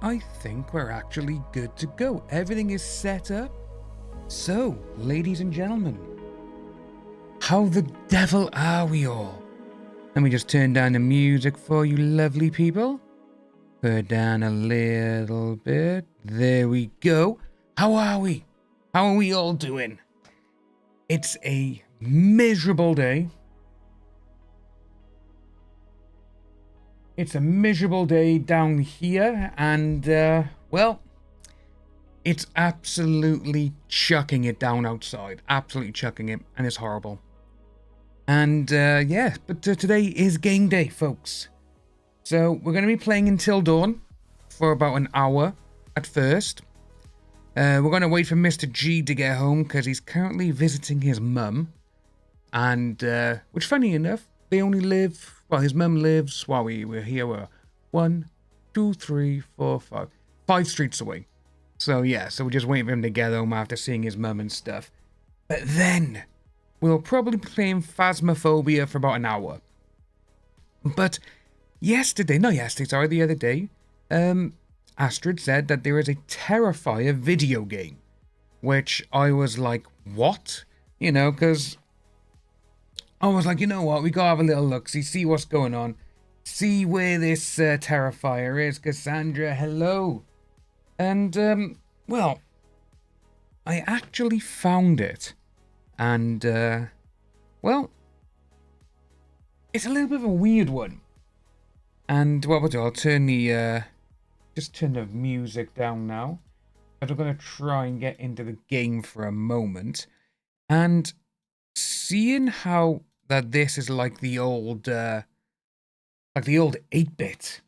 I think we're actually good to go. Everything is set up. So, ladies and gentlemen, how the devil are we all? Let me just turn down the music for you lovely people. Put it down a little bit. There we go. How are we? How are we all doing? It's a miserable day. It's a miserable day down here, and, well, it's absolutely chucking it down outside. Absolutely chucking it, and it's horrible. And, yeah, but today is game day, folks. So, we're going to be playing Until Dawn for about an hour at first. We're going to wait for Mr. G to get home, because he's currently visiting his mum. And, which, funny enough, they only live... Well, his mum lives, while we're here, we're 1, 2, 3, 4, 5. 5 streets away. So, yeah, so we're just waiting for him to get home after seeing his mum and stuff. But then, we'll probably be playing Phasmophobia for about an hour. But the other day, Astrid said that there is a Terrifier video game. Which I was like, what? You know, because... I was like, you know what, we gotta have a little look, see what's going on. See where this Terrifier is. Cassandra, hello. And, well, I actually found it. And, well, it's a little bit of a weird one. And what we'll do, I'll turn the, just turn the music down now. But we're gonna try and get into the game for a moment. And seeing how... that this is like the old 8-bit.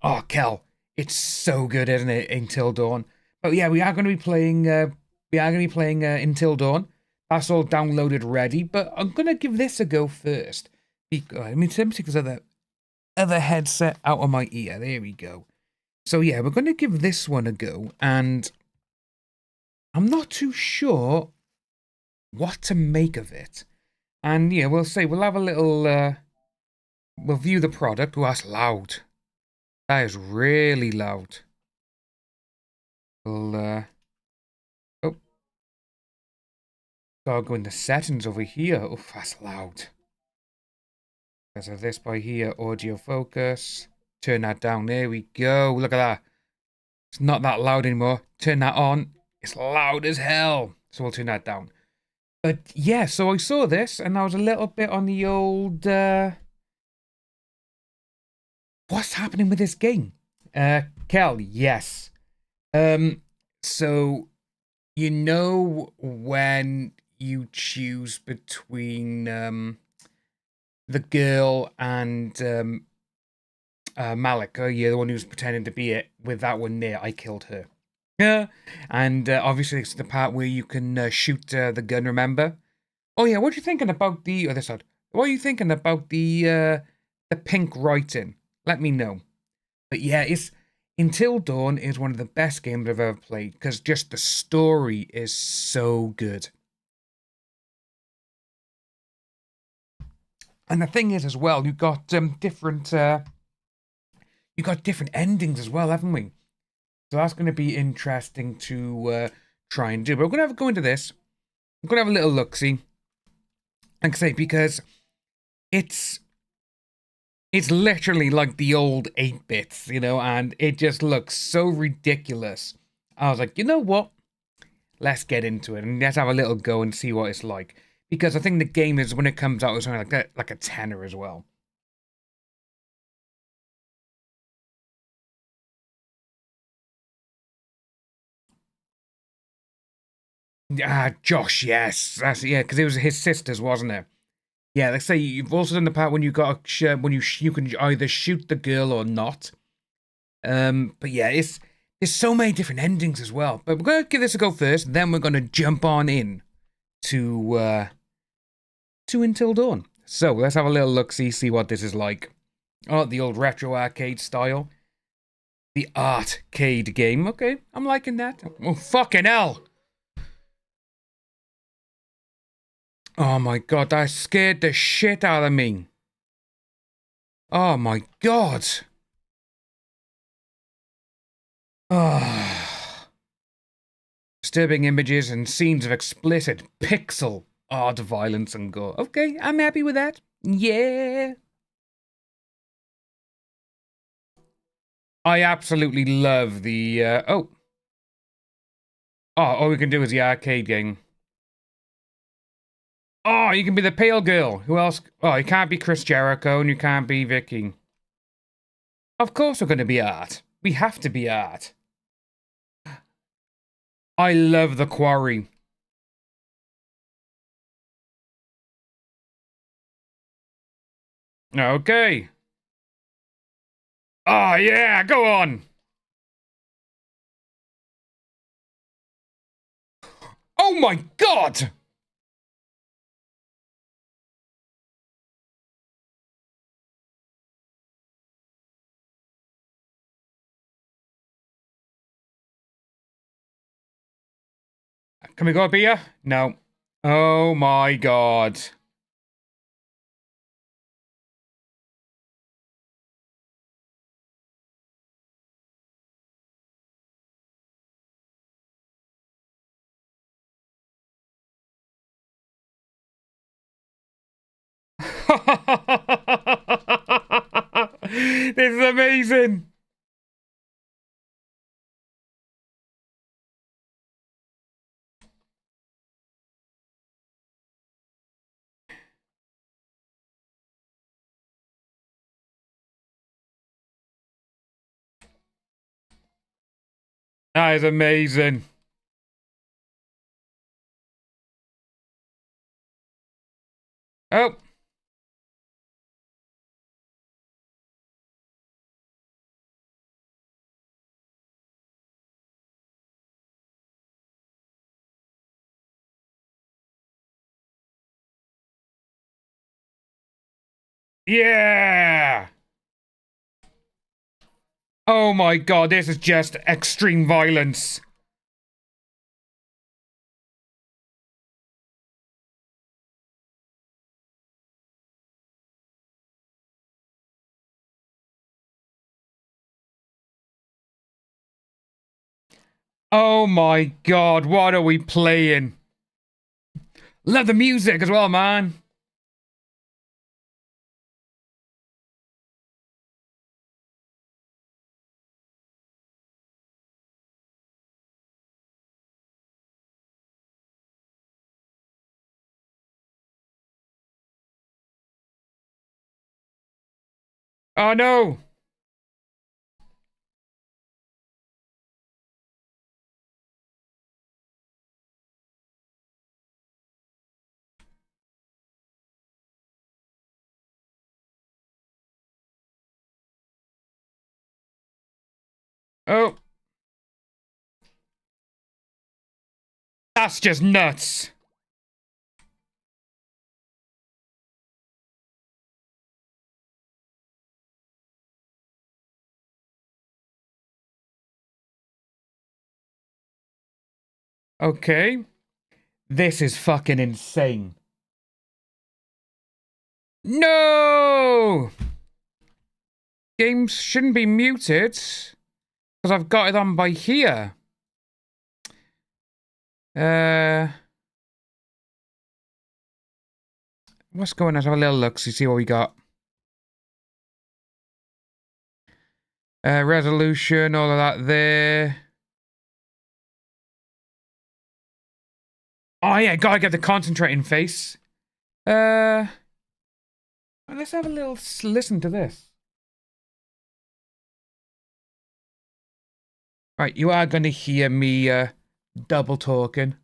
Oh, Kel, it's so good, isn't it? Until Dawn. But yeah, we are going to be playing. Until Dawn. That's all downloaded, ready. But I'm going to give this a go first. Let me take the other headset out of my ear. There we go. So yeah, we're going to give this one a go, and I'm not too sure what to make of it. And yeah, we'll have a little, we'll view the product. Oh, that's loud. That is really loud. We'll, oh. Gotta go into settings over here. Oh, that's loud. Let's have this by here, audio focus. Turn that down, there we go. Look at that. It's not that loud anymore. Turn that on. It's loud as hell. So we'll turn that down. But yeah, so I saw this, and I was a little bit on the old, what's happening with this game? Kel, yes. So, you know when you choose between, the girl and, Malika, yeah, the one who's pretending to be it, with that one there, I killed her. Yeah, and obviously it's the part where you can shoot the gun, remember? Oh yeah, what are you thinking about the other side? What are you thinking about the pink writing? Let me know. But yeah, it's Until Dawn is one of the best games I've ever played, because just the story is so good. And the thing is as well, you've got different endings as well, haven't we? So that's going to be interesting to try and do. But we're going to go into this. I'm going to have a little look-see. Like I say, because it's literally like the old 8-bits, you know, and it just looks so ridiculous. I was like, you know what? Let's get into it and let's have a little go and see what it's like. Because I think the game is, when it comes out, it's something like that, like a tenner as well. Ah, Josh, yes. Yeah, because it was his sister's, wasn't it? Yeah, let's say you've also done the part when you got when you can either shoot the girl or not. But yeah, there's so many different endings as well. But we're gonna give this a go first, then we're gonna jump on in to Until Dawn. So let's have a little look, see what this is like. Oh, the old retro arcade style. The arcade game. Okay, I'm liking that. Oh, fucking hell! Oh my god, that scared the shit out of me. Oh my god. Oh. Disturbing images and scenes of explicit pixel art violence and gore. Okay, I'm happy with that. Yeah. I absolutely love the, oh, all we can do is the arcade game. Oh, you can be the pale girl. Who else? Oh, you can't be Chris Jericho and you can't be Vicky. Of course we're going to be art. We have to be art. I love the Quarry. Okay. Oh, yeah, go on. Oh my God! Can we go up here? No. Oh my God. This is amazing. That is amazing. Oh. Yeah! Oh my God, this is just extreme violence. Oh my God, what are we playing? Love the music as well, man. Oh no! Oh. That's just nuts. Okay. This is fucking insane. No! Games shouldn't be muted. Because I've got it on by here. What's going on? Let's have a little look, see what we got. Resolution, all of that there. Oh yeah, gotta get the concentrating face. Let's have a little listen to this. Right, you are gonna hear me double talking.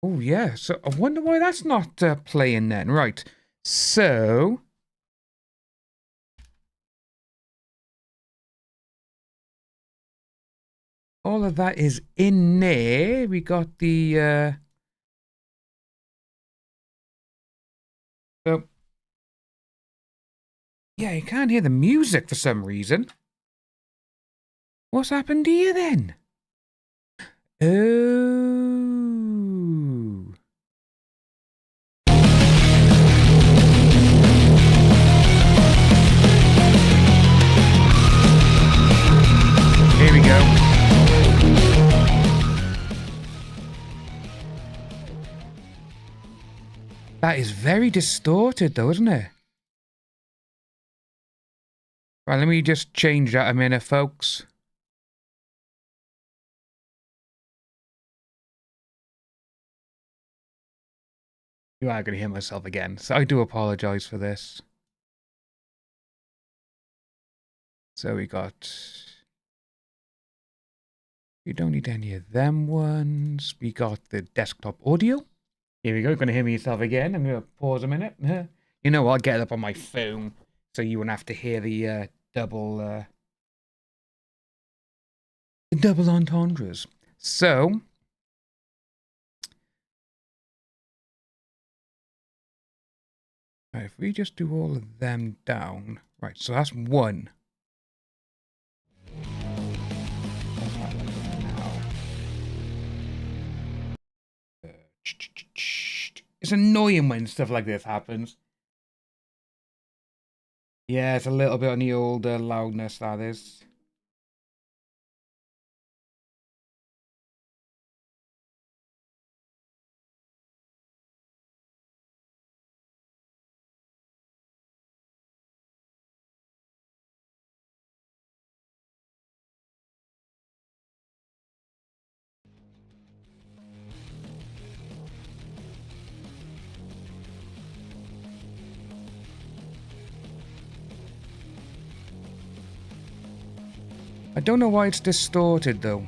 Oh yeah, so I wonder why that's not playing then. Right, so all of that is in there. We got the so yeah, you can't hear the music for some reason. What's happened here then? Oh. That is very distorted though, isn't it? Right, let me just change that a minute, folks. You are going to hear myself again, so I do apologize for this. So we don't need any of them ones. We got the desktop audio. Here we go, you're going to hear me yourself again. I'm going to pause a minute. You know, I'll get it up on my phone, so you won't have to hear the double entendres. So, right, if we just do all of them down. Right, so that's one. It's annoying when stuff like this happens. Yeah, it's a little bit on the old loudness, that is. I don't know why it's distorted, though.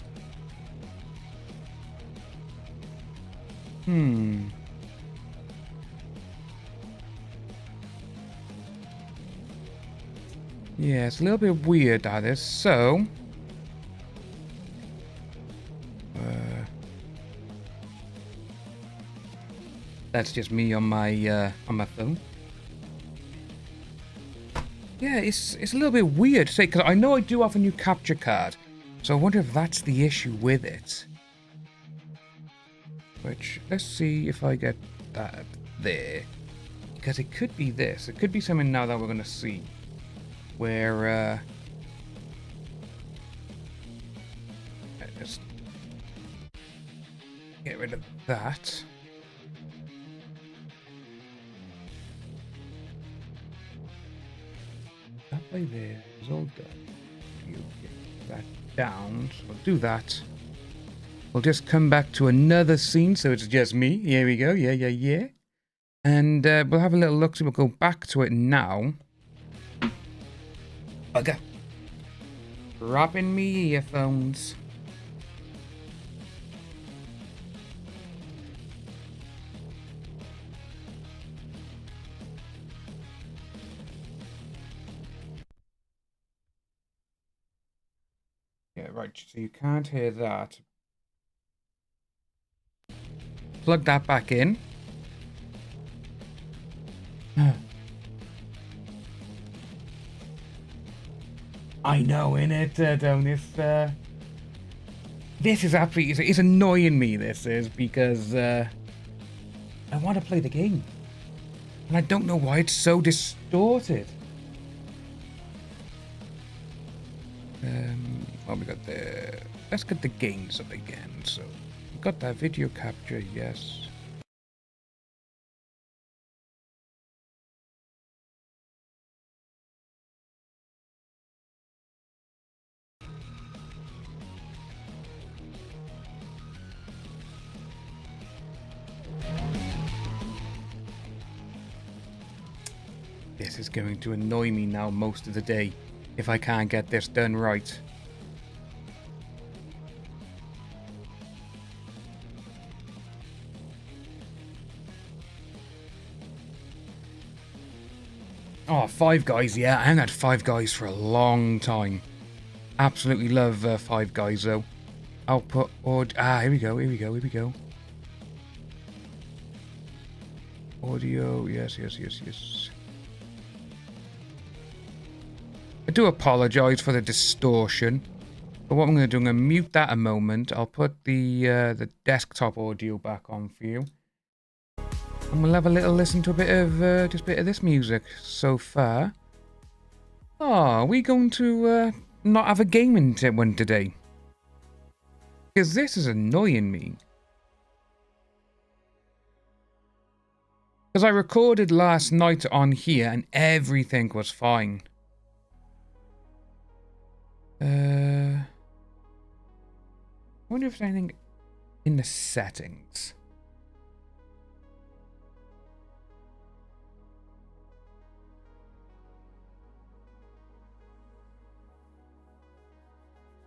Yeah, it's a little bit weird, that is. So... that's just me on my phone. Yeah, it's a little bit weird to say, because I know I do have a new capture card. So I wonder if that's the issue with it. Which, let's see if I get that there. Because it could be this. It could be something now that we're going to see. Where, let's get rid of that. That way there is all done. You get that down. So we'll do that. We'll just come back to another scene, so it's just me. Here we go. Yeah. And we'll have a little look. So we'll go back to it now. Bugger. Dropping me earphones. Yeah, right. So you can't hear that. Plug that back in. I know, innit? Don't this is absolutely... It's annoying me, this is, because I want to play the game. And I don't know why it's so distorted. Well, we got the... Let's get the gains up again. So, we got that video capture, yes. This is going to annoy me now most of the day if I can't get this done right. Oh, Five Guys, yeah. I haven't had Five Guys for a long time. Absolutely love Five Guys, though. Output, here we go. Audio, yes. I do apologise for the distortion. But what I'm going to do, I'm going to mute that a moment. I'll put the desktop audio back on for you. And we'll have a little listen to a bit of, just a bit of this music so far. Oh, are we going to not have a gaming one today? Because this is annoying me. Because I recorded last night on here and everything was fine. I wonder if there's anything in the settings.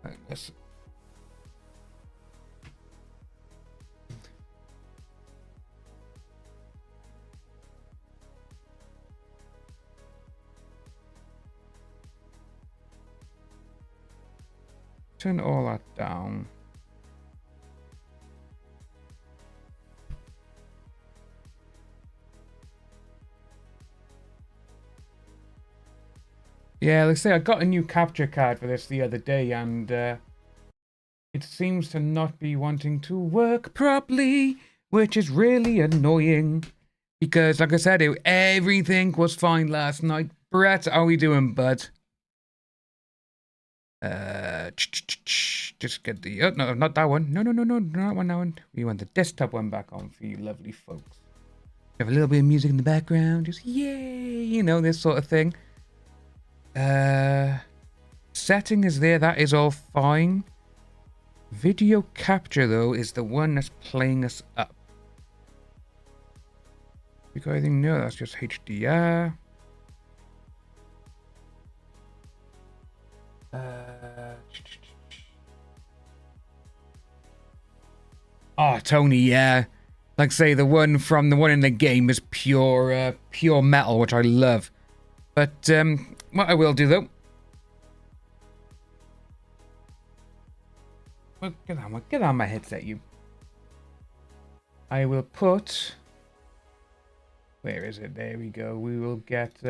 Right, let's... turn all that down. Yeah, let's say I got a new capture card for this the other day, and it seems to not be wanting to work properly, which is really annoying. Because, like I said, everything was fine last night. Brett, how are we doing, bud? Just get the... Oh, no, not that one. No, not that one. We want the desktop one back on for you lovely folks. Have a little bit of music in the background. Just, yay! You know, this sort of thing. Setting is there. That is all fine. Video capture, though, is the one that's playing us up. You got anything? No, that's just HDR. Oh, Tony, yeah. Like say the one from the one in the game is pure metal, which I love. But what I will do though. Well, get on my headset, you. I will put. Where is it? There we go. We will get.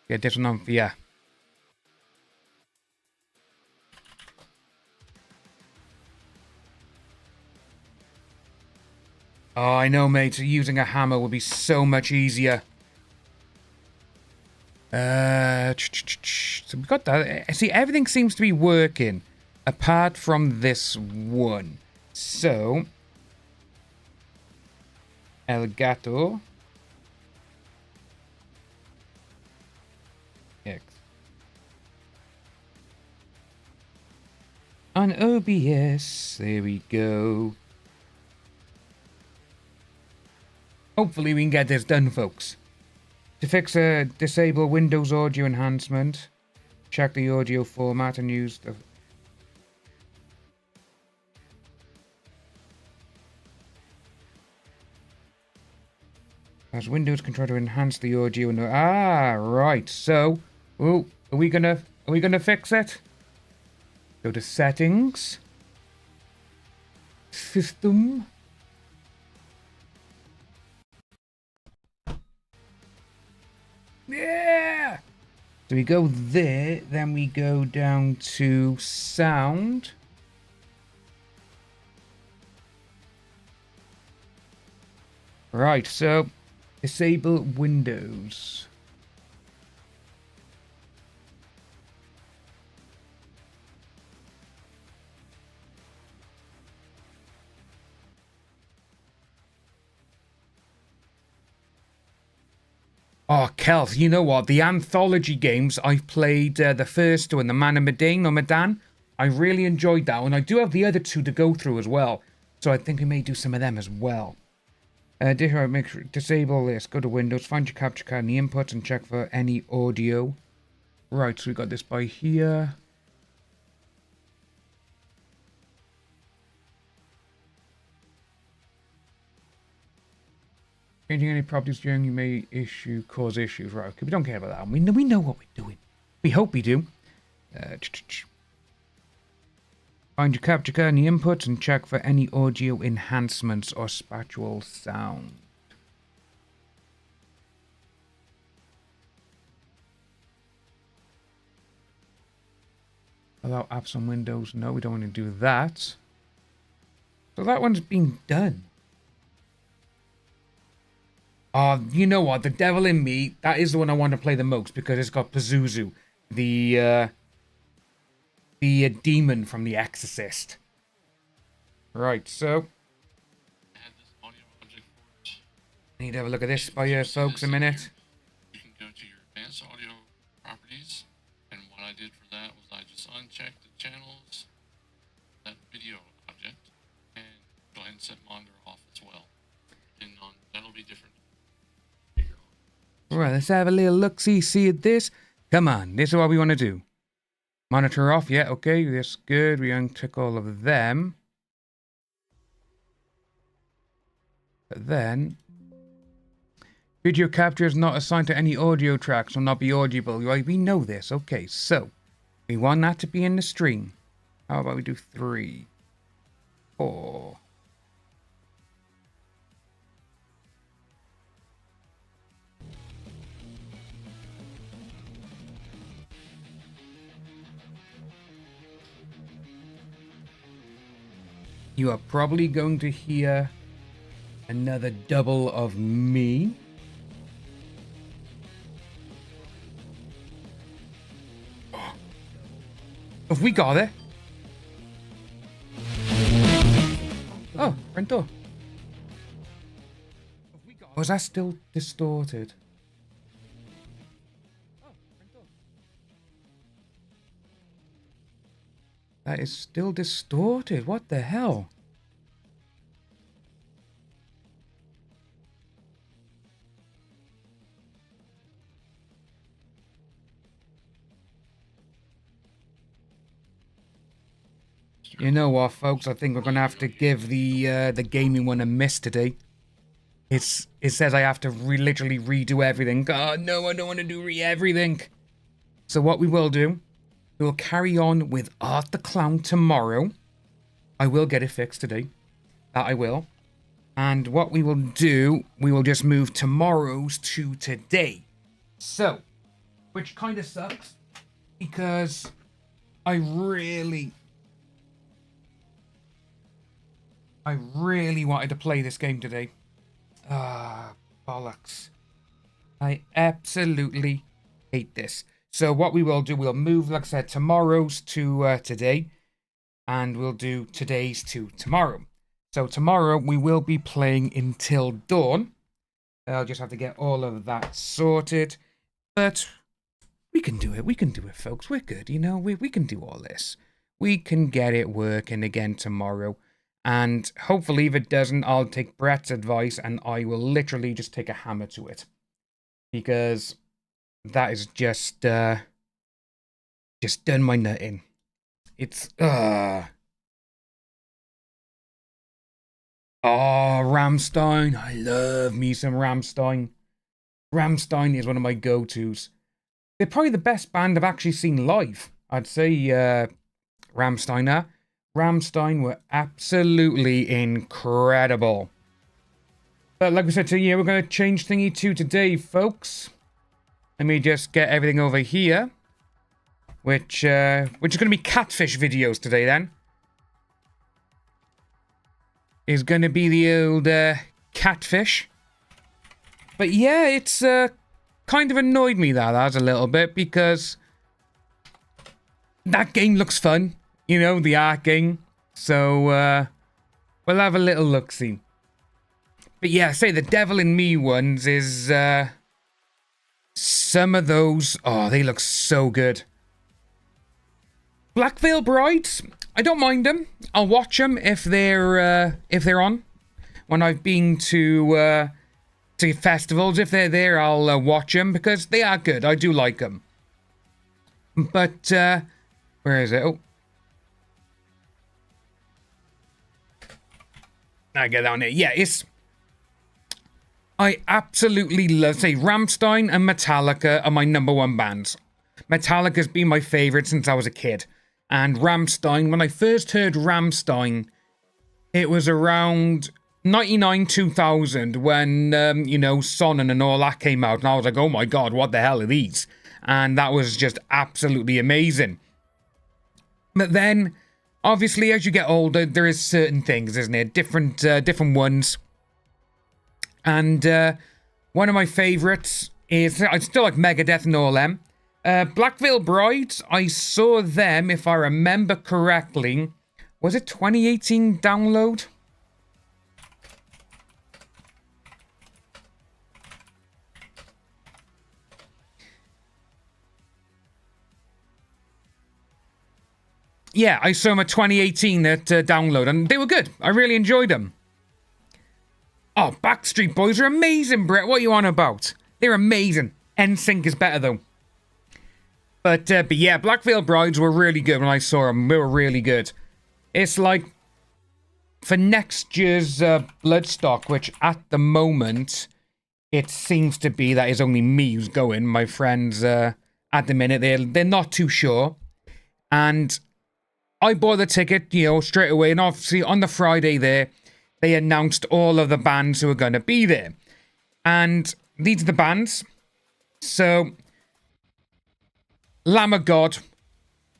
Get this one on for ya. Oh, I know, mate. Using a hammer would be so much easier. So we got that. See, everything seems to be working apart from this one. So, El Gato. X. On OBS, there we go. Hopefully we can get this done, folks. To fix a disable Windows audio enhancement, check the audio format and use the... As Windows can try to enhance the audio and... Ah, right. So, oh, are we gonna fix it? Go to settings. System. Yeah! So we go there, then we go down to sound. Right, so disable Windows. Oh, Kels, you know what? The anthology games, I've played the first two and the Man of Medan or Medan. I really enjoyed that one. I do have the other two to go through as well. So I think we may do some of them as well. Make sure, disable this. Go to Windows, find your capture card in the inputs and check for any audio. Right, so we got this by here. Changing any properties during you may cause issues. Right, okay, we don't care about that. We know what we're doing. We hope we do. Find your capture card in the inputs and check for any audio enhancements or spatial sound. Allow apps on Windows. No, we don't want to do that. So that one's been done. You know what? The Devil in Me, that is the one I want to play the most because it's got Pazuzu. The the demon from The Exorcist. Right, so Add this audio object for it. need to have a look at this by you folks a minute. You can go to your advanced audio properties, and what I did for that was I just unchecked the channels, that video object, and go ahead and set monitor off as well. And that'll be different. Alright, let's have a little look-see at this. Come on, this is what we want to do. Monitor off, yeah, okay, that's good. We untick all of them. But then, video capture is not assigned to any audio tracks, will not be audible. Right, we know this. Okay, so we want that to be in the stream. How about we do 3, 4. You are probably going to hear another double of me. Oh. Have we got it? Oh, front door. Was that still distorted? Oh, front door. That is still distorted. What the hell? You know what, folks? I think we're gonna have to give the gaming one a miss today. It says I have to literally redo everything. God, no, I don't want to do everything. So what we will do, we'll carry on with Art the Clown tomorrow. I will get it fixed today. That I will. And what we will do, we will just move tomorrow's to today. So, which kind of sucks because I really wanted to play this game today. Ah, bollocks. I absolutely hate this. So what we will do, we'll move, like I said, tomorrow's to today. And we'll do today's to tomorrow. So tomorrow we will be playing Until Dawn. I'll just have to get all of that sorted. But we can do it. We can do it, folks. We're good, you know. We can do all this. We can get it working again tomorrow. And hopefully if it doesn't, I'll take Brett's advice and I will literally just take a hammer to it. Because that is just done my nut in. It's, Oh, Rammstein. I love me some Rammstein. Rammstein is one of my go-tos. They're probably the best band I've actually seen live. I'd say Rammstein are. Rammstein were absolutely incredible. But like I said to you, we're going to change thingy to today, folks. Let me just get everything over here. Which is going to be catfish videos today, then. Is going to be the old catfish. But yeah, it's kind of annoyed me that a little bit because that game looks fun. You know, the art game. So, we'll have a little look-see. But yeah, say the Devil in Me ones is, some of those, oh, they look so good. Black Veil Brides, I don't mind them. I'll watch them if they're on. When I've been to festivals, if they're there, I'll watch them because they are good. I do like them. But, where is it? Oh. I get down here. Yeah, I absolutely love, say, Rammstein and Metallica are my #1 bands. Metallica's been my favourite since I was a kid. And Rammstein, when I first heard Rammstein, it was around 99, 2000 when, you know, Sonnen and all that came out. And I was like, oh my god, what the hell are these? And that was just absolutely amazing. But then, obviously, as you get older, there is certain things, isn't there? Different ones. And one of my favourites is, I still like Megadeth and all them. Black Veil Brides, I saw them, if I remember correctly. Was it 2018 download? Yeah, I saw them at 2018 at download, and they were good. I really enjoyed them. Oh, Backstreet Boys are amazing, Brett. What are you on about? They're amazing. NSYNC is better, though. But yeah, Black Veil Brides were really good when I saw them. They were really good. It's like, for next year's Bloodstock, which at the moment, it seems to be that it's only me who's going. My friends, at the minute, they're not too sure. And I bought the ticket, you know, straight away. And obviously, on the Friday there, they announced all of the bands who are going to be there. And these are the bands. So, Lamb of God,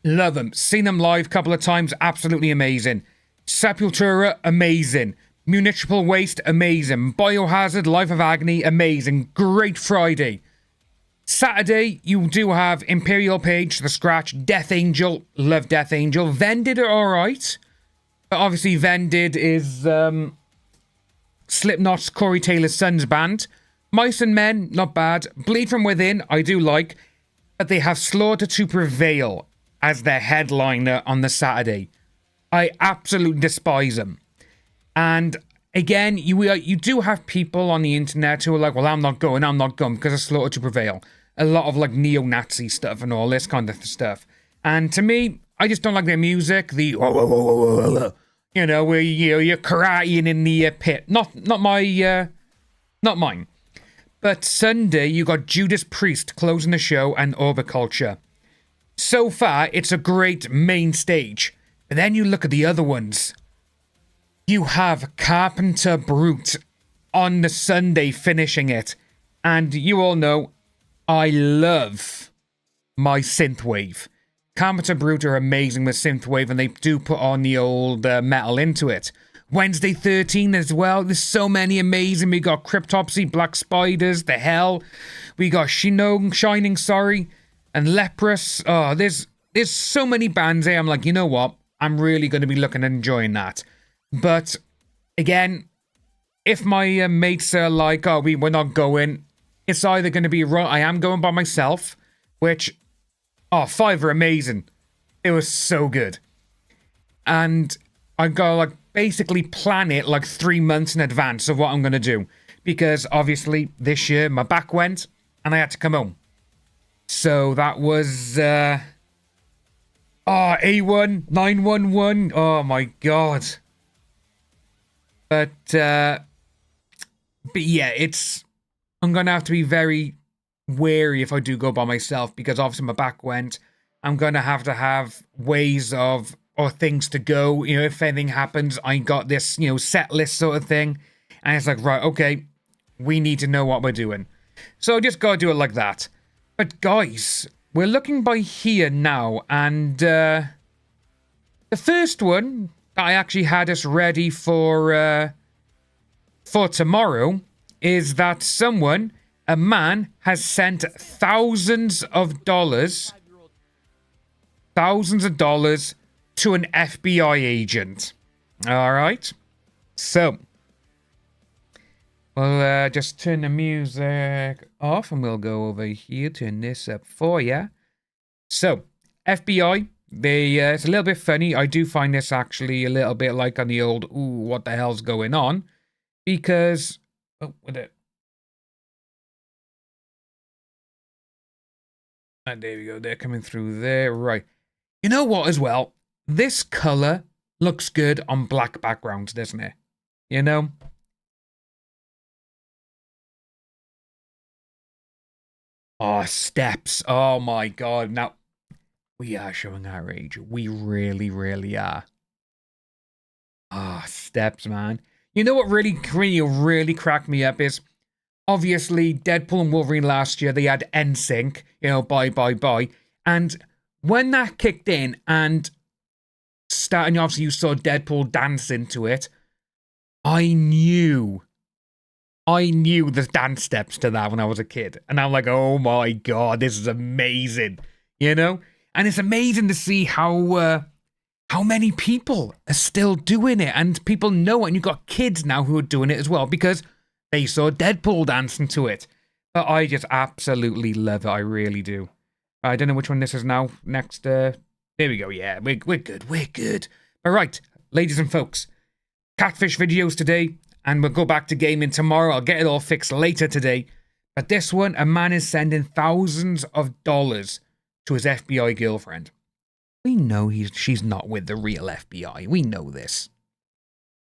love them. Seen them live a couple of times, absolutely amazing. Sepultura, amazing. Municipal Waste, amazing. Biohazard, Life of Agony, amazing. Great Friday. Saturday, you do have Imperial Page, The Scratch, Death Angel, love Death Angel. Vended are alright. But obviously Vended is Slipknot's Corey Taylor's son's band. Mice and Men, not bad. Bleed From Within, I do like. But they have Slaughter to Prevail as their headliner on the Saturday. I absolutely despise them. And again, you do have people on the internet who are like, well, I'm not going because of Slaughter to Prevail. A lot of like neo-Nazi stuff and all this kind of stuff. And to me, I just don't like their music. The you know, where you're karateing in the pit. Not mine. But Sunday, you got Judas Priest closing the show and Overculture. So far, it's a great main stage. But then you look at the other ones. You have Carpenter Brute on the Sunday finishing it. And you all know, I love my synthwave. Carpenter Brute are amazing with synthwave, and they do put on the old metal into it. Wednesday 13 as well. There's so many amazing. We got Cryptopsy, Black Spiders, The Hell. We got Shining, and Leprous. Oh, there's so many bands there. I'm like, you know what? I'm really going to be looking and enjoying that. But again, if my mates are like, oh, we're not going, it's either going to be I am going by myself, which, oh, 5 are amazing. It was so good. And I go like basically plan it like 3 months in advance of what I'm going to do. Because obviously this year my back went and I had to come home. So that was, A1, 911. Oh my God. But yeah, I'm going to have to be very wary if I do go by myself, because obviously my back went. I'm going to have ways of, or things to go, you know, if anything happens, I got this, you know, set list sort of thing. And it's like, right, okay, we need to know what we're doing. So just gotta do it like that. But guys, we're looking by here now, and the first one that I actually had us ready for tomorrow is that a man has sent thousands of dollars to an FBI agent. Alright. So, we'll just turn the music off and we'll go over here, turn this up for you. So, FBI, it's a little bit funny. I do find this actually a little bit like on the old, ooh, what the hell's going on? Because, and there we go, they're coming through there, right. You know what as well? This color looks good on black backgrounds, doesn't it? You know? Oh, steps. Oh my God. Now, we are showing our age. We really, really are. Ah, steps, man. You know what really cracked me up is, obviously, Deadpool and Wolverine last year, they had NSYNC, you know, bye. And when that kicked in and starting, obviously you saw Deadpool dance into it, I knew I knew the dance steps to that when I was a kid. And I'm like, oh my God, this is amazing. You know? And it's amazing to see how many people are still doing it. And people know it. And you've got kids now who are doing it as well because they saw Deadpool dancing to it. But I just absolutely love it. I really do. I don't know which one this is now. Next, there we go. Yeah, we're good. We're good. All right, ladies and folks. Catfish videos today. And we'll go back to gaming tomorrow. I'll get it all fixed later today. But this one, a man is sending thousands of dollars to his FBI girlfriend. We know she's not with the real FBI. We know this.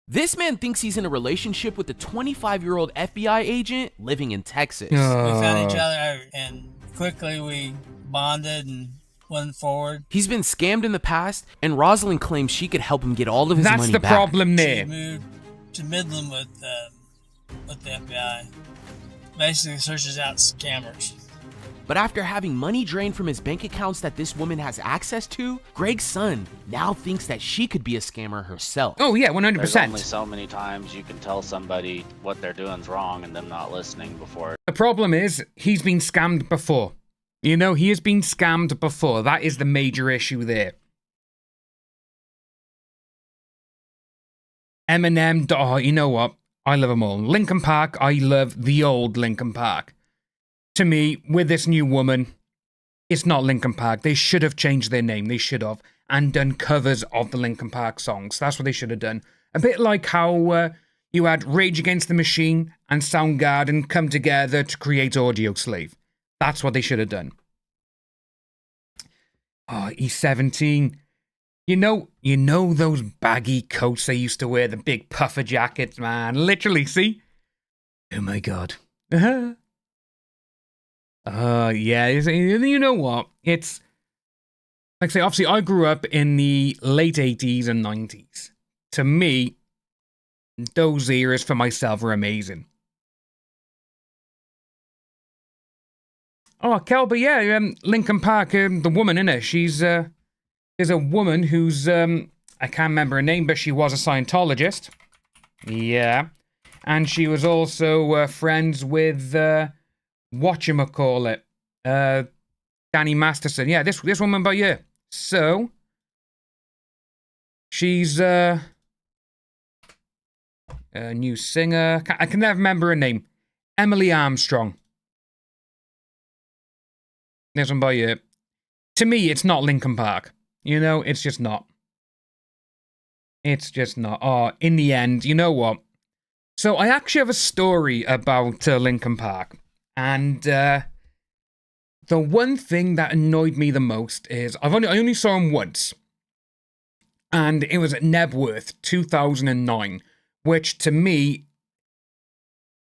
This man thinks he's in a relationship with a 25-year-old FBI agent living in Texas. We found each other and quickly we bonded and went forward. He's been scammed in the past, and Rosalind claims she could help him get all of his money back. That's the problem there. She moved to Midland with the FBI. Basically searches out scammers. But after having money drained from his bank accounts that this woman has access to, Greg's son now thinks that she could be a scammer herself. Oh yeah, 100%. There's only so many times you can tell somebody what they're doing's wrong and them not listening before. The problem is, he's been scammed before. You know, he has been scammed before. That is the major issue there. Eminem, oh, you know what? I love them all. Linkin Park, I love the old Linkin Park. To me, with this new woman, it's not Linkin Park. They should have changed their name. They should have. And done covers of the Linkin Park songs. That's what they should have done. A bit like how you had Rage Against the Machine and Soundgarden come together to create Audio Slave. That's what they should have done. Oh, E17. You know those baggy coats they used to wear, the big puffer jackets, man. Literally, see? Oh my God. Yeah, you know what? It's, like I say, obviously I grew up in the late 80s and 90s. To me, those eras for myself were amazing. Oh, Kelby, yeah, Linkin Park, the woman in it, she's, there's a woman who's, I can't remember her name, but she was a Scientologist. Yeah. And she was also friends with, whatchamacallit, Danny Masterson. Yeah, this woman by here. So, she's, a new singer. I can never remember her name. Emily Armstrong. This one by here. To me, it's not Linkin Park. You know, it's just not. It's just not. Oh, in the end, you know what? So I actually have a story about Linkin Park. And the one thing that annoyed me the most is I only saw him once. And it was at Nebworth 2009. Which to me,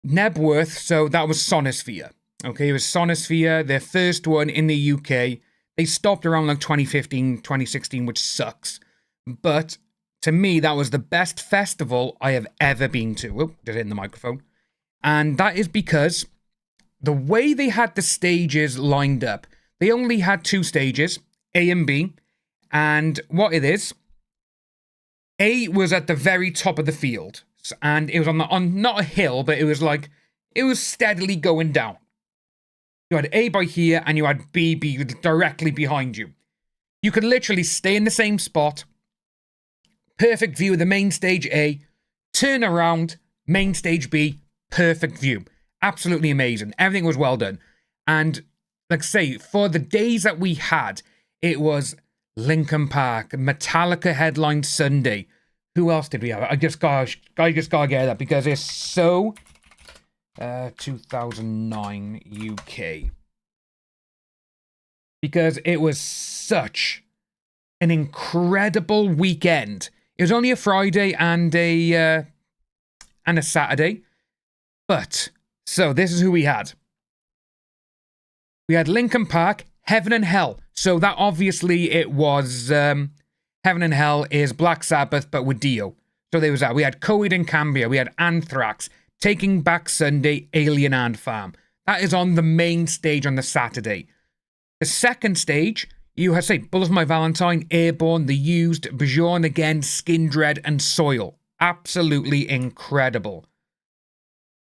Nebworth, so that was Sonosphere. Okay, it was Sonosphere, their first one in the UK. They stopped around like 2015, 2016, which sucks. But to me, that was the best festival I have ever been to. Oh, did it in the microphone. And that is because the way they had the stages lined up, they only had two stages, A and B. And what it is, A was at the very top of the field. And it was on not a hill, but it was steadily going down. You had A by here, and you had B directly behind you. You could literally stay in the same spot. Perfect view of the main stage A. Turn around, main stage B. Perfect view. Absolutely amazing. Everything was well done. And, like I say, for the days that we had, it was Linkin Park, Metallica headline Sunday. Who else did we have? I just gotta get that because it's so... 2009 UK. Because it was such an incredible weekend. It was only a Friday and a Saturday. But, so this is who we had. We had Linkin Park, Heaven and Hell. So that obviously it was, Heaven and Hell is Black Sabbath, but with Dio. So there was that. We had Coheed and Cambria. We had Anthrax. Taking Back Sunday, Alien Ant Farm. That is on the main stage on the Saturday. The second stage, you had, say, Bullet for My Valentine, Airborne, The Used, Bjorn Again, Skin Dread, and Soil. Absolutely incredible.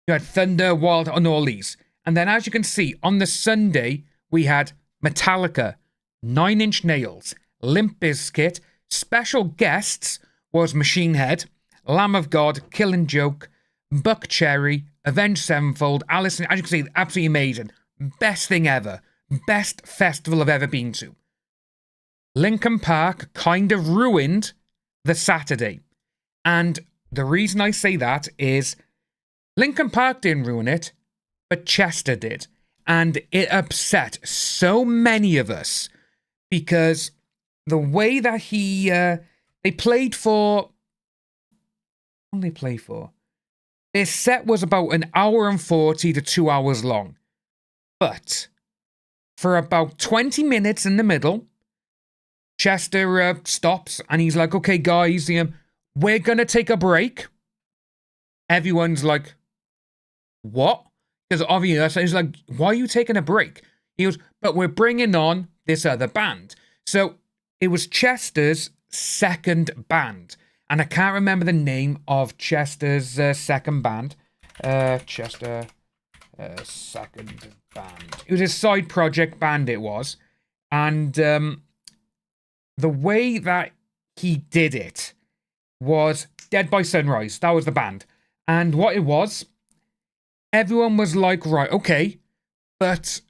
You had Thunder, Wild, and all these. And then as you can see, on the Sunday, we had Metallica, 9 Inch Nails, Limp Bizkit. Special guests was Machine Head, Lamb of God, Killing Joke, Buck Cherry, Avenged Sevenfold, Alice. As you can see, absolutely amazing. Best thing ever. Best festival I've ever been to. Linkin Park kind of ruined the Saturday. And the reason I say that is Linkin Park didn't ruin it, but Chester did. And it upset so many of us because the way that they played for... What did they play for? Their set was about 1 hour and 40 to 2 hours long. But for about 20 minutes in the middle, Chester stops and he's like, okay, guys, we're going to take a break. Everyone's like, what? Because obviously, he's like, why are you taking a break? He goes, but we're bringing on this other band. So it was Chester's second band. And I can't remember the name of Chester's second band. Chester second band. It was his side project band, it was. And the way that he did it was Dead by Sunrise. That was the band. And what it was, everyone was like, right, okay. But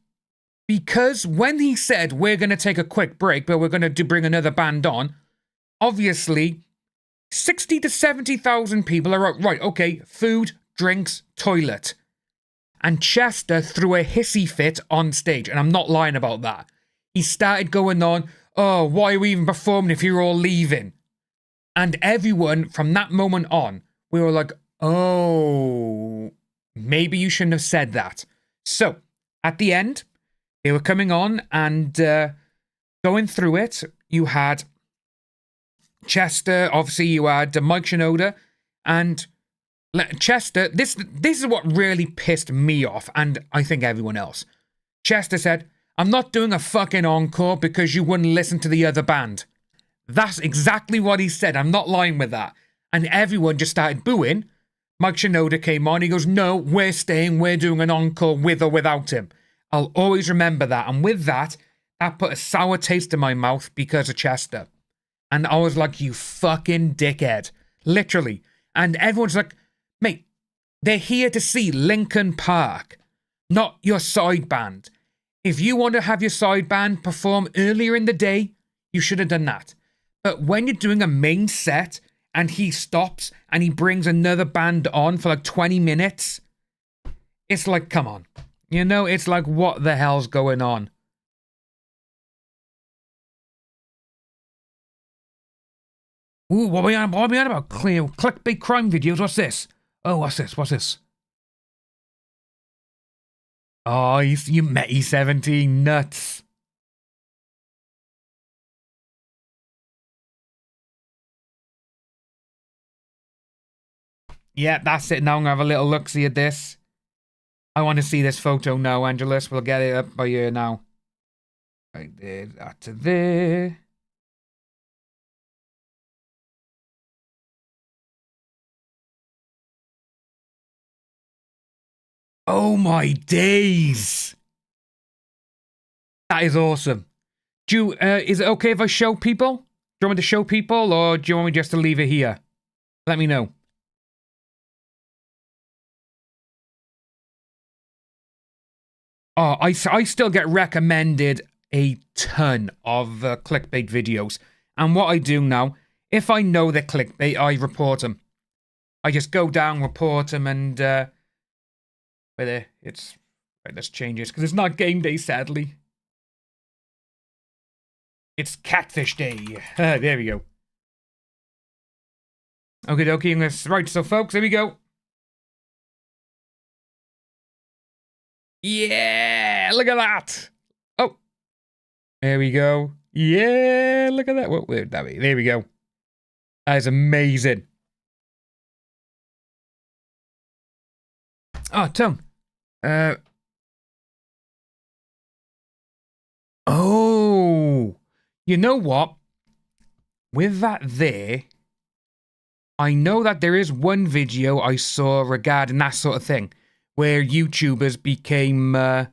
because when he said, we're going to take a quick break, but we're going to bring another band on, obviously 60 to 70,000 people are right, okay, food, drinks, toilet. And Chester threw a hissy fit on stage, and I'm not lying about that. He started going on, oh, why are we even performing if you're all leaving? And everyone, from that moment on, we were like, oh, maybe you shouldn't have said that. So, at the end, they were coming on and going through it. You had Chester, obviously you had Mike Shinoda, and Chester, this is what really pissed me off, and I think everyone else. Chester said, I'm not doing a fucking encore because you wouldn't listen to the other band. That's exactly what he said. I'm not lying with that. And everyone just started booing. Mike Shinoda came on. He goes, no, we're staying. We're doing an encore with or without him. I'll always remember that. And with that, that put a sour taste in my mouth because of Chester. And I was like, you fucking dickhead. Literally. And everyone's like, mate, they're here to see Linkin Park, not your side band. If you want to have your side band perform earlier in the day, you should have done that. But when you're doing a main set and he stops and he brings another band on for like 20 minutes, it's like, come on. You know, it's like, what the hell's going on? Ooh, what are we on about? Clickbait crime videos? What's this? Oh, what's this? What's this? Oh, you met E17 nuts. Yeah, that's it. Now I'm going to have a little look-see at this. I want to see this photo now, Angelus. We'll get it up by here now. Right there, that to there. Oh my days! That is awesome. Is it okay if I show people? Do you want me to show people, or do you want me just to leave it here? Let me know. Oh, I still get recommended a ton of clickbait videos. And what I do now, if I know they're clickbait, I report them. I just go down, report them, and... wait there, it's... Right, let's change this, because it's not game day, sadly. It's catfish day. There we go. Okay, dokie, right, so folks, here we go. Yeah, look at that. Oh, there we go. Yeah, look at that. What would that be? There we go. That is amazing. Oh, Tom. Oh, you know what? With that there, I know that there is one video I saw regarding that sort of thing. where YouTubers became the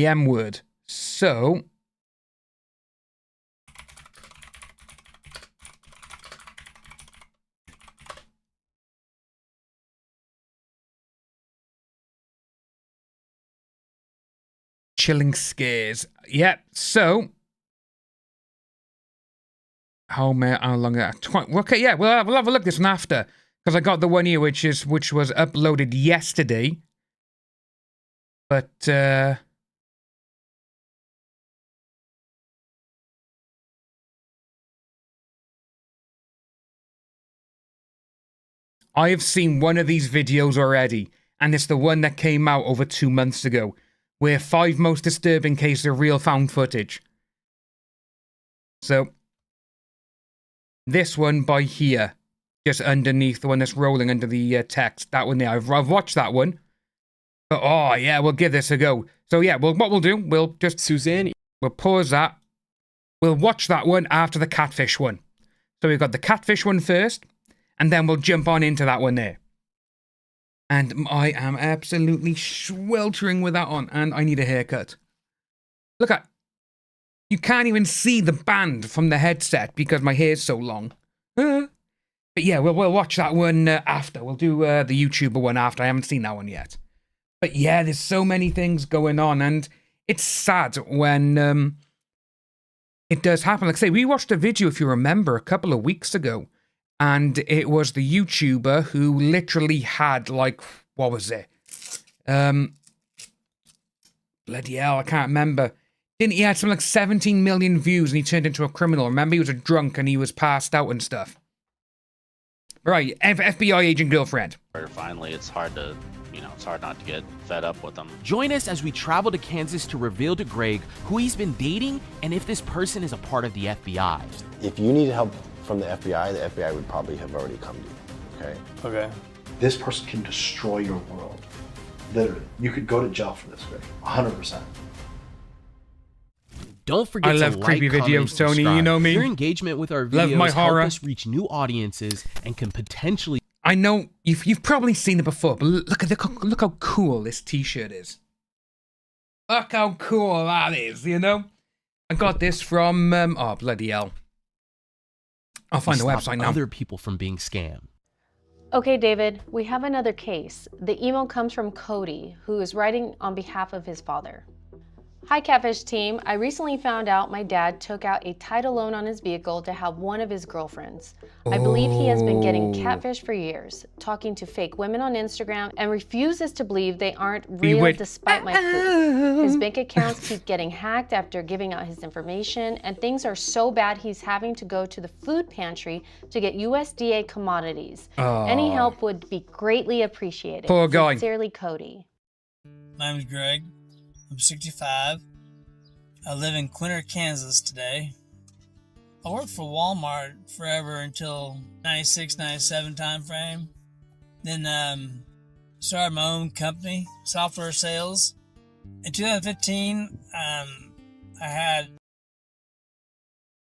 M word. So chilling scares. Yep. So how long? Okay, yeah. We'll have a look at this one after, because I got the one here, which was uploaded yesterday. But I have seen one of these videos already, and it's the one that came out over 2 months ago, where 5 most disturbing cases of real found footage. So this one by here, just underneath the one that's rolling under the text, that one there. I've watched that one. But, oh yeah, we'll give this a go. So yeah, what we'll do, we'll just we'll pause that. We'll watch that one after the catfish one. So we've got the catfish one first, and then we'll jump on into that one there. And I am absolutely sweltering with that on, and I need a haircut. Look at, you can't even see the band from the headset because my hair's so long. But yeah, we'll watch that one after. We'll do the YouTuber one after. I haven't seen that one yet. But yeah, there's so many things going on, and it's sad when it does happen. Like I say, we watched a video, if you remember, a couple of weeks ago, and it was the YouTuber who literally had, like, what was it? Bloody hell, I can't remember. He had something like 17 million views, and he turned into a criminal. Remember, he was a drunk, and he was passed out and stuff. Right, FBI agent girlfriend. Finally, it's hard to, it's hard not to get fed up with them. Join us as we travel to Kansas to reveal to Greg who he's been dating and if this person is a part of the FBI. If you need help from the FBI would probably have already come to you, okay? Okay. This person can destroy your world. Literally. You could go to jail for this, Greg. 100%. Don't forget to love like, creepy comment, videos, and Tony. subscribe. You know me. Your engagement with our Love videos my horror. help us reach new audiences and can potentially. I know you've probably seen it before, but look how cool this T-shirt is. Look how cool that is, you know? I got this from oh bloody hell. I'll find the website now. Other people from being scammed. Okay, David, we have another case. The email comes from Cody, who is writing on behalf of his father. Hi, Catfish team. I recently found out my dad took out a title loan on his vehicle to help one of his girlfriends. I believe he has been getting catfish for years, talking to fake women on Instagram, and refuses to believe they aren't real despite my proof. His bank accounts keep getting hacked after giving out his information, and things are so bad he's having to go to the food pantry to get USDA commodities. Any help would be greatly appreciated. Poor guy. Sincerely, Cody. My name is Greg. I'm 65. I live in Quinter, Kansas today. I worked for Walmart forever until 96, 97 time frame. Then started my own company, software sales. In 2015,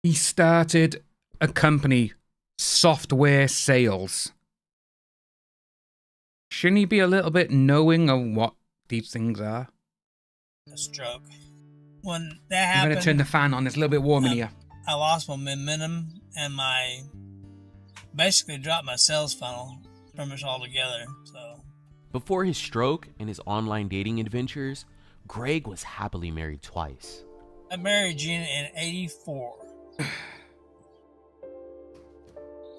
He started a company, software sales. Shouldn't he be a little bit knowing of what these things are? a stroke. When that happened, I'm gonna turn the fan on. It's a little bit warm in here. I lost my momentum and basically dropped my sales funnel pretty much altogether. So Before his stroke and his online dating adventures, Greg was happily married twice. I married Gina in '84.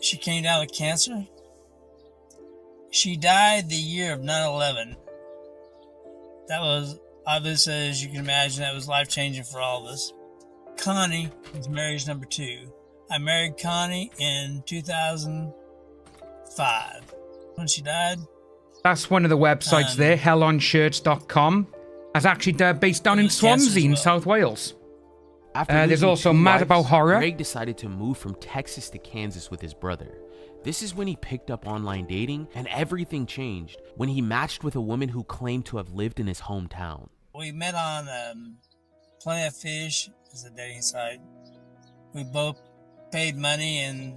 She came down with cancer. She died the year of 9/11. That was, obviously, as you can imagine, that was life-changing for all of us. Connie was marriage number 2. I married Connie in 2005. When she died. That's one of the websites there, hellonshirts.com. That's actually based down in Swansea in South Wales. After There's losing also 2 Mad wives, About Horror. Greg decided to move from Texas to Kansas with his brother. This is when he picked up online dating, and everything changed when he matched with a woman who claimed to have lived in his hometown. We met on Plenty of Fish, is a dating site. We both paid money and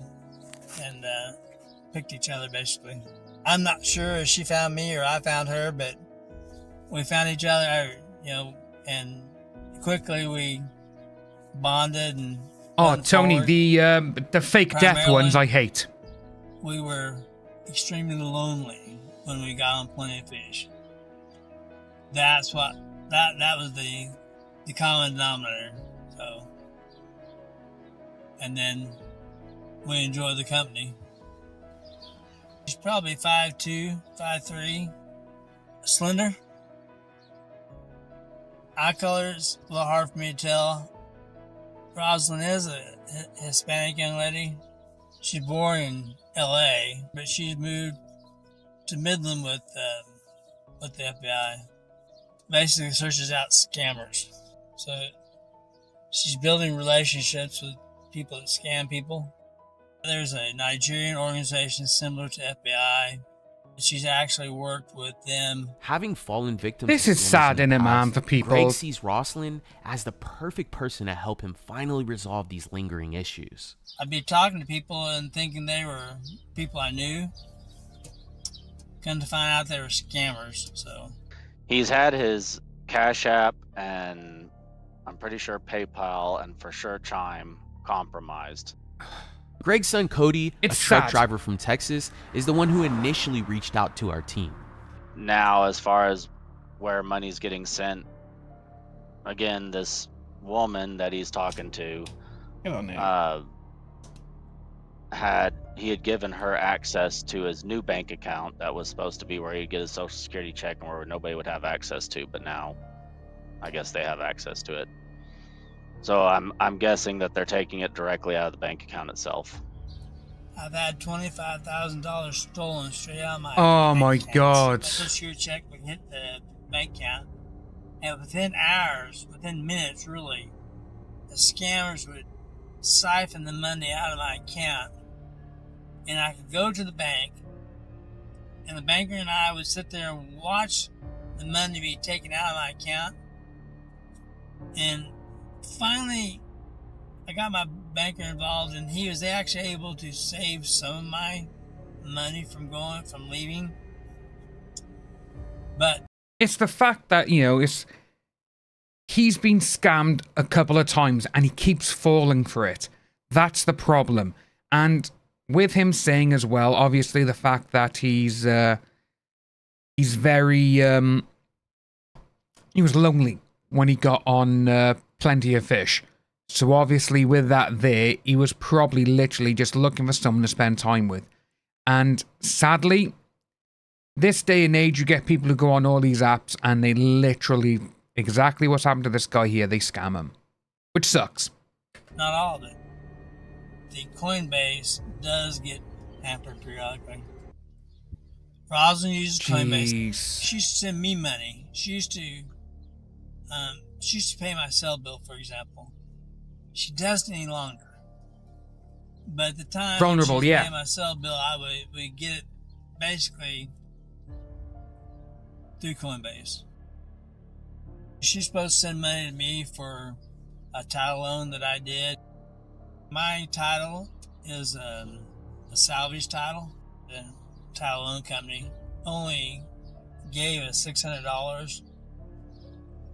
picked each other basically. I'm not sure if she found me or I found her, but we found each other, and quickly we bonded and. Oh, Tony, forward. the fake death ones I hate. We were extremely lonely when we got on Plenty of Fish. That's what that was the common denominator. So, and then we enjoyed the company. She's probably 5'2", 5'3", slender. Eye color's a little hard for me to tell. Rosalind is a Hispanic young lady. She's born in L.A., but she's moved to Midland with the FBI. Basically searches out scammers. So she's building relationships with people that scam people. There's a Nigerian organization similar to FBI. She's actually worked with them. Having fallen victim This to is scammers sad, in the innit, man, past, for people. Greg sees Rosalind as the perfect person to help him finally resolve these lingering issues. I'd be talking to people and thinking they were people I knew. Come to find out they were scammers. So He's had his Cash App and I'm pretty sure PayPal and for sure Chime compromised. Greg's son Cody, It's a truck sad. driver from Texas, is the one who initially reached out to our team. Now, as far as where money's getting sent, again, this woman that he's talking to he had given her access to his new bank account that was supposed to be where he'd get his social security check and where nobody would have access to, but now I guess they have access to it. So I'm guessing that they're taking it directly out of the bank account itself. I've had $25,000 stolen straight out of my Oh bank my accounts. God. My social security check would hit the bank account, and within hours, within minutes really, the scammers would siphon the money out of my account, and I could go to the bank, and the banker and I would sit there and watch the money be taken out of my account, and finally I got my banker involved, and he was actually able to save some of my money from leaving. But It's the fact that, he's been scammed a couple of times and he keeps falling for it. That's the problem. And with him saying as well, obviously the fact that he's very, he was lonely when he got on Plenty of Fish. So obviously with that there, he was probably literally just looking for someone to spend time with. And sadly, this day and age, you get people who go on all these apps and they literally, exactly what's happened to this guy here, they scam him. Which sucks. not all of it. The Coinbase does get hampered periodically. Rosalind uses Coinbase. Jeez. She used to send me money. She used to pay my cell bill, for example. She doesn't any longer. But at the time Vulnerable, when she was yeah. paying my cell bill, I would get it basically through Coinbase. She's supposed to send money to me for a title loan that I did. My title is a salvage title. The title loan company only gave us $600,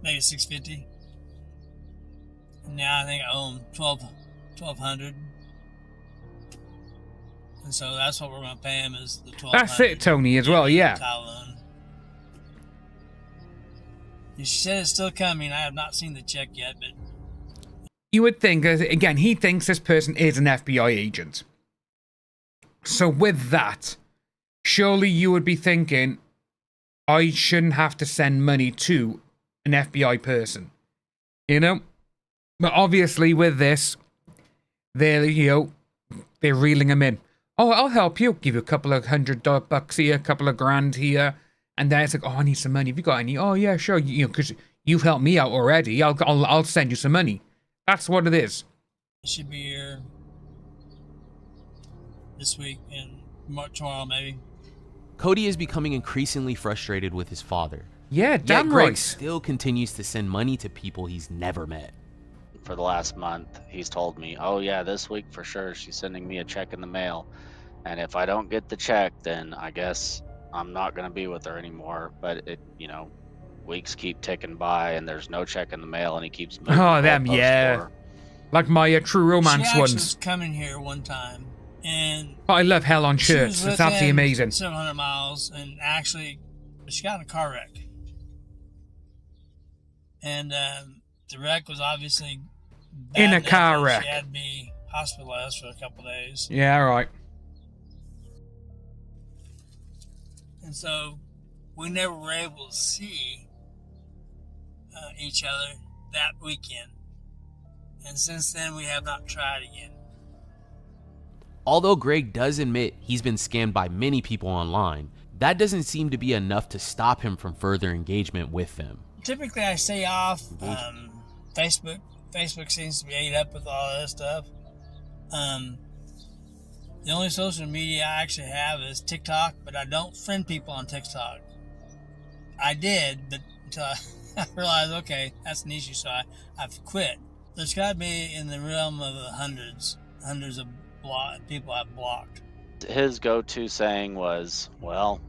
maybe $650. Now I think I owe them $1,200. And so that's what we're going to pay him is the $1,200. That's it, Tony, as well, yeah. Title loan. She said it's still coming. I have not seen the check yet, but You would think, again, he thinks this person is an FBI agent. So with that, surely you would be thinking, I shouldn't have to send money to an FBI person. You know? But obviously with this, they're reeling him in. Oh, I'll help you. Give you a couple of $100 here, a couple of grand here. And then it's like, oh, I need some money. Have you got any? Oh, yeah, sure. Because you've helped me out already. I'll send you some money. That's what it is. it should be here this week and tomorrow maybe. Cody is becoming increasingly frustrated with his father. Yeah, Yet damn Greg right. still continues to send money to people he's never met. For the last month, he's told me, oh yeah, this week for sure she's sending me a check in the mail. And if I don't get the check, then I guess I'm not going to be with her anymore. But weeks keep ticking by and there's no check in the mail, and he keeps moving Oh, the them, goalposts yeah. for her. Like my True She Romance actually was ones. coming here one time, and Oh, I love Hell on she Shirts. was with It's absolutely him amazing. 700 miles, and actually, she got in a car wreck. And the wreck was obviously bad In a enough car that wreck. She had to be hospitalized for a couple days. Yeah, right. And so we never were able to see each other that weekend. And since then, we have not tried again. Although Greg does admit he's been scammed by many people online, that doesn't seem to be enough to stop him from further engagement with them. Typically, I stay off Facebook. Facebook seems to be ate up with all that stuff. The only social media I actually have is TikTok, but I don't friend people on TikTok. I did, but until I realized, okay, that's an issue, so I've quit. There's got to be in the realm of hundreds of people I've blocked. His go-to saying was, well,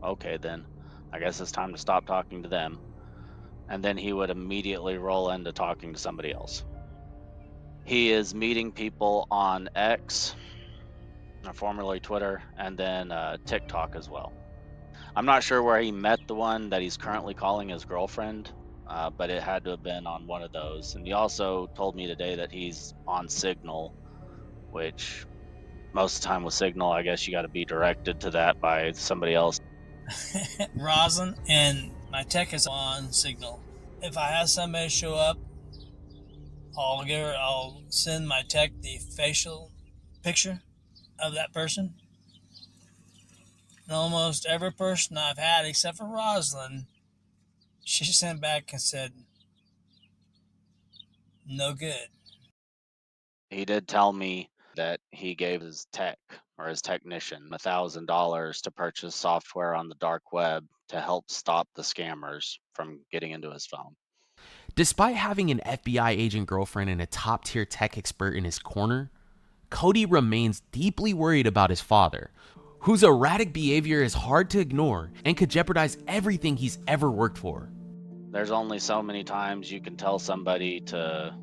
okay then, I guess it's time to stop talking to them. And then he would immediately roll into talking to somebody else. He is meeting people on X, formerly Twitter, and then TikTok as well. I'm not sure where he met the one that he's currently calling his girlfriend, but it had to have been on one of those. And he also told me today that he's on Signal, which most of the time with Signal, I guess you got to be directed to that by somebody else. Rosin, and my tech is on Signal. If I have somebody show up, I'll send my tech the facial picture of that person. And almost every person I've had, except for Rosalind, she sent back and said, no good. He did tell me that he gave his tech or his technician $1,000 to purchase software on the dark web to help stop the scammers from getting into his phone. Despite having an FBI agent girlfriend and a top-tier tech expert in his corner, Cody remains deeply worried about his father, whose erratic behavior is hard to ignore and could jeopardize everything he's ever worked for. There's only so many times you can tell somebody to,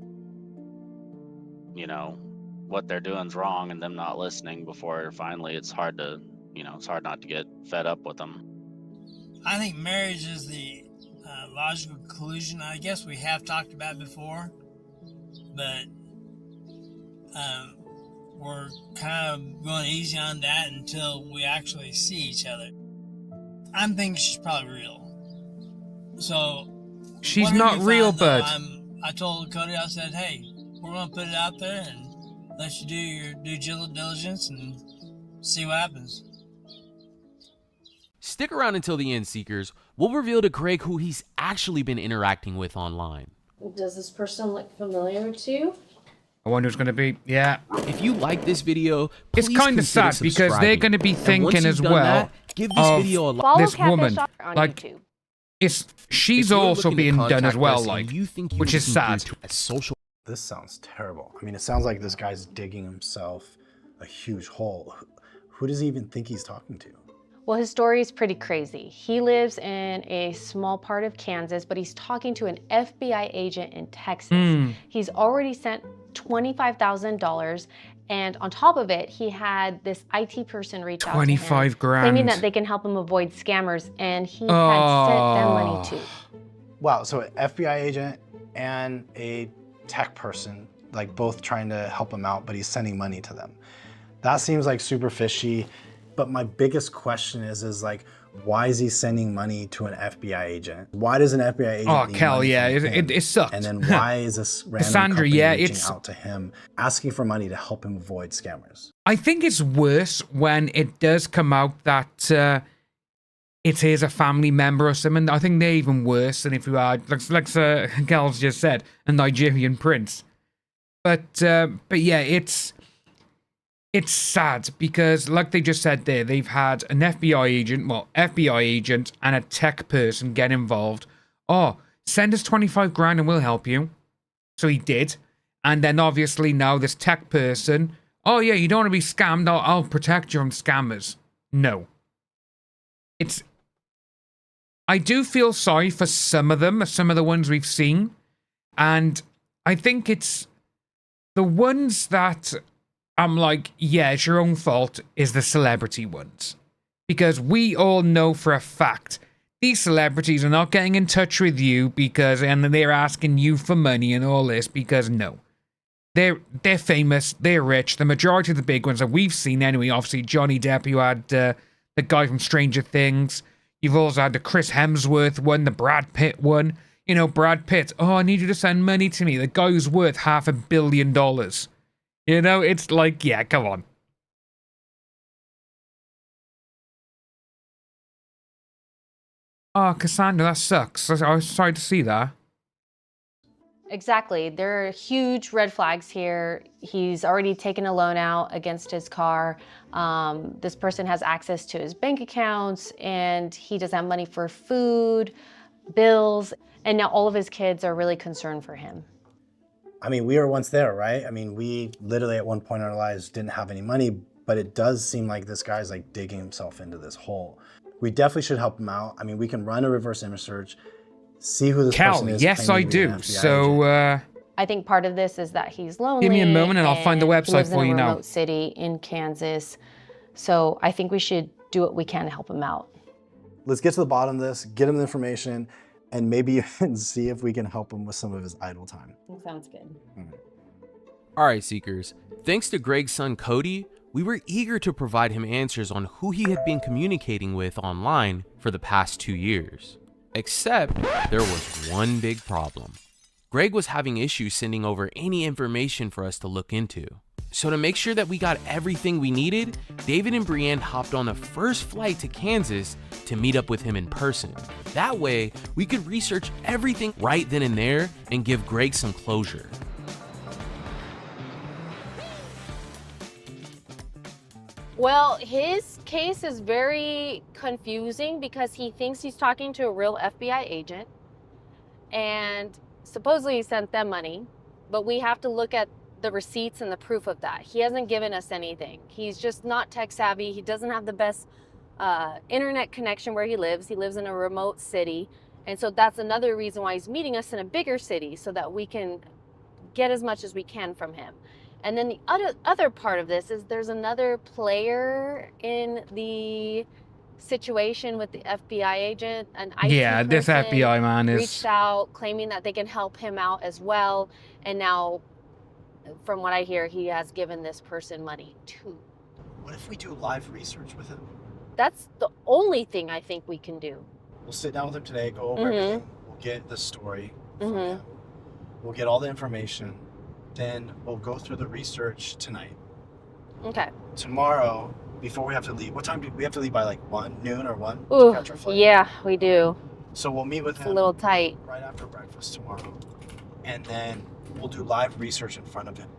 what they're doing's wrong and them not listening before finally it's hard not to get fed up with them. I think marriage is the logical conclusion. I guess we have talked about it before, but we're kind of going easy on that until we actually see each other. I'm thinking she's probably real. So She's not real, bud. I told Cody, I said, hey, we're going to put it out there and let you do your due diligence and see what happens. Stick around until the end, Seekers. We'll reveal to Greg who he's actually been interacting with online. Does this person look familiar to you? I wonder who's going to be. Yeah. If you like this video, It's please kind of consider sad because they're subscribing. going to be And once thinking you've as done well that, give this of video a like. Follow this Catfish woman. on Like, YouTube. she's If you're also looking to being done as contact well, us like, and you think you which can is do sad. to a social. This sounds terrible. I mean, it sounds like this guy's digging himself a huge hole. Who does he even think he's talking to? Well, his story is pretty crazy. He lives in a small part of Kansas, but he's talking to an FBI agent in Texas. He's already sent $25,000, and on top of it, he had this IT person reach out to him, 25 grand. claiming that they can help him avoid scammers, and he had sent them money too. Wow, so an FBI agent and a tech person, like both trying to help him out, but he's sending money to them. That seems like super fishy. But my biggest question is like, why is he sending money to an FBI agent? Why does an FBI agent Oh, need Cal, money yeah, from him? it sucked. And then why is this random Cassandra, company yeah, reaching it's- out to him, asking for money to help him avoid scammers? I think it's worse when it does come out that it is a family member or something. I think they're even worse than if you are, like Cal's just said, a Nigerian prince. But yeah, it's sad because, like they just said there, they've had an FBI agent and a tech person get involved. Oh, send us 25 grand and we'll help you. So he did. And then obviously now this tech person oh yeah, you don't want to be scammed, I'll protect you from scammers. No. I do feel sorry for some of them, some of the ones we've seen. And I think it's the ones that I'm like, yeah, it's your own fault, is the celebrity ones. Because we all know for a fact these celebrities are not getting in touch with you and they're asking you for money and all this because no. They're famous, they're rich. The majority of the big ones that we've seen anyway, obviously Johnny Depp, you had the guy from Stranger Things. You've also had the Chris Hemsworth one, the Brad Pitt one. You know, Brad Pitt, oh, I need you to send money to me. The guy who's worth $500 million. You know, it's like, yeah, come on. Oh, Cassandra, that sucks. I was sorry to see that. Exactly. There are huge red flags here. He's already taken a loan out against his car. This person has access to his bank accounts, and he doesn't have money for food, bills, and now all of his kids are really concerned for him. I mean, we were once there, right? I mean, we literally at one point in our lives didn't have any money, but it does seem like this guy's like digging himself into this hole. We definitely should help him out. I mean, we can run a reverse image search, see who this person is. Yes, I do. So, I think part of this is that he's lonely. give me a moment and I'll find the website for you now. He lives in a remote city in Kansas. So I think we should do what we can to help him out. Let's get to the bottom of this, get him the information, and maybe even see if we can help him with some of his idle time. That sounds good. All right, Seekers. Thanks to Greg's son, Cody, we were eager to provide him answers on who he had been communicating with online for the past 2 years. Except there was one big problem. Greg was having issues sending over any information for us to look into. So to make sure that we got everything we needed, David and Brienne hopped on the first flight to Kansas to meet up with him in person. That way, we could research everything right then and there and give Greg some closure. Well, his case is very confusing because he thinks he's talking to a real FBI agent, and supposedly he sent them money, but we have to look at the receipts and the proof of that. He hasn't given us anything. He's just not tech savvy. He doesn't have the best internet connection where he lives. He lives in a remote city, and so that's another reason why he's meeting us in a bigger city so that we can get as much as we can from him. And then the other part of this is there's another player in the situation with the FBI agent. An IT this person FBI man is reached out claiming that they can help him out as well. And now, from what I hear, he has given this person money too. What if we do live research with him? That's the only thing I think we can do. We'll sit down with him today, go over everything. We'll get the story from him. We'll get all the information. Then we'll go through the research tonight. Okay. Tomorrow, before we have to leave, what time do we have to leave by, like noon or 1 Ooh, to catch our flight? yeah, we do. So we'll meet with It's him a little tight. right after breakfast tomorrow. And then we'll do live research in front of him.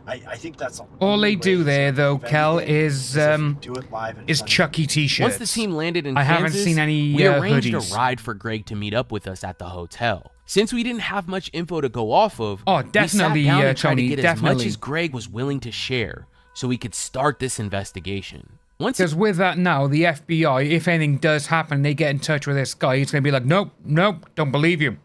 I think that's all they do there though, Kel, is do it live Chucky t-shirts. Once the team landed in I Kansas, haven't seen any we arranged hoodies. a ride for Greg to meet up with us at the hotel. Since we didn't have much info to go off of, definitely, we sat down and tried Tony, to get as much definitely. as Greg was willing to share so we could start this investigation. Because with that now, the FBI, if anything does happen, they get in touch with this guy, he's going to be like, nope, don't believe you.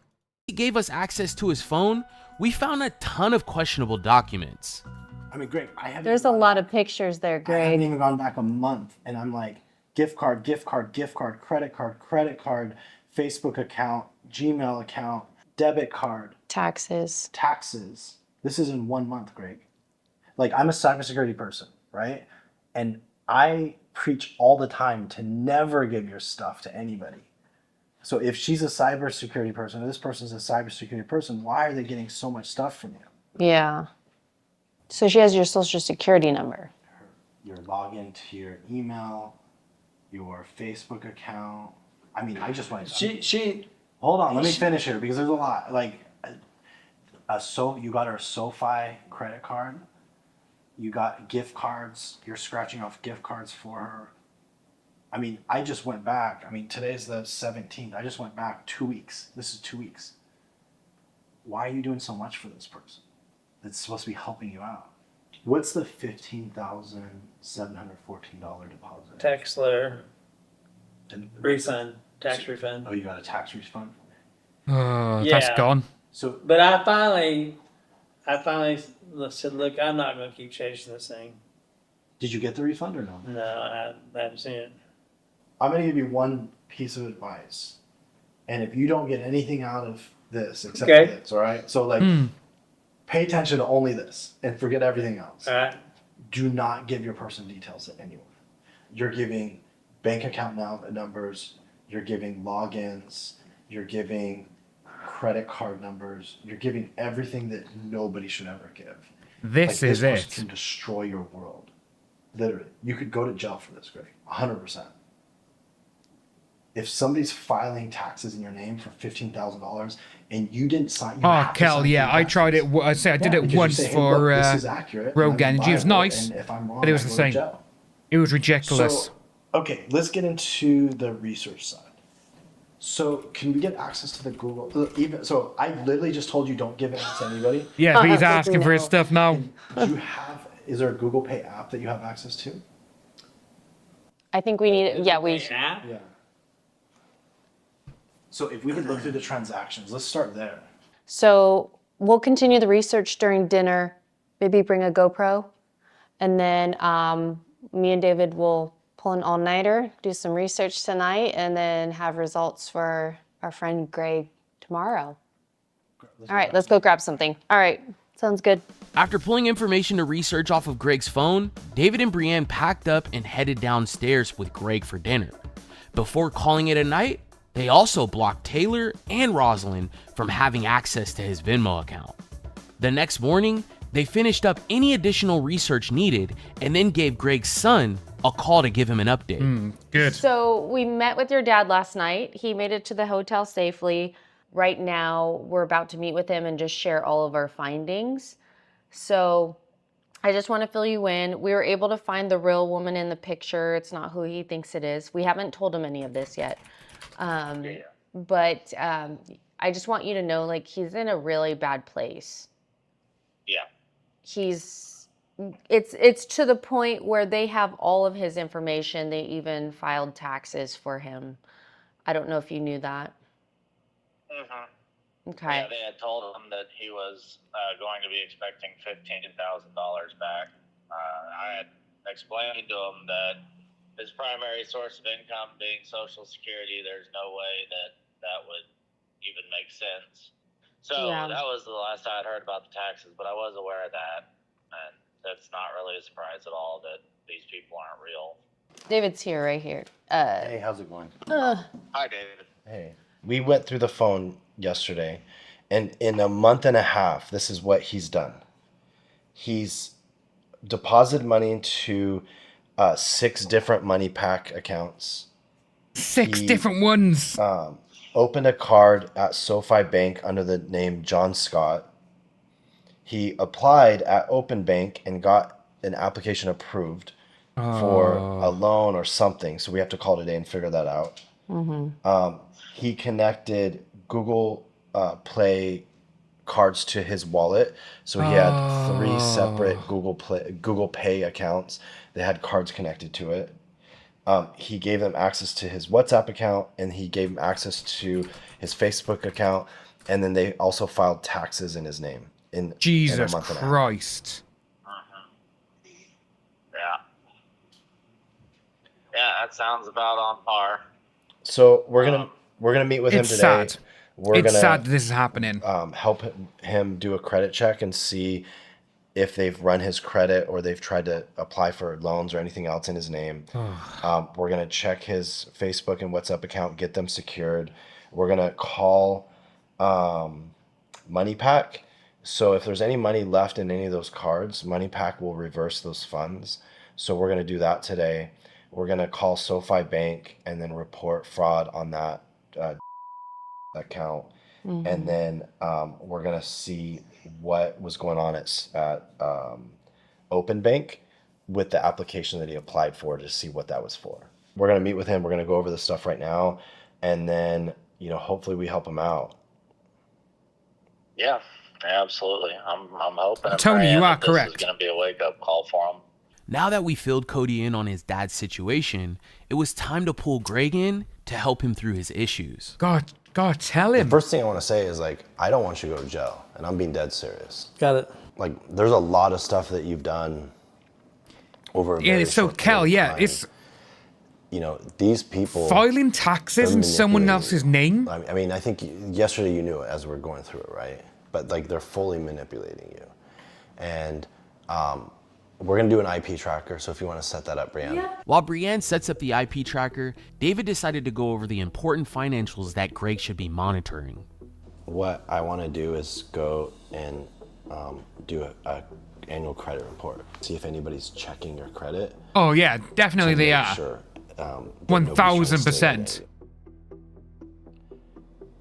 He gave us access to his phone. We found a ton of questionable documents. I mean, Greg, There's a lot of pictures there, I Greg. haven't even gone back a month, and I'm like, gift card, credit card, Facebook account, Gmail account, debit card, Taxes. taxes. This is in 1 month, Greg. Like, I'm a cybersecurity person, right? And I preach all the time to never give your stuff to anybody. So if she's a cybersecurity person, or this person's a cybersecurity person, why are they getting so much stuff from you? Yeah. So she has your social security number. Your login to your email, your Facebook account. I mean, I just want to. Hold on, let me finish here because there's a lot. Like, you got her SoFi credit card. You got gift cards. You're scratching off gift cards for her. I mean, I just went back. I mean, today's the 17th. I just went back 2 weeks. This is 2 weeks. Why are you doing so much for this person? That's supposed to be helping you out. What's the $15,714 deposit? Tax letter, And- refund, tax refund. Oh, you got a tax refund? That's Yeah. gone. So But I finally said, look, I'm not going to keep chasing this thing. did you get the refund or no? No, I haven't seen it. I'm going to give you one piece of advice. And if you don't get anything out of this except Okay. this, all right? So like pay attention to only this and forget everything else. All right. Do not give your personal details to anyone. You're giving bank account numbers, you're giving logins, you're giving credit card numbers, you're giving everything that nobody should ever give. This Like, is this person it. can destroy your world. Literally. You could go to jail for this, Greg. 100%. If somebody's filing taxes in your name for $15,000 and you didn't sign, you Oh, have to Kel, sign yeah, the I tax. tried it. I say I did Yeah, it because you once say, hey, for look, this is accurate, Rogue and I'm Energy. It was viable, nice, and if I'm wrong, but it was I the go to same. jail. It was ridiculous. So, okay, let's get into the research side. So, can we get access to the Google? So, I literally just told you don't give it to anybody. Yeah, but he's asking for his stuff now. Do you have? Is there a Google Pay app that you have access to? I think we need, yeah, we, Yeah. Yeah. So, if we could look through the transactions, let's start there. so we'll continue the research during dinner, maybe bring a GoPro, and then me and David will pull an all-nighter, do some research tonight, and then have results for our friend Greg tomorrow. All right, let's go grab something. All right, sounds good. After pulling information to research off of Greg's phone, David and Brienne packed up and headed downstairs with Greg for dinner. Before calling it a night, they also blocked Taylor and Rosalind from having access to his Venmo account. The next morning, they finished up any additional research needed and then gave Greg's son a call to give him an update. Good. So we met with your dad last night. He made it to the hotel safely. Right now, we're about to meet with him and just share all of our findings. So I just want to fill you in. We were able to find the real woman in the picture. It's not who he thinks it is. We haven't told him any of this yet. But I just want you to know, like, he's in a really bad place. Yeah. It's to the point where they have all of his information. They even filed taxes for him. I don't know if you knew that. Mm-hmm. Okay. Yeah, they had told him that he was going to be expecting $15,000 back. I had explained to him that his primary source of income being Social Security, there's no way that that would even make sense. So Yeah. that was the last I had heard about the taxes, but I was aware of that. And that's not really a surprise at all that these people aren't real. David's here, right here. Hey, how's it going? Hi, David. Hey. We went through the phone yesterday, and in a month and a half, this is what he's done. He's deposited money into 6 different money pack accounts. 6 He- different ones. Opened a card at SoFi Bank under the name John Scott. He applied at Open Bank and got an application approved for a loan or something. So we have to call today and figure that out. He connected Google Play cards to his wallet. So he had 3 separate Google Pay accounts that had cards connected to it. He gave them access to his WhatsApp account, and he gave them access to his Facebook account, and then they also filed taxes in his name in a Jesus month and a half. Christ. Yeah. Yeah, that sounds about on par. So we're gonna meet with him It's today. sad. We're It's gonna sad that this is happening. help him do a credit check and see if they've run his credit or they've tried to apply for loans or anything else in his name. We're going to check his Facebook and WhatsApp account, get them secured. We're going to call MoneyPack. So if there's any money left in any of those cards, MoneyPack will reverse those funds. So we're going to do that today. We're going to call SoFi Bank and then report fraud on that account. And then we're going to see what was going on at Open Bank with the application that he applied for to see what that was for. We're going to meet with him. We're going to go over this stuff right now. And then, hopefully we help him out. Yeah, Absolutely. I'm hoping and Tony, praying you are that this is correct. going to be a wake-up call for him. Now that we filled Cody in on his dad's situation, it was time to pull Greg in to help him through his issues. God, tell him. The first thing I want to say is, like, I don't want you to go to jail, and I'm being dead serious. Got it. Like, there's a lot of stuff that you've done over a very So short Cal, period of yeah, time. it's You know, these people... filing taxes in someone manipulating else's you. name. I mean, I think yesterday you knew it as we're going through it, right? But, like, they're fully manipulating you. And we're going to do an IP tracker, so if you want to set that up, Brianne. Yeah. While Brienne sets up the IP tracker, David decided to go over the important financials that Greg should be monitoring. What I want to do is go and do a annual credit report. See if anybody's checking your credit. Oh yeah, definitely to they make are. Sure, that 1000%.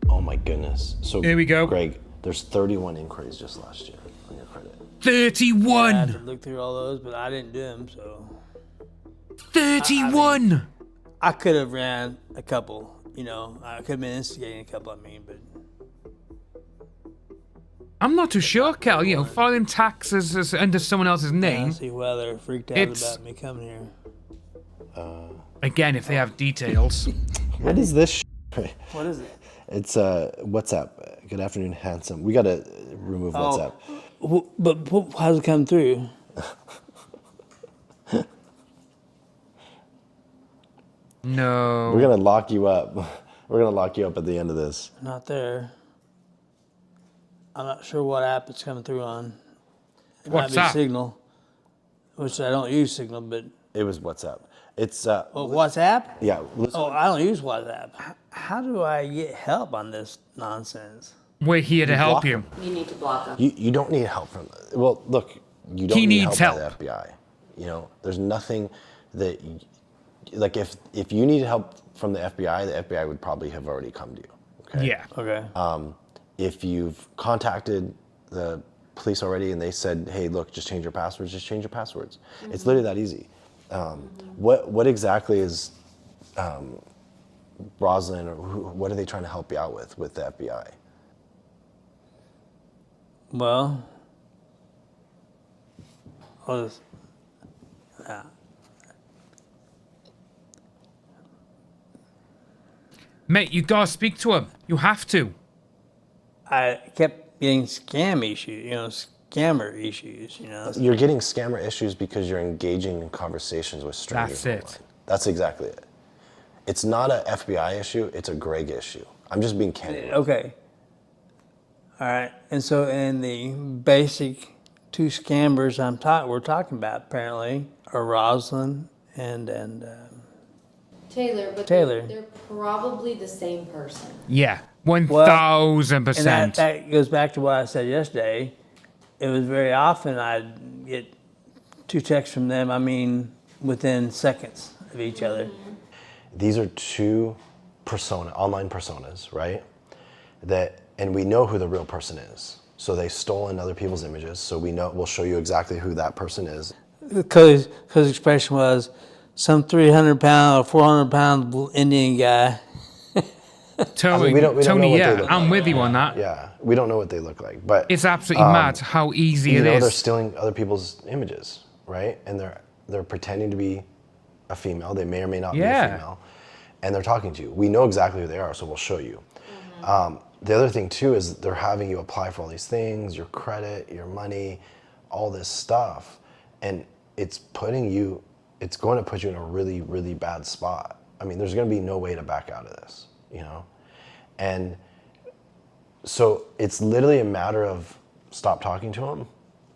Oh my goodness. So Here we go. Greg, there's 31 inquiries just last year on your credit. I had 31. to look through all those, but I didn't do them, so 31. I could have ran a couple. You know, I could have been instigating a couple. But I'm not too sure, Cal. You know, filing taxes under someone else's I name. see why they're freaked out It's- about me coming here. Again, if they have details. What is this? What is it? It's WhatsApp. Good afternoon, handsome. We gotta remove WhatsApp. But how's it come through? No. We're gonna lock you up. We're gonna lock you up at the end of this. Not there. I'm not sure what app it's coming through on. It might be WhatsApp. Signal, which I don't use Signal, but It was WhatsApp. It's WhatsApp? yeah. Listen, Oh, I don't use WhatsApp. How do I get help on this nonsense? We're here to help block you. You need to block them. you don't need help from. Well, look, you don't He need needs help by the FBI. You know, there's nothing that like if you need help from the FBI would probably have already come to you. Okay. Yeah. Okay. If you've contacted the police already and they said, hey, look, just change your passwords, just change your passwords. It's literally that easy. What exactly is Rosalind, or what are they trying to help you out with the FBI? Well, Mate, you gotta speak to him. You have to. I kept getting scammer issues, You're getting scammer issues because you're engaging in conversations with strangers. That's it. online. That's exactly it. It's not a FBI issue, it's a Greg issue. I'm just being candid. Okay. All right. And so in the basic two scammers we're talking about apparently are Rosalind and Taylor, but Taylor. They're probably the same person. Yeah. and 1000%. that goes back to what I said yesterday. It was very often I'd get two texts from them, within seconds of each other. These are two online personas, right? And we know who the real person is. So they've stolen other people's images. So we'll show you exactly who that person is. Because the expression was some 300-pound or 400-pound Indian guy. Tony, we don't know what they yeah, look I'm like. with you on that. Yeah, we don't know what they look like, but It's absolutely mad how easy it they're is. stealing other people's images, right? And they're pretending to be a female. They may or may not be a female, and they're talking to you. We know exactly who they are, so we'll show you. The other thing too is they're having you apply for all these things, your credit, your money, all this stuff, and it's going to put you in a really, really bad spot. There's going to be no way to back out of this, And so it's literally a matter of stop talking to them,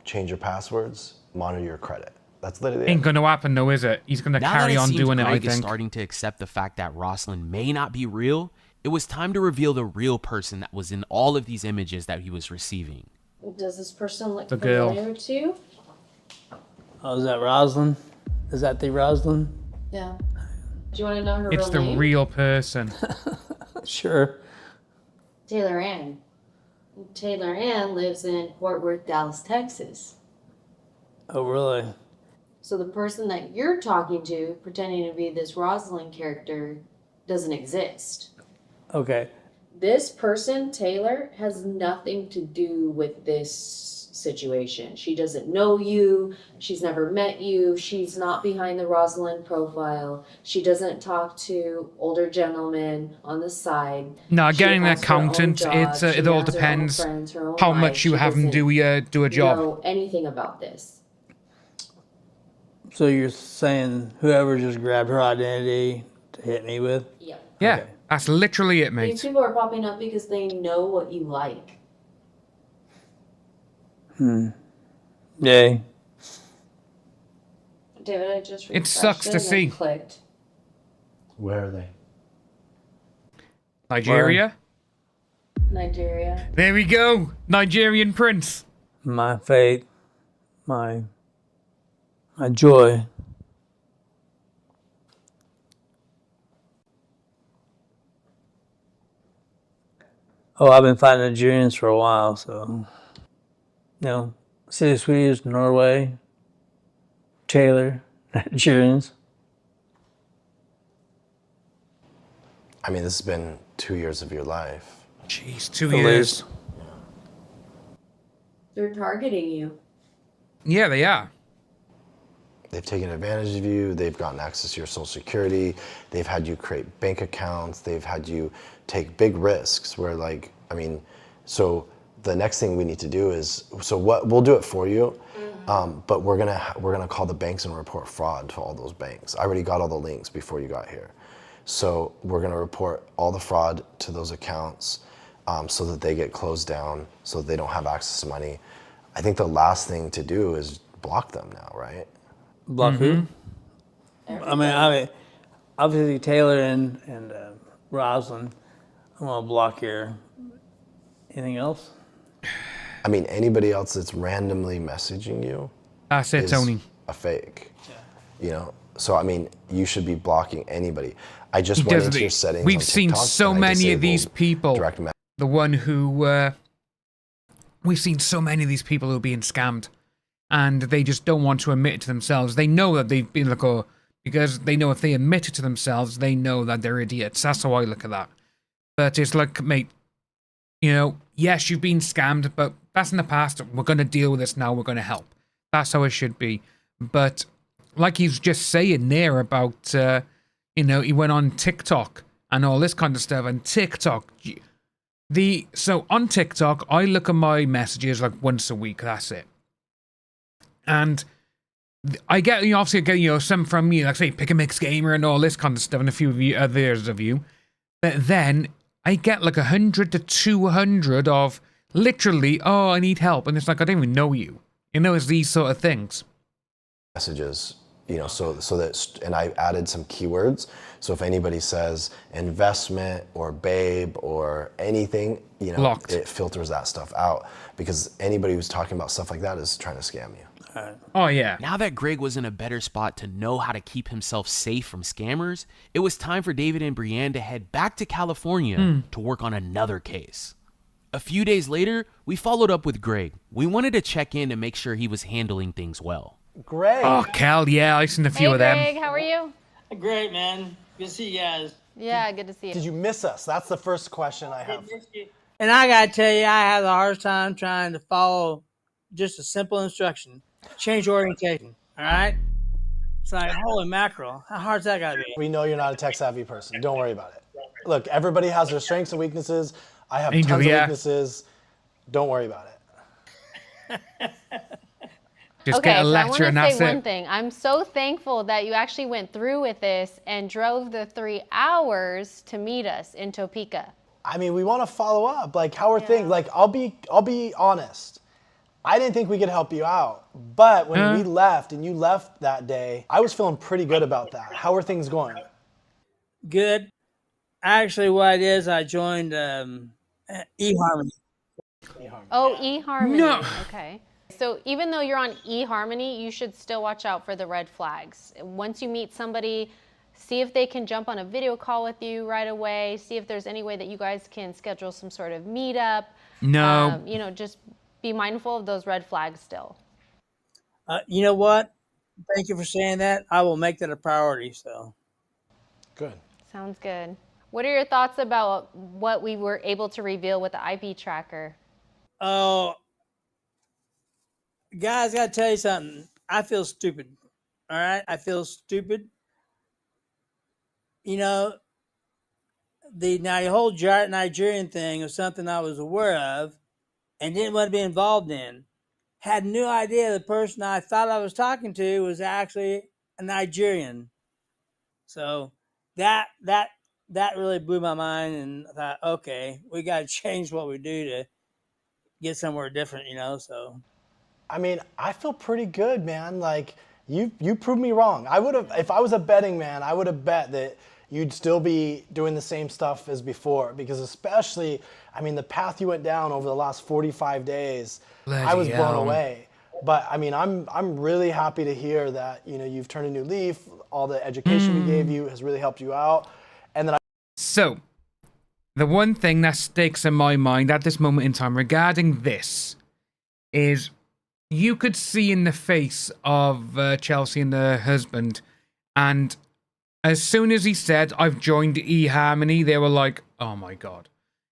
change your passwords, monitor your credit. That's literally Ain't it. gonna happen though, is it? He's gonna Now carry that it on seems doing it, I Greg is think. starting to accept the fact that Rosalind may not be real, it was time to reveal the real person that was in all of these images that he was receiving. Does this person look The girl. familiar to you? Oh, is that Rosalind? Is that the Rosalind? Yeah. Do you want to know her It's real the name? real person. Sure. Taylor Ann. Taylor Ann lives in Fort Worth, Dallas, Texas. Oh, really? So the person that you're talking to, pretending to be this Rosalind character, doesn't exist. Okay. This person, Taylor, has nothing to do with this situation. She doesn't know you. She's never met you. She's not behind the Rosalind profile. She doesn't talk to older gentlemen on the side. No, She getting an has her own accountant, job. She it all has her own depends friends, her own how life. much you She have them do a job. know anything about this. So you're saying whoever just grabbed her identity to hit me with? Yeah. Yeah, Okay. that's literally it, These mate. people are popping up because they know what you like. Yay. David, I just It sucks to and see. clicked. Where are they? Nigeria. Nigeria. There we go. Nigerian prince. My faith, my joy. Oh, I've been fighting Nigerians for a while, so City Swedes, Norway, Taylor, Nigerians. I mean, this has been 2 years of your life. Jeez, 2 At years. least. They're targeting you. Yeah, they are. They've taken advantage of you. They've gotten access to your social security. They've had you create bank accounts. They've had you take big risks where so the next thing we need to do is, we'll do it for you. But we're gonna call the banks and report fraud to all those banks. I already got all the links before you got here. So we're gonna report all the fraud to those accounts so that they get closed down, so they don't have access to money. I think the last thing to do is block them now, right? Block who? I mean, obviously Taylor and Rosalind. I'm gonna block here. Anything else? I mean, anybody else that's randomly messaging you That's it, is Tony. a fake. So I mean, you should be blocking anybody. I just went into your settings. We've on seen TikTok, so and I many of these disabled people. direct message. The one who we've seen so many of these people who are being scammed, and they just don't want to admit it to themselves. They know that they've been because they know if they admit it to themselves, they know that they're idiots. That's how I look at that. But it's like, mate, yes, you've been scammed, but that's in the past. We're going to deal with this now. We're going to help. That's how it should be. But like he's just saying there about, he went on TikTok and all this kind of stuff. And TikTok, so on TikTok, I look at my messages like once a week. That's it. And I get, obviously, I get, some from you, like say, Pick a Mix Gamer and all this kind of stuff, and a few of you, others of you. But then I get like 100 to 200 of literally, oh, I need help. And it's like, I don't even know you. It's these sort of things. Messages, so that, and I added some keywords. So if anybody says investment or babe or anything, Blocked. It filters that stuff out, because anybody who's talking about stuff like that is trying to scam you. Oh, yeah. Now that Greg was in a better spot to know how to keep himself safe from scammers, it was time for David and Brienne to head back to California to work on another case. A few days later, we followed up with Greg. We wanted to check in to make sure he was handling things well. Greg. Oh, Cal, yeah, I've seen a few of them. Greg, how are you? Great, man. Good to see you guys. Yeah, good to see you. Did you miss us? That's the first question I have. And I gotta tell you, I have the hardest time trying to follow just a simple instruction. Change orientation, all right? It's like, holy mackerel, how hard's that gotta be? We know you're not a tech-savvy person. Don't worry about it. Look, everybody has their strengths and weaknesses. I have Angel, tons yeah. of weaknesses. Don't worry about it. Just Okay, get a so I lecture want and to that's say one it. thing. I'm so thankful that you actually went through with this and drove the 3 hours to meet us in Topeka. I mean, we want to follow up. Like, how are things? Like, I'll be honest. I didn't think we could help you out. But when we left and you left that day, I was feeling pretty good about that. How are things going? Good. Actually, what it is, I joined eHarmony. Oh, eHarmony. No. Okay. So even though you're on eHarmony, you should still watch out for the red flags. Once you meet somebody, see if they can jump on a video call with you right away. See if there's any way that you guys can schedule some sort of meetup. No. Just be mindful of those red flags still. You know what? Thank you for saying that. I will make that a priority. So Good. Sounds good. What are your thoughts about what we were able to reveal with the IP tracker? Oh, guys, I gotta tell you something. I feel stupid. All right, I feel stupid. You know, the whole Nigerian thing was something I was aware of and didn't want to be involved in. Had no idea the person I thought I was talking to was actually a Nigerian. So that really blew my mind, and I thought, okay, we got to change what we do to get somewhere different, So I mean, I feel pretty good, man. Like you proved me wrong. I would have, if I was a betting man, I would have bet that you'd still be doing the same stuff as before, because especially, I mean, the path you went down over the last 45 days, I was blown away. But I mean, I'm really happy to hear that, you've turned a new leaf. All the education we gave you has really helped you out. And then So, the one thing that sticks in my mind at this moment in time regarding this is you could see in the face of Chelsea and her husband, and as soon as he said, I've joined eHarmony, they were like, oh my God.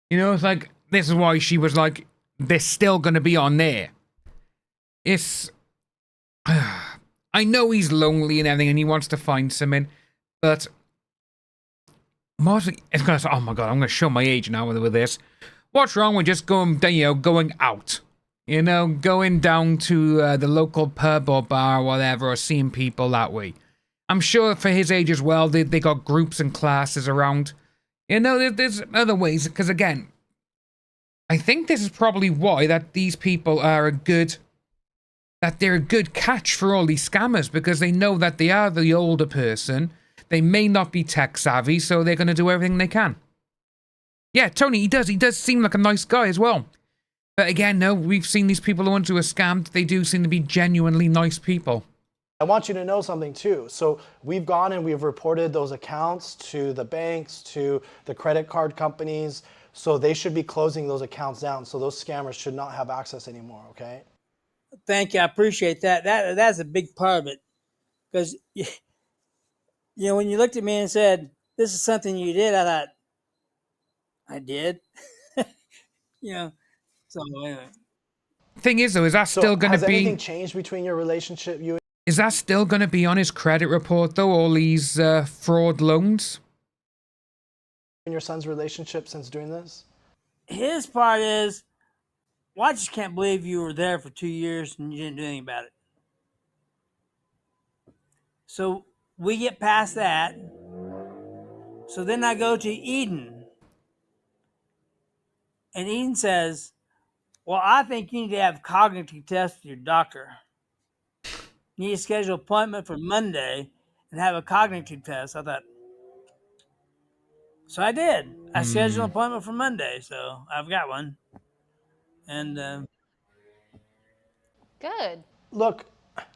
It's like, this is why she was like, they're still going to be on there. It's... I know he's lonely and everything and he wants to find something, but... mostly, it's going to say, oh my God, I'm going to show my age now with this. What's wrong with just going out? Going down to the local pub or bar or whatever, or seeing people that way. I'm sure for his age as well, they got groups and classes around. There's other ways, because again, I think this is probably why that these people are they're a good catch for all these scammers, because they know that they are the older person. They may not be tech savvy, so they're going to do everything they can. Yeah, Tony, he does seem like a nice guy as well. But again, no, we've seen these people who want to are scammed. They do seem to be genuinely nice people. I want you to know something too. So we've gone and we've reported those accounts to the banks, to the credit card companies. So they should be closing those accounts down. So those scammers should not have access anymore, okay? Thank you. I appreciate that. That's a big part of it. Because, when you looked at me and said, this is something you did, I thought, I did. So anyway. Thing is, though, is that still going to be... Has anything changed between your relationship, you? Is that still going to be on his credit report, though, all these fraud loans? In your son's relationship since doing this? His part is, well, I just can't believe you were there for 2 years and you didn't do anything about it. So we get past that. So then I go to Eden. And Eden says, well, I think you need to have cognitive tests with your doctor. You need to schedule an appointment for Monday and have a cognitive test. I thought, so I did. I scheduled an appointment for Monday, so I've got one. And good. Look,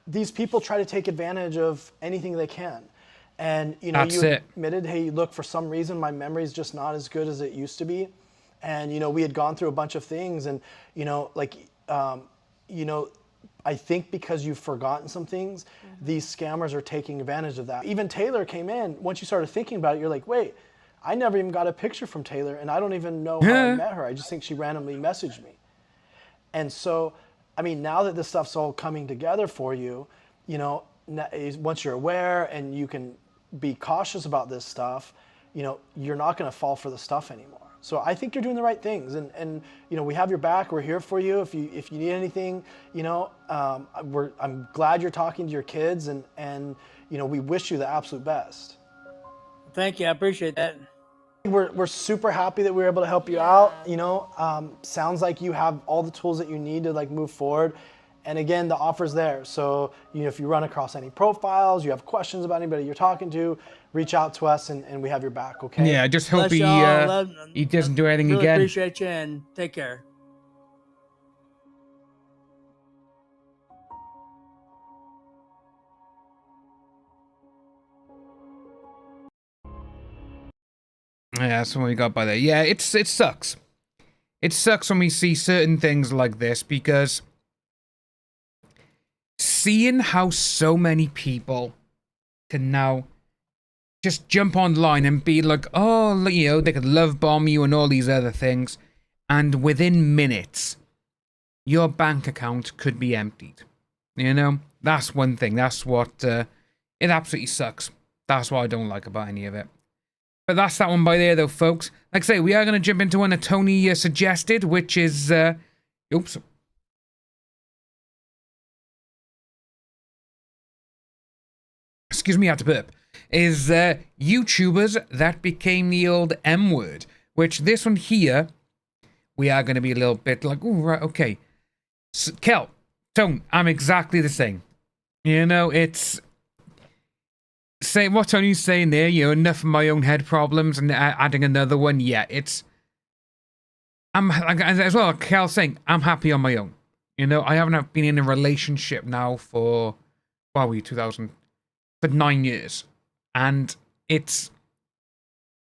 these people try to take advantage of anything they can. And you admitted, hey, look, for some reason my memory is just not as good as it used to be. And we had gone through a bunch of things, and I think because you've forgotten some things, these scammers are taking advantage of that. Even Taylor came in. Once you started thinking about it, you're like, wait, I never even got a picture from Taylor, and I don't even know how I met her. I just think she randomly messaged me. And so, I mean, now that this stuff's all coming together for you, once you're aware and you can be cautious about this stuff, you're not going to fall for the stuff anymore. So I think you're doing the right things, and we have your back. We're here for you if you need anything. I'm glad you're talking to your kids, and we wish you the absolute best. Thank you, I appreciate that. We're super happy that we were able to help you out. Sounds like you have all the tools that you need to move forward. And again, the offer's there. So if you run across any profiles, you have questions about anybody you're talking to, reach out to us, and we have your back, okay? Yeah, I just hope he doesn't do anything really again. Appreciate you, and take care. Yeah, that's what we got by there. Yeah, it sucks. It sucks when we see certain things like this, because seeing how so many people can now just jump online and be like, oh, you know, they could love bomb you and all these other things. And within minutes, your bank account could be emptied. You know, that's one thing. That's what, it absolutely sucks. That's what I don't like about any of it. But that's that one by there, though, folks. Like I say, we are going to jump into one that Tony suggested, which is, oops. Excuse me, I had to burp. Is YouTubers that became the old M word. Which this one here, we are going to be a little bit like, oh, right, okay. So, Kel, Tone, I'm exactly the same. You know, it's... Say what Tony's saying there, you know, enough of my own head problems and adding another one. Yeah, it's... I'm, as well, Kel saying, I'm happy on my own. You know, I haven't been in a relationship now for, what were we, 2000... for 9 years. And it's...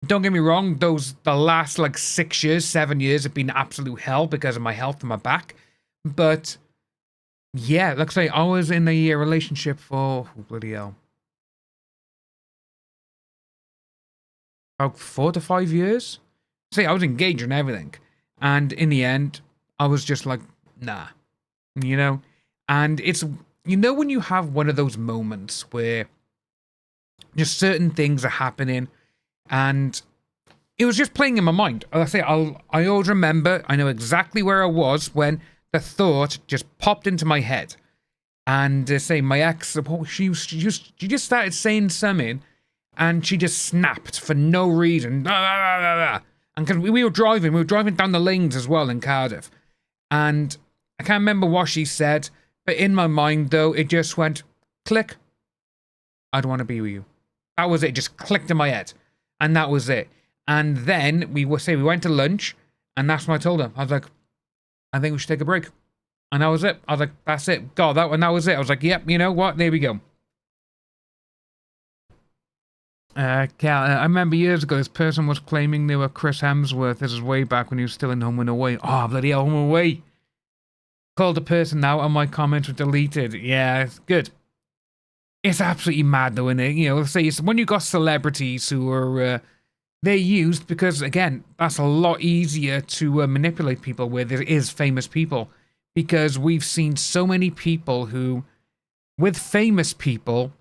Don't get me wrong, the last, like, 6 years, 7 years have been absolute hell because of my health and my back. But, yeah, like I say, I was in a relationship for... Oh, bloody hell. About 4 to 5 years. See, I was engaged and everything. And in the end, I was just like, nah. You know? And it's... You know when you have one of those moments where just certain things are happening and it was just playing in my mind. I say I always remember, I know exactly where I was when the thought just popped into my head. And say my ex, she just started saying something and she just snapped for no reason. And because we were driving down the lanes as well in Cardiff. And I can't remember what she said, but in my mind though, it just went click. I don't want to be with you. That was it. It just clicked in my head. And that was it. And then we went to lunch and that's when I told her. I was like, I think we should take a break. And that was it. I was like, that's it. God, that was it. I was like, yep, you know what? There we go. Cal, I remember years ago, this person was claiming they were Chris Hemsworth. This is way back when he was still in Home and Away. Oh, bloody hell, Home and Away. Called the person out and my comments were deleted. Yeah, it's good. It's absolutely mad though, isn't it? You know, say when you got celebrities who are, they're used because, again, that's a lot easier to manipulate people where there is famous people. Because we've seen so many people who, with famous people,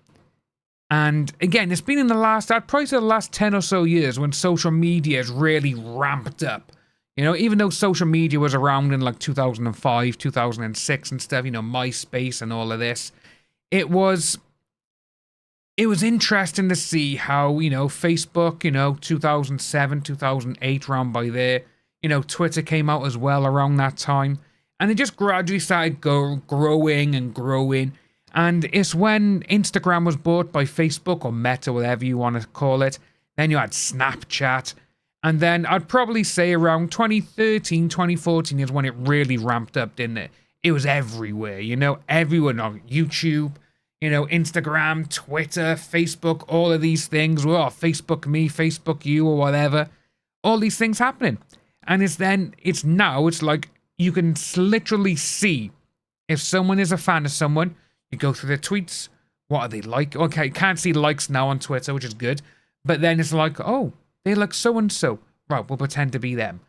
and again, it's been in the last, I'd probably say the last 10 or so years when social media has really ramped up. You know, even though social media was around in like 2005, 2006 and stuff, you know, MySpace and all of this, it was interesting to see how, you know, Facebook, you know, 2007, 2008, around by there, you know, Twitter came out as well around that time. And it just gradually started growing and growing. And it's when Instagram was bought by Facebook or Meta, whatever you want to call it. Then you had Snapchat. And then I'd probably say around 2013, 2014 is when it really ramped up, didn't it? It was everywhere, you know, everyone on YouTube, you know, Instagram, Twitter, Facebook, all of these things. Well, Facebook me, Facebook you, or whatever. All these things happening. And it's like, you can literally see if someone is a fan of someone. You go through their tweets. What are they like? Okay, you can't see likes now on Twitter, which is good. But then it's like, oh, they like so-and-so. Right, we'll pretend to be them.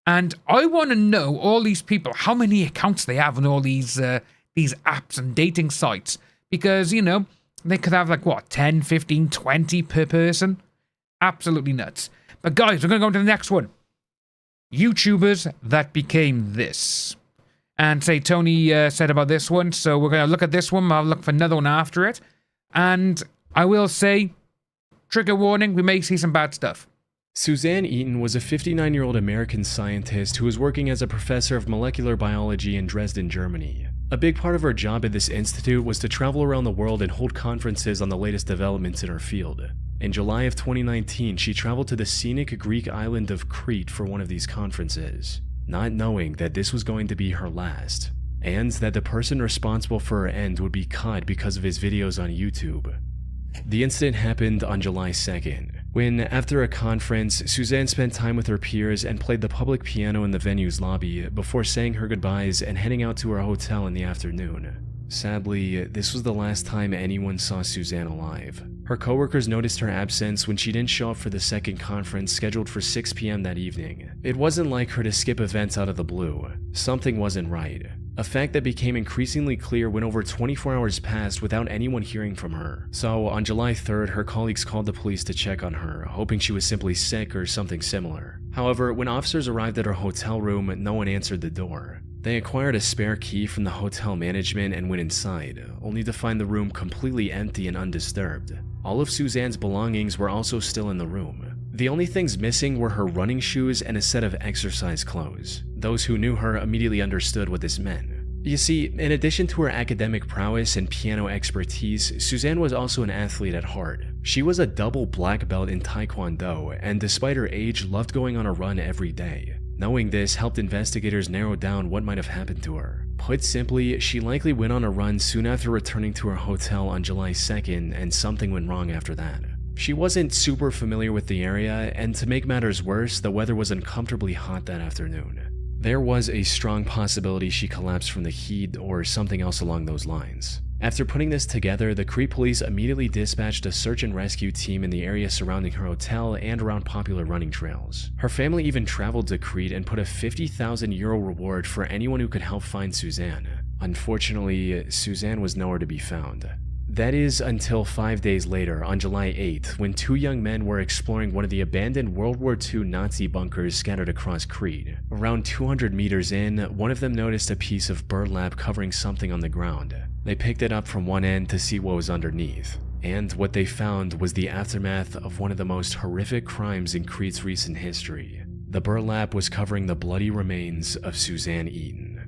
And I want to know all these people, how many accounts they have on all these apps and dating sites. Because, you know, they could have like, what, 10, 15, 20 per person? Absolutely nuts. But guys, we're going to go to the next one. YouTubers that became this. And say Tony said about this one, so we're going to look at this one. I'll look for another one after it. And I will say, trigger warning, we may see some bad stuff. Suzanne Eaton was a 59-year-old American scientist who was working as a professor of molecular biology in Dresden, Germany. A big part of her job at this institute was to travel around the world and hold conferences on the latest developments in her field. In July of 2019, she traveled to the scenic Greek island of Crete for one of these conferences, not knowing that this was going to be her last, and that the person responsible for her end would be cut because of his videos on YouTube. The incident happened on July 2nd, when, after a conference, Suzanne spent time with her peers and played the public piano in the venue's lobby before saying her goodbyes and heading out to her hotel in the afternoon. Sadly, this was the last time anyone saw Suzanne alive. Her coworkers noticed her absence when she didn't show up for the second conference scheduled for 6 p.m. that evening. It wasn't like her to skip events out of the blue. Something wasn't right. A fact that became increasingly clear when over 24 hours passed without anyone hearing from her. So, on July 3rd, her colleagues called the police to check on her, hoping she was simply sick or something similar. However, when officers arrived at her hotel room, no one answered the door. They acquired a spare key from the hotel management and went inside, only to find the room completely empty and undisturbed. All of Suzanne's belongings were also still in the room. The only things missing were her running shoes and a set of exercise clothes. Those who knew her immediately understood what this meant. You see, in addition to her academic prowess and piano expertise, Suzanne was also an athlete at heart. She was a double black belt in Taekwondo, and despite her age, loved going on a run every day. Knowing this helped investigators narrow down what might have happened to her. Put simply, she likely went on a run soon after returning to her hotel on July 2nd, and something went wrong after that. She wasn't super familiar with the area, and to make matters worse, the weather was uncomfortably hot that afternoon. There was a strong possibility she collapsed from the heat or something else along those lines. After putting this together, the Crete police immediately dispatched a search and rescue team in the area surrounding her hotel and around popular running trails. Her family even traveled to Crete and put a €50,000 reward for anyone who could help find Suzanne. Unfortunately, Suzanne was nowhere to be found. That is until 5 days later, on July 8th, when two young men were exploring one of the abandoned World War II Nazi bunkers scattered across Crete. Around 200 meters in, one of them noticed a piece of burlap covering something on the ground. They picked it up from one end to see what was underneath, and what they found was the aftermath of one of the most horrific crimes in Crete's recent history. The burlap was covering the bloody remains of Suzanne Eaton.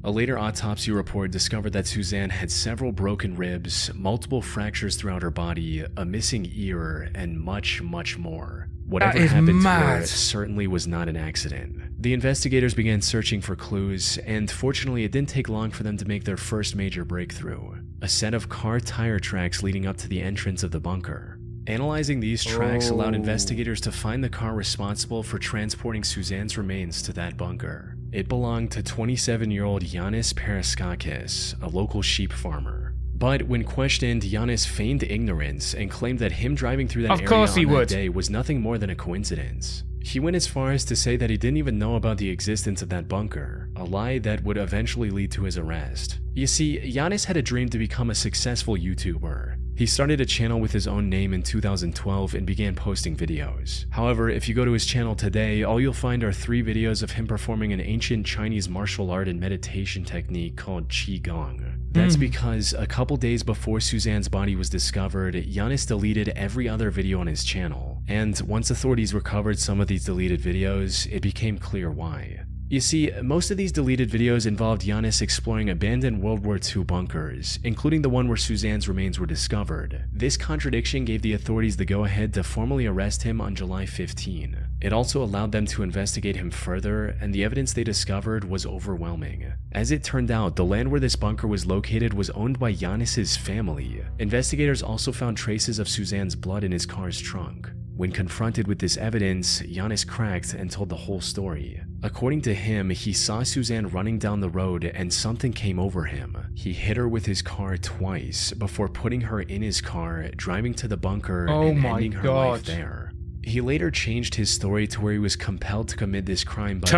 A later autopsy report discovered that Suzanne had several broken ribs, multiple fractures throughout her body, a missing ear, and much, much more. Whatever happened to her certainly was not an accident. The investigators began searching for clues, and fortunately it didn't take long for them to make their first major breakthrough. A set of car tire tracks leading up to the entrance of the bunker. Analyzing these tracks allowed investigators to find the car responsible for transporting Suzanne's remains to that bunker. It belonged to 27-year-old Yanis Paraskakis, a local sheep farmer. But when questioned, Yanis feigned ignorance and claimed that him driving through that area on that day was nothing more than a coincidence. He went as far as to say that he didn't even know about the existence of that bunker, a lie that would eventually lead to his arrest. You see, Yanis had a dream to become a successful YouTuber. He started a channel with his own name in 2012 and began posting videos. However, if you go to his channel today, all you'll find are 3 videos of him performing an ancient Chinese martial art and meditation technique called Qigong. That's because a couple days before Suzanne's body was discovered, Yanis deleted every other video on his channel. And once authorities recovered some of these deleted videos, it became clear why. You see, most of these deleted videos involved Yanis exploring abandoned World War II bunkers, including the one where Suzanne's remains were discovered. This contradiction gave the authorities the go-ahead to formally arrest him on July 15. It also allowed them to investigate him further, and the evidence they discovered was overwhelming. As it turned out, the land where this bunker was located was owned by Yanis's family. Investigators also found traces of Suzanne's blood in his car's trunk. When confronted with this evidence, Yanis cracked and told the whole story. According to him, he saw Suzanne running down the road and something came over him. He hit her with his car twice before putting her in his car, driving to the bunker and ending her life there. He later changed his story to where he was compelled to commit this crime by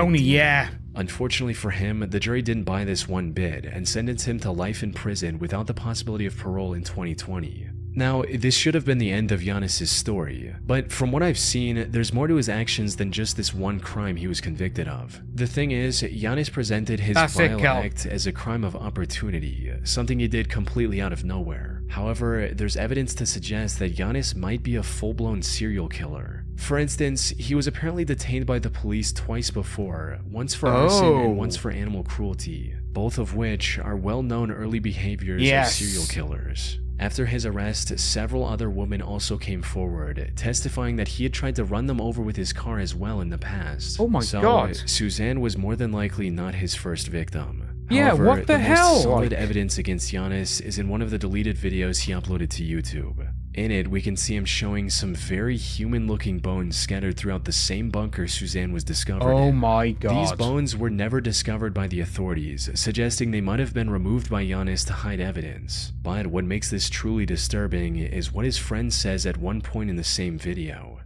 Unfortunately for him, the jury didn't buy this one bit and sentenced him to life in prison without the possibility of parole in 2020. Now, this should have been the end of Yanis' story, but from what I've seen, there's more to his actions than just this one crime he was convicted of. The thing is, Yanis presented his vile act as a crime of opportunity, something he did completely out of nowhere. However, there's evidence to suggest that Yanis might be a full-blown serial killer. For instance, he was apparently detained by the police twice before, once for arson and once for animal cruelty, both of which are well-known early behaviors of serial killers. After his arrest, several other women also came forward, testifying that he had tried to run them over with his car as well in the past. Oh my god. Suzanne was more than likely not his first victim. Yeah, However, what the hell? Most solid evidence against Yanis is in one of the deleted videos he uploaded to YouTube. In it, we can see him showing some very human-looking bones scattered throughout the same bunker Suzanne was discovered in. Oh my god. These bones were never discovered by the authorities, suggesting they might have been removed by Giannis to hide evidence. But what makes this truly disturbing is what his friend says at one point in the same video.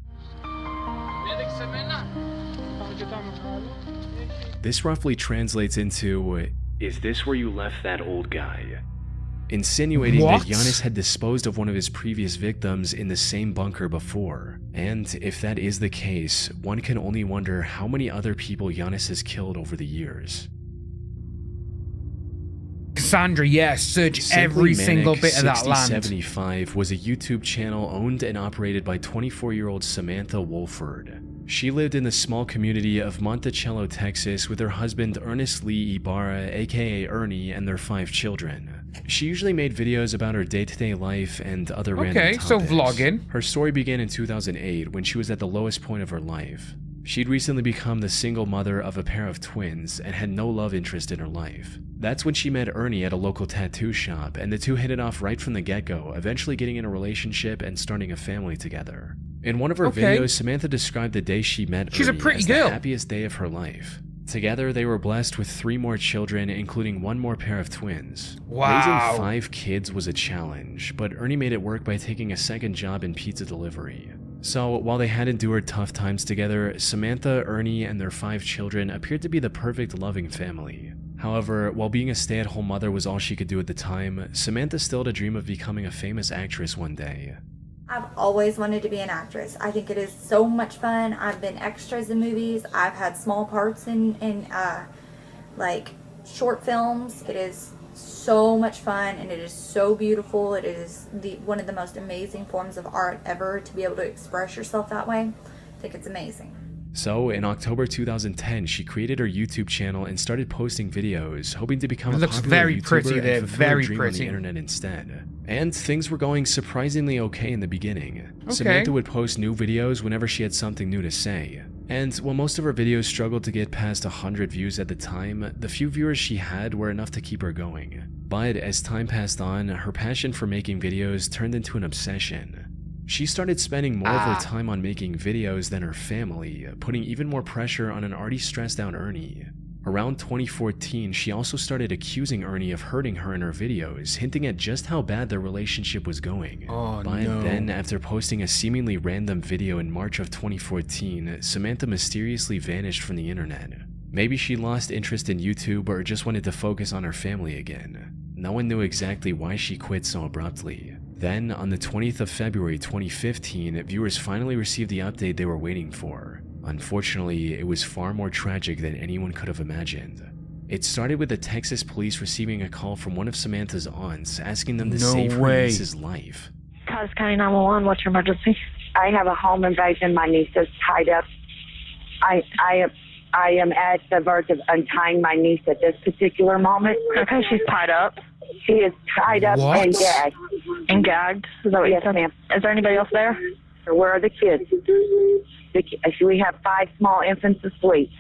This roughly translates into, "Is this where you left that old guy?" Insinuating What? that Giannis had disposed of one of his previous victims in the same bunker before. And if that is the case, one can only wonder how many other people Giannis has killed over the years. Cassandra, yes, search Simply every Manic single bit of that 6075 land. was a YouTube channel owned and operated by 24-year-old Samantha Wolford. She lived in the small community of Monticello, Texas with her husband Ernest Lee Ibarra, aka Ernie, and their 5 children. She usually made videos about her day-to-day life and other random Okay, so topics. vlogging. Her story began in 2008 when she was at the lowest point of her life. She'd recently become the single mother of a pair of twins and had no love interest in her life. That's when she met Ernie at a local tattoo shop, and the two hit it off right from the get-go, eventually getting in a relationship and starting a family together. In one of her Okay. videos, Samantha described the day she met She's a Ernie pretty as girl. the happiest day of her life. Together, they were blessed with 3 more children, including 1 more pair of twins. Wow. Raising 5 kids was a challenge, but Ernie made it work by taking a second job in pizza delivery. So, while they had endured tough times together, Samantha, Ernie, and their 5 children appeared to be the perfect loving family. However, while being a stay-at-home mother was all she could do at the time, Samantha still had a dream of becoming a famous actress one day. I've always wanted to be an actress. I think it is so much fun. I've been extras in movies. I've had small parts in like short films. It is so much fun and it is so beautiful. It is one of the most amazing forms of art ever to be able to express yourself that way. I think it's amazing. So, in October 2010, she created her YouTube channel and started posting videos, hoping to become It a looks popular very YouTuber pretty and there, fulfill her very dream on pretty. the internet instead. And things were going surprisingly okay in the beginning. Okay. Samantha would post new videos whenever she had something new to say. And while most of her videos struggled to get past 100 views at the time, the few viewers she had were enough to keep her going. But as time passed on, her passion for making videos turned into an obsession. She started spending more of her time on making videos than her family, putting even more pressure on an already stressed out Ernie. Around 2014, she also started accusing Ernie of hurting her in her videos, hinting at just how bad their relationship was going. Oh, But no. then, after posting a seemingly random video in March of 2014, Samantha mysteriously vanished from the internet. Maybe she lost interest in YouTube or just wanted to focus on her family again. No one knew exactly why she quit so abruptly. Then, on the 20th of February 2015, viewers finally received the update they were waiting for. Unfortunately, it was far more tragic than anyone could have imagined. It started with the Texas police receiving a call from one of Samantha's aunts asking them to No save her way. niece's life. Cause County 911, what's your emergency? I have a home invasion. My niece is tied up. I am at the verge of untying my niece at this particular moment. Okay, she's tied up. She is tied up What? and gagged. And gagged? Is that what you Yes, said? ma'am. Is there anybody else there? Where are the kids? We have 5 small infants asleep.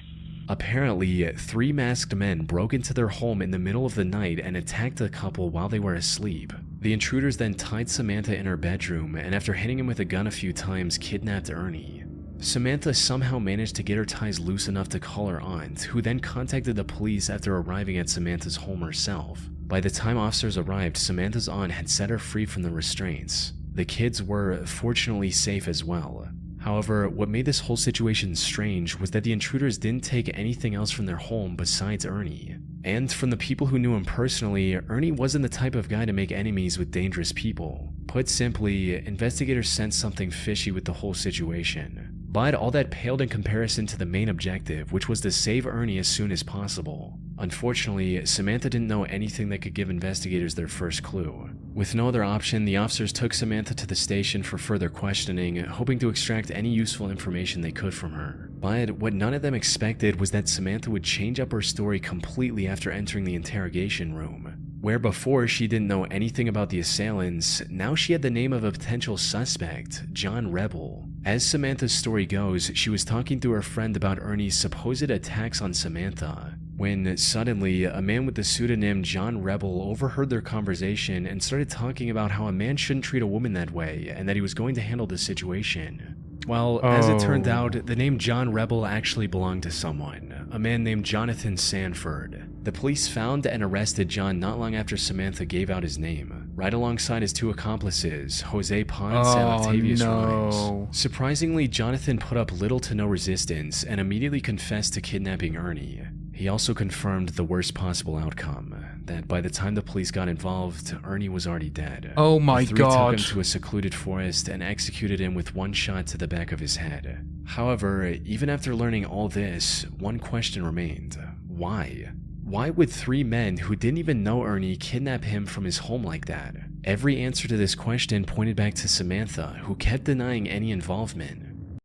Apparently, 3 masked men broke into their home in the middle of the night and attacked the couple while they were asleep. The intruders then tied Samantha in her bedroom and after hitting him with a gun a few times, kidnapped Ernie. Samantha somehow managed to get her ties loose enough to call her aunt, who then contacted the police after arriving at Samantha's home herself. By the time officers arrived, Samantha's aunt had set her free from the restraints. The kids were fortunately safe as well. However, what made this whole situation strange was that the intruders didn't take anything else from their home besides Ernie. And from the people who knew him personally, Ernie wasn't the type of guy to make enemies with dangerous people. Put simply, investigators sensed something fishy with the whole situation. But all that paled in comparison to the main objective, which was to save Ernie as soon as possible. Unfortunately, Samantha didn't know anything that could give investigators their first clue. With no other option, the officers took Samantha to the station for further questioning, hoping to extract any useful information they could from her. But what none of them expected was that Samantha would change up her story completely after entering the interrogation room. Where before she didn't know anything about the assailants, now she had the name of a potential suspect, John Rebel. As Samantha's story goes, she was talking to her friend about Ernie's supposed attacks on Samantha. when suddenly a man with the pseudonym John Rebel overheard their conversation and started talking about how a man shouldn't treat a woman that way and that he was going to handle the situation. Well, as it turned out, the name John Rebel actually belonged to someone, a man named Jonathan Sanford. The police found and arrested John not long after Samantha gave out his name, right alongside his two accomplices, Jose Ponce and Octavius Rhymes. Surprisingly, Jonathan put up little to no resistance and immediately confessed to kidnapping Ernie. He also confirmed the worst possible outcome, that by the time the police got involved, Ernie was already dead. Oh my the three God. took him to a secluded forest and executed him with one shot to the back of his head. However, even after learning all this, one question remained. Why? Why would three men who didn't even know Ernie kidnap him from his home like that? Every answer to this question pointed back to Samantha, who kept denying any involvement.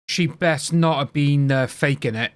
She best not have been faking it.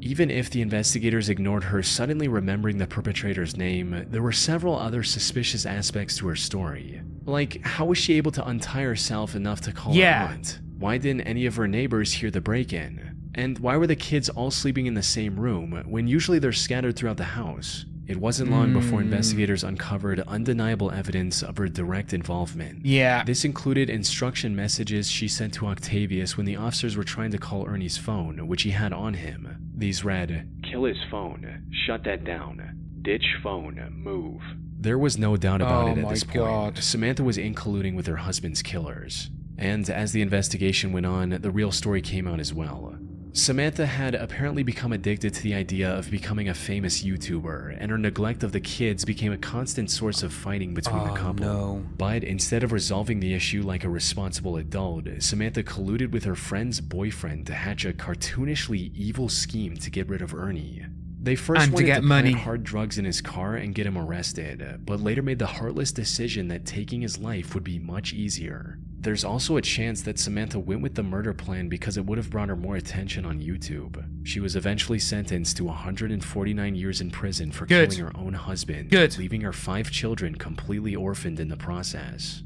Even if the investigators ignored her suddenly remembering the perpetrator's name, there were several other suspicious aspects to her story. Like, how was she able to untie herself enough to call her aunt? Why didn't any of her neighbors hear the break-in? And why were the kids all sleeping in the same room, when usually they're scattered throughout the house? It wasn't long before investigators uncovered undeniable evidence of her direct involvement. Yeah. This included instruction messages she sent to Octavius when the officers were trying to call Ernie's phone, which he had on him. These read, "Kill his phone, shut that down, ditch phone, move." There was no doubt about it at this point. Samantha was in colluding with her husband's killers. And as the investigation went on, the real story came out as well. Samantha had apparently become addicted to the idea of becoming a famous YouTuber, and her neglect of the kids became a constant source of fighting between the couple. But instead of resolving the issue like a responsible adult, Samantha colluded with her friend's boyfriend to hatch a cartoonishly evil scheme to get rid of Ernie. They first wanted to plant hard drugs in his car and get him arrested, but later made the heartless decision that taking his life would be much easier. There's also a chance that Samantha went with the murder plan because it would have brought her more attention on YouTube. She was eventually sentenced to 149 years in prison for killing her own husband, leaving her 5 children completely orphaned in the process.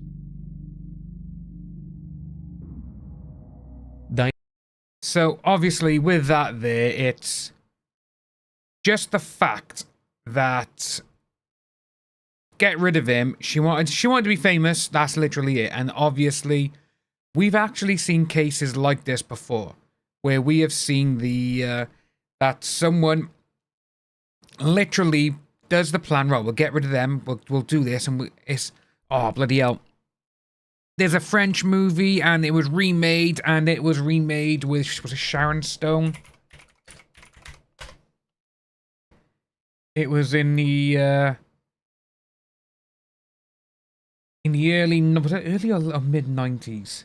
So obviously with that there, it's just the fact that get rid of him. She wanted to be famous. That's literally it. And obviously, we've actually seen cases like this before, where we have seen the that someone literally does the plan. Right, we'll get rid of them. We'll do this, and it's bloody hell. There's a French movie, and it was remade, with was it Sharon Stone? It was in the early, was it early or mid 90s?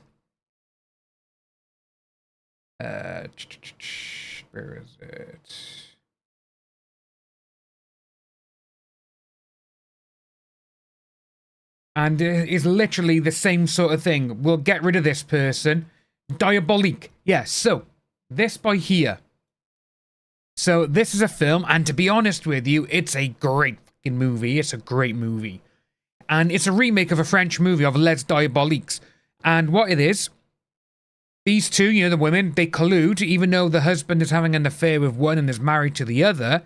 Where is it? And it's literally the same sort of thing. We'll get rid of this person. Diabolique. Yeah, so this by here. So this is a film, and to be honest with you, it's a great fucking movie. It's a great movie. And it's a remake of a French movie of Les Diaboliques. And what it is, these two, you know, the women, they collude, even though the husband is having an affair with one and is married to the other.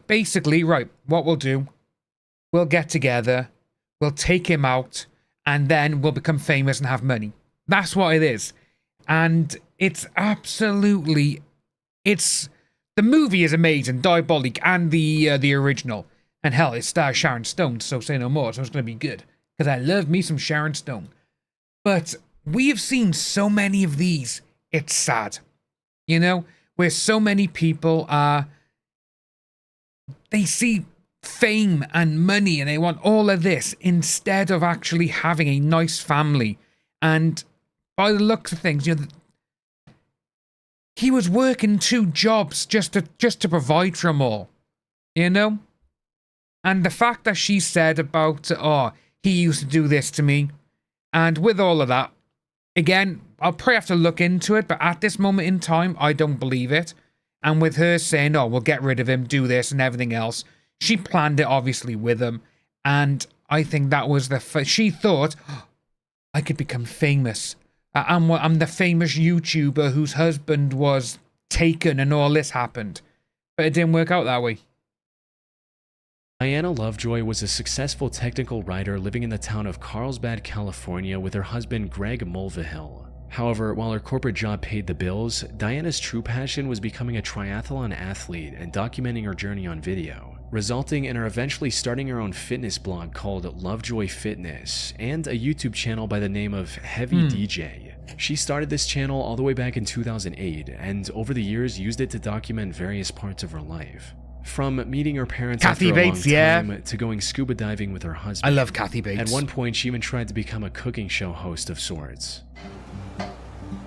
Basically, right, what we'll do, we'll get together, we'll take him out, and then we'll become famous and have money. That's what it is. And it's absolutely, the movie is amazing, Diabolique, and the original. And hell, it stars Sharon Stone, so say no more, so it's going to be good. Because I love me some Sharon Stone. But we have seen so many of these, it's sad. You know, where so many people they see fame and money and they want all of this instead of actually having a nice family. And by the looks of things, you know, he was working 2 jobs just to provide for them all. You know? And the fact that she said about, he used to do this to me. And with all of that, again, I'll probably have to look into it, but at this moment in time, I don't believe it. And with her saying, we'll get rid of him, do this and everything else, she planned it obviously with him. And I think that was she thought, I could become famous. I'm the famous YouTuber whose husband was taken and all this happened. But it didn't work out that way. Diana Lovejoy was a successful technical writer living in the town of Carlsbad, California with her husband Greg Mulvihill. However, while her corporate job paid the bills, Diana's true passion was becoming a triathlon athlete and documenting her journey on video, resulting in her eventually starting her own fitness blog called Lovejoy Fitness and a YouTube channel by the name of Heavy DJ. She started this channel all the way back in 2008 and over the years used it to document various parts of her life. From meeting her parents Kathy after a Bates, long time to going scuba diving with her husband. I love Kathy Bates. At one point, she even tried to become a cooking show host of sorts.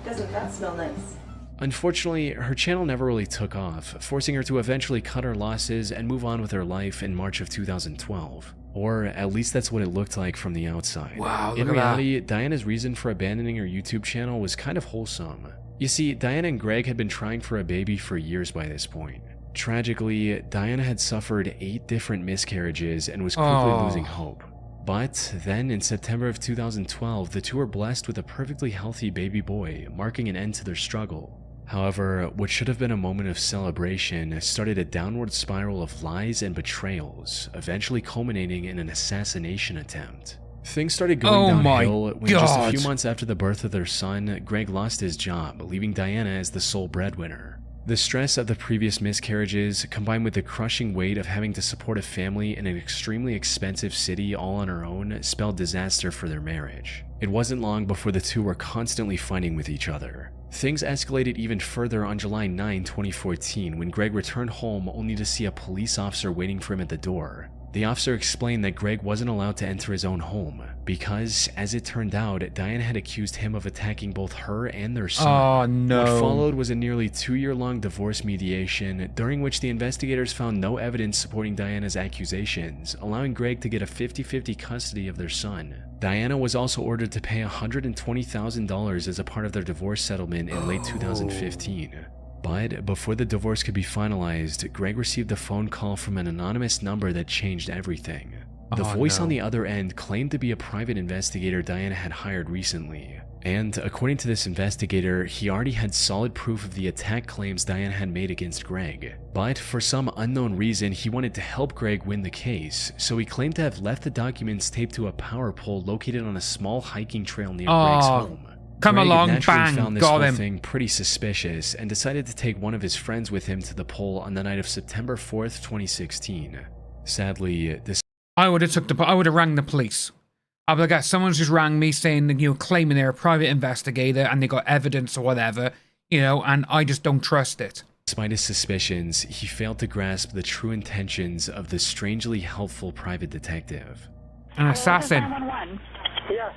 Doesn't that smell nice? Unfortunately, her channel never really took off, forcing her to eventually cut her losses and move on with her life in March of 2012. Or at least that's what it looked like from the outside. Wow, in reality, Diana's reason for abandoning her YouTube channel was kind of wholesome. You see, Diana and Greg had been trying for a baby for years by this point. Tragically, Diana had suffered 8 different miscarriages and was quickly losing hope. But then in September of 2012, the two were blessed with a perfectly healthy baby boy, marking an end to their struggle. However, what should have been a moment of celebration started a downward spiral of lies and betrayals, eventually culminating in an assassination attempt. Things started going downhill when just a few months after the birth of their son, Greg lost his job, leaving Diana as the sole breadwinner. The stress of the previous miscarriages, combined with the crushing weight of having to support a family in an extremely expensive city all on her own, spelled disaster for their marriage. It wasn't long before the two were constantly fighting with each other. Things escalated even further on July 9, 2014, when Greg returned home only to see a police officer waiting for him at the door. The officer explained that Greg wasn't allowed to enter his own home because, as it turned out, Diana had accused him of attacking both her and their son. Oh no. What followed was a nearly 2-year-long divorce mediation, during which the investigators found no evidence supporting Diana's accusations, allowing Greg to get a 50-50 custody of their son. Diana was also ordered to pay $120,000 as a part of their divorce settlement in late 2015. But before the divorce could be finalized, Greg received a phone call from an anonymous number that changed everything. The voice on the other end claimed to be a private investigator Diana had hired recently. And according to this investigator, he already had solid proof of the attack claims Diana had made against Greg. But for some unknown reason, he wanted to help Greg win the case, so he claimed to have left the documents taped to a power pole located on a small hiking trail near Greg's home. Come Greg along, naturally bang, found this got whole him. thing pretty suspicious and decided to take one of his friends with him to the pole on the night of September 4th, 2016. Sadly, this I would have rang the police. I'd be like, someone's just rang me saying that, claiming they're a private investigator and they got evidence or whatever, and I just don't trust it. Despite his suspicions, he failed to grasp the true intentions of the strangely helpful private detective. An assassin. Yeah.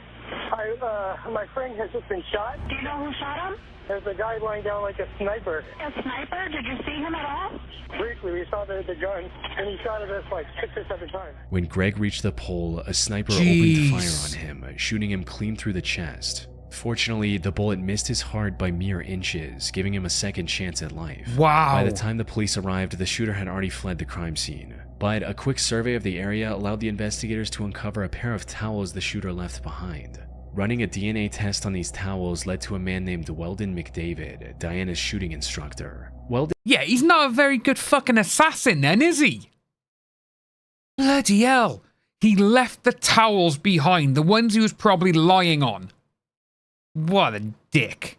My friend has just been shot. Do you know who shot him? There's a guy lying down like a sniper. A sniper? Did you see him at all? Briefly, we saw the gun, and he shot at us like 6 or 7 times. When Greg reached the pole, a sniper opened fire on him, shooting him clean through the chest. Fortunately, the bullet missed his heart by mere inches, giving him a second chance at life. Wow. By the time the police arrived, the shooter had already fled the crime scene. But a quick survey of the area allowed the investigators to uncover a pair of towels the shooter left behind. Running a DNA test on these towels led to a man named Weldon McDavid, Diana's shooting instructor. Weldon— Yeah, he's not a very good fucking assassin then, is he? Bloody hell. He left the towels behind, the ones he was probably lying on. What a dick.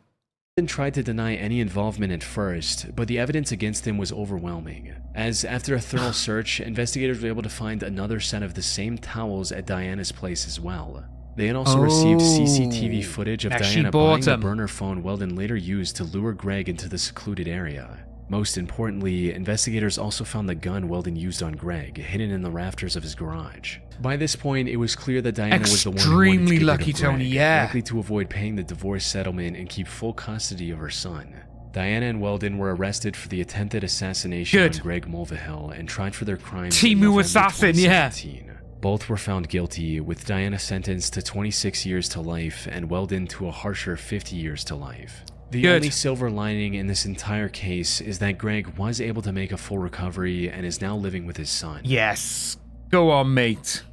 Tried to deny any involvement at first, but the evidence against him was overwhelming, as after a thorough search, investigators were able to find another set of the same towels at Diana's place as well. They had also received CCTV footage of Diana buying the burner phone Weldon later used to lure Greg into the secluded area. Most importantly, investigators also found the gun Weldon used on Greg, hidden in the rafters of his garage. By this point, it was clear that Diana was the one who wanted to get rid of Greg, likely to avoid paying the divorce settlement and keep full custody of her son. Diana and Weldon were arrested for the attempted assassination on Greg Mulvihill and tried for their crimes in November 2017. Both were found guilty, with Diana sentenced to 26 years to life and Weldon to a harsher 50 years to life. The only silver lining in this entire case is that Greg was able to make a full recovery and is now living with his son. Yes. Go on, mate.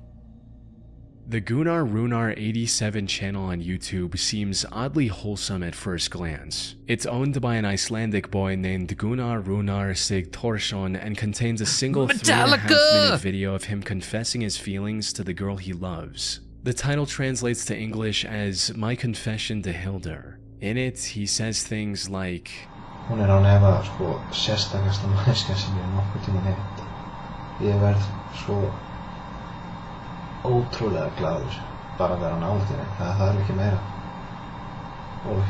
The Gunnar Runar 87 channel on YouTube seems oddly wholesome at first glance. It's owned by an Icelandic boy named Gunnar Runar Sigthorsson and contains a single 3.5-minute video of him confessing his feelings to the girl he loves. The title translates to English as My Confession to Hildur. In it, he says things like, Hún á nefa sérstakasta manneskja sem ég nokkuð tímann hitt. Ég verð svo ótrúlega glaður bara að vera nálægt henni. Það þarf ekki meira. Og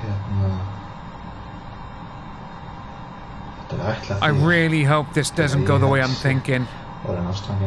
þetta ætlað. I really hope this doesn't go the way I'm thinking.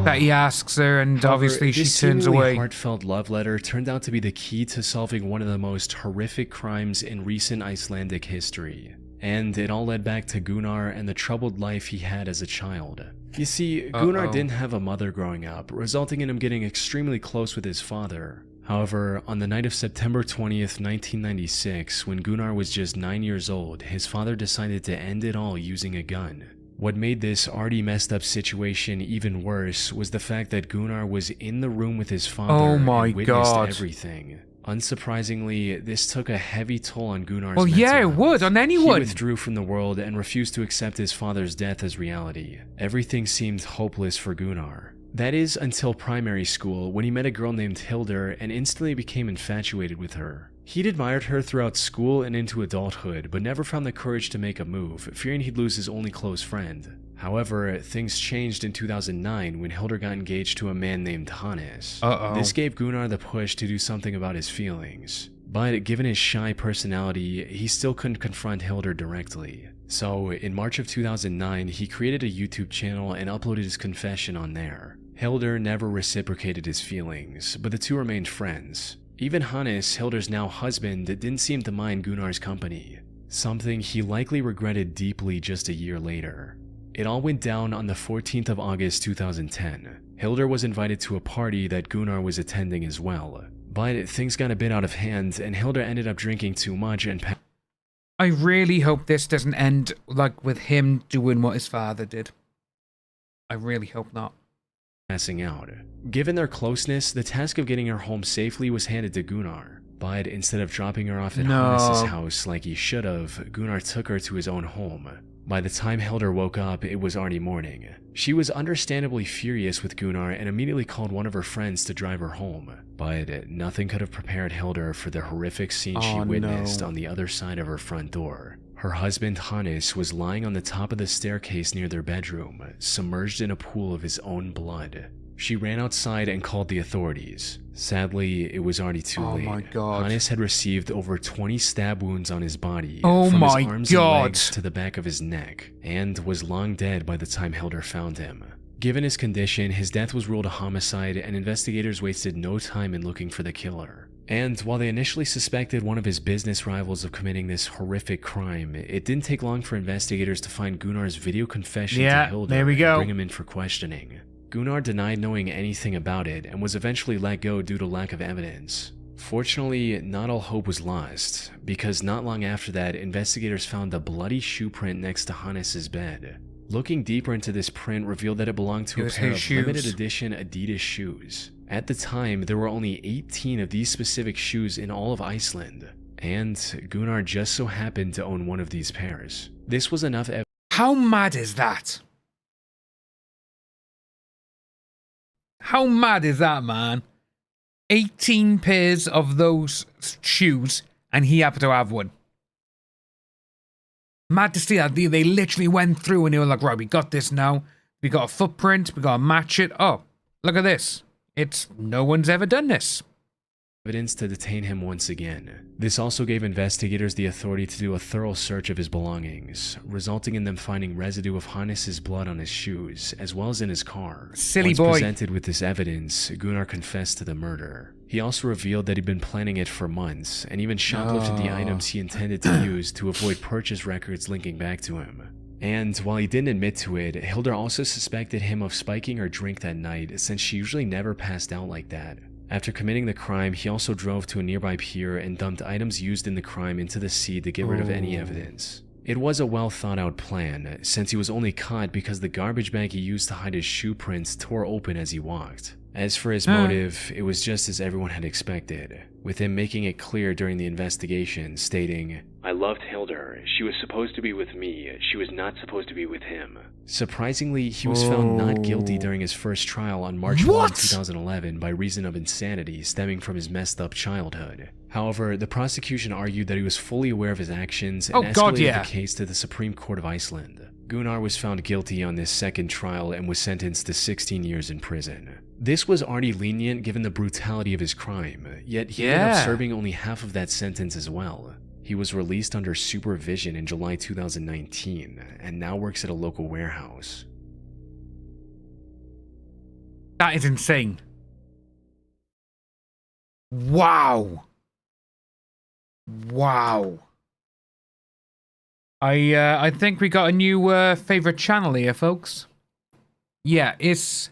That he asks her and obviously she turns away. This heartfelt love letter turned out to be the key to solving one of the most horrific crimes in recent Icelandic history. And it all led back to Gunnar and the troubled life he had as a child. You see, Gunnar didn't have a mother growing up, resulting in him getting extremely close with his father. However, on the night of September 20th, 1996, when Gunnar was just 9 years old, his father decided to end it all using a gun. What made this already messed up situation even worse was the fact that Gunnar was in the room with his father and witnessed everything. Unsurprisingly, this took a heavy toll on Gunnar's mental yeah, it would, on anyone. He withdrew from the world and refused to accept his father's death as reality. Everything seemed hopeless for Gunnar. That is until primary school, when he met a girl named Hildur and instantly became infatuated with her. He'd admired her throughout school and into adulthood, but never found the courage to make a move, fearing he'd lose his only close friend. However, things changed in 2009 when Hildur got engaged to a man named Hannes. This gave Gunnar the push to do something about his feelings. But given his shy personality, he still couldn't confront Hildur directly. So, in March of 2009, he created a YouTube channel and uploaded his confession on there. Hildur never reciprocated his feelings, but the two remained friends. Even Hannes, Hildur's now husband, didn't seem to mind Gunnar's company, something he likely regretted deeply just a year later. It all went down on the 14th of August 2010. Hildur was invited to a party that Gunnar was attending as well, but things got a bit out of hand and Hildur ended up drinking too much and I really hope this doesn't end like with him doing what his father did. I really hope not. Passing out. Given their closeness, the task of getting her home safely was handed to Gunnar, but instead of dropping her off at Hannes' house like he should have, Gunnar took her to his own home. By the time Hildur woke up, it was already morning. She was understandably furious with Gunnar and immediately called one of her friends to drive her home, but nothing could have prepared Hildur for the horrific scene she witnessed on the other side of her front door. Her husband Hannes was lying on the top of the staircase near their bedroom, submerged in a pool of his own blood. She ran outside and called the authorities. Sadly, it was already too late. My God. Hannes had received over 20 stab wounds on his body, from his my arms and legs to the back of his neck, and was long dead by the time Hildur found him. Given his condition, his death was ruled a homicide, and investigators wasted no time in looking for the killer. And while they initially suspected one of his business rivals of committing this horrific crime, it didn't take long for investigators to find Gunnar's video confession to Hildur and bring him in for questioning. Gunnar denied knowing anything about it and was eventually let go due to lack of evidence. Fortunately, not all hope was lost, because not long after that, investigators found a bloody shoe print next to Hannes' bed. Looking deeper into this print revealed that it belonged to a pair of limited edition Adidas shoes. At the time, there were only 18 of these specific shoes in all of Iceland, and Gunnar just so happened to own one of these pairs. This was enough evidence. How mad is that? How mad is that, man? 18 pairs of those shoes, and he happened to have one. Mad to see that. They literally went through and they were like, right, we got this now. We got a footprint. We got to match it. Oh, look at this. No one's ever done this. Evidence to detain him once again. This also gave investigators the authority to do a thorough search of his belongings, resulting in them finding residue of Hannes' blood on his shoes, as well as in his car. Silly boy. Once presented with this evidence, Gunnar confessed to the murder. He also revealed that he'd been planning it for months, and even shoplifted the items he intended to use to avoid purchase records linking back to him. And while he didn't admit to it, Hildur also suspected him of spiking her drink that night, since she usually never passed out like that. After committing the crime, he also drove to a nearby pier and dumped items used in the crime into the sea to get rid of any evidence. It was a well thought out plan, since he was only caught because the garbage bag he used to hide his shoe prints tore open as he walked. As for his motive, it was just as everyone had expected, with him making it clear during the investigation, stating, "I loved Hilda. She was supposed to be with me. She was not supposed to be with him." Surprisingly, he was found not guilty during his first trial on March 1, 2011 by reason of insanity stemming from his messed up childhood. However, the prosecution argued that he was fully aware of his actions and escalated the case to the Supreme Court of Iceland. Gunnar was found guilty on this second trial and was sentenced to 16 years in prison. This was already lenient given the brutality of his crime, yet he ended up serving only half of that sentence as well. He was released under supervision in July 2019 and now works at a local warehouse. That is insane. Wow. Wow. I think we got a new favorite channel here, folks. Yeah, it's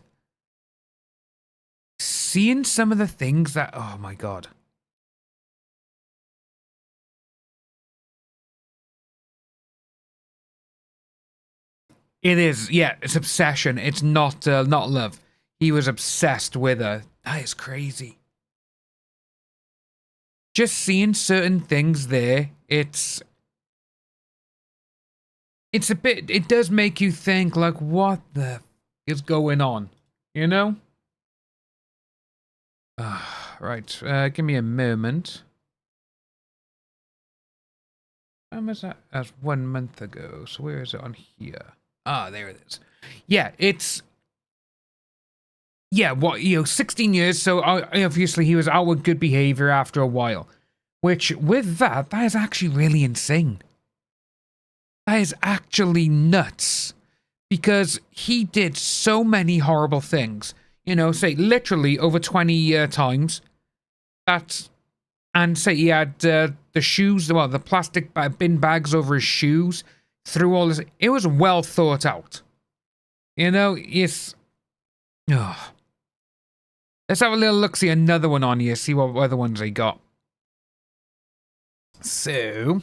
seeing some of the things that, oh my god. It is, yeah, it's obsession. It's not love. He was obsessed with her. That is crazy. Just seeing certain things there, it's a bit, it does make you think, like, what the f is going on? You know? Right, give me a moment. When was that? That's 1 month ago. So where is it on here? Ah, there it is. Yeah, it's... Yeah, what, 16 years, so obviously he was out with good behavior after a while. Which, with that is actually really insane. That is actually nuts. Because he did so many horrible things. Say, literally over 20 times. And say he had the shoes, the plastic bin bags over his shoes. Through all this, it was well thought out. It's... Oh. Let's have a little look, see another one on here, see what other ones they got. So...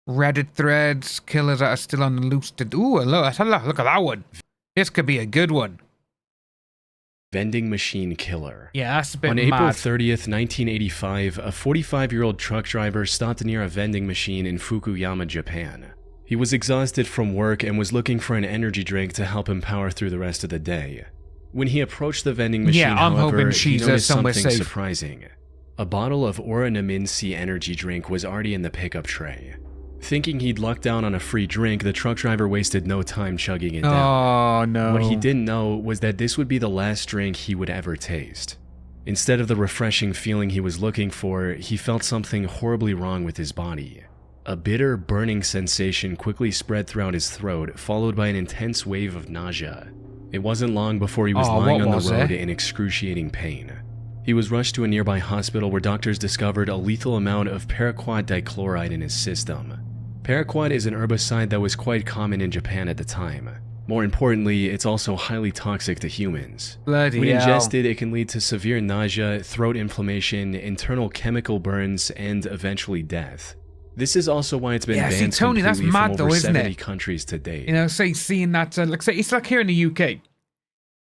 Reddit threads, killers that are still on the loose. Ooh, look at that one. This could be a good one. Vending machine killer. Yeah, that's a bit On mad. April 30th, 1985, a 45-year-old truck driver stopped near a vending machine in Fukuyama, Japan. He was exhausted from work and was looking for an energy drink to help him power through the rest of the day. When he approached the vending machine, however, he noticed something surprising. A bottle of Aura Naminsi energy drink was already in the pickup tray. Thinking he'd lucked down on a free drink, the truck driver wasted no time chugging it down. Oh, no. What he didn't know was that this would be the last drink he would ever taste. Instead of the refreshing feeling he was looking for, he felt something horribly wrong with his body. A bitter, burning sensation quickly spread throughout his throat, followed by an intense wave of nausea. It wasn't long before he was lying on the road in excruciating pain. He was rushed to a nearby hospital where doctors discovered a lethal amount of paraquat dichloride in his system. Paraquat is an herbicide that was quite common in Japan at the time. More importantly, it's also highly toxic to humans. Bloody when hell. ingested, it can lead to severe nausea, throat inflammation, internal chemical burns, and eventually death. This is also why it's been banned Tony, that's completely mad from though, over isn't 70 it? countries to date. Say, seeing that, say, it's like here in the UK.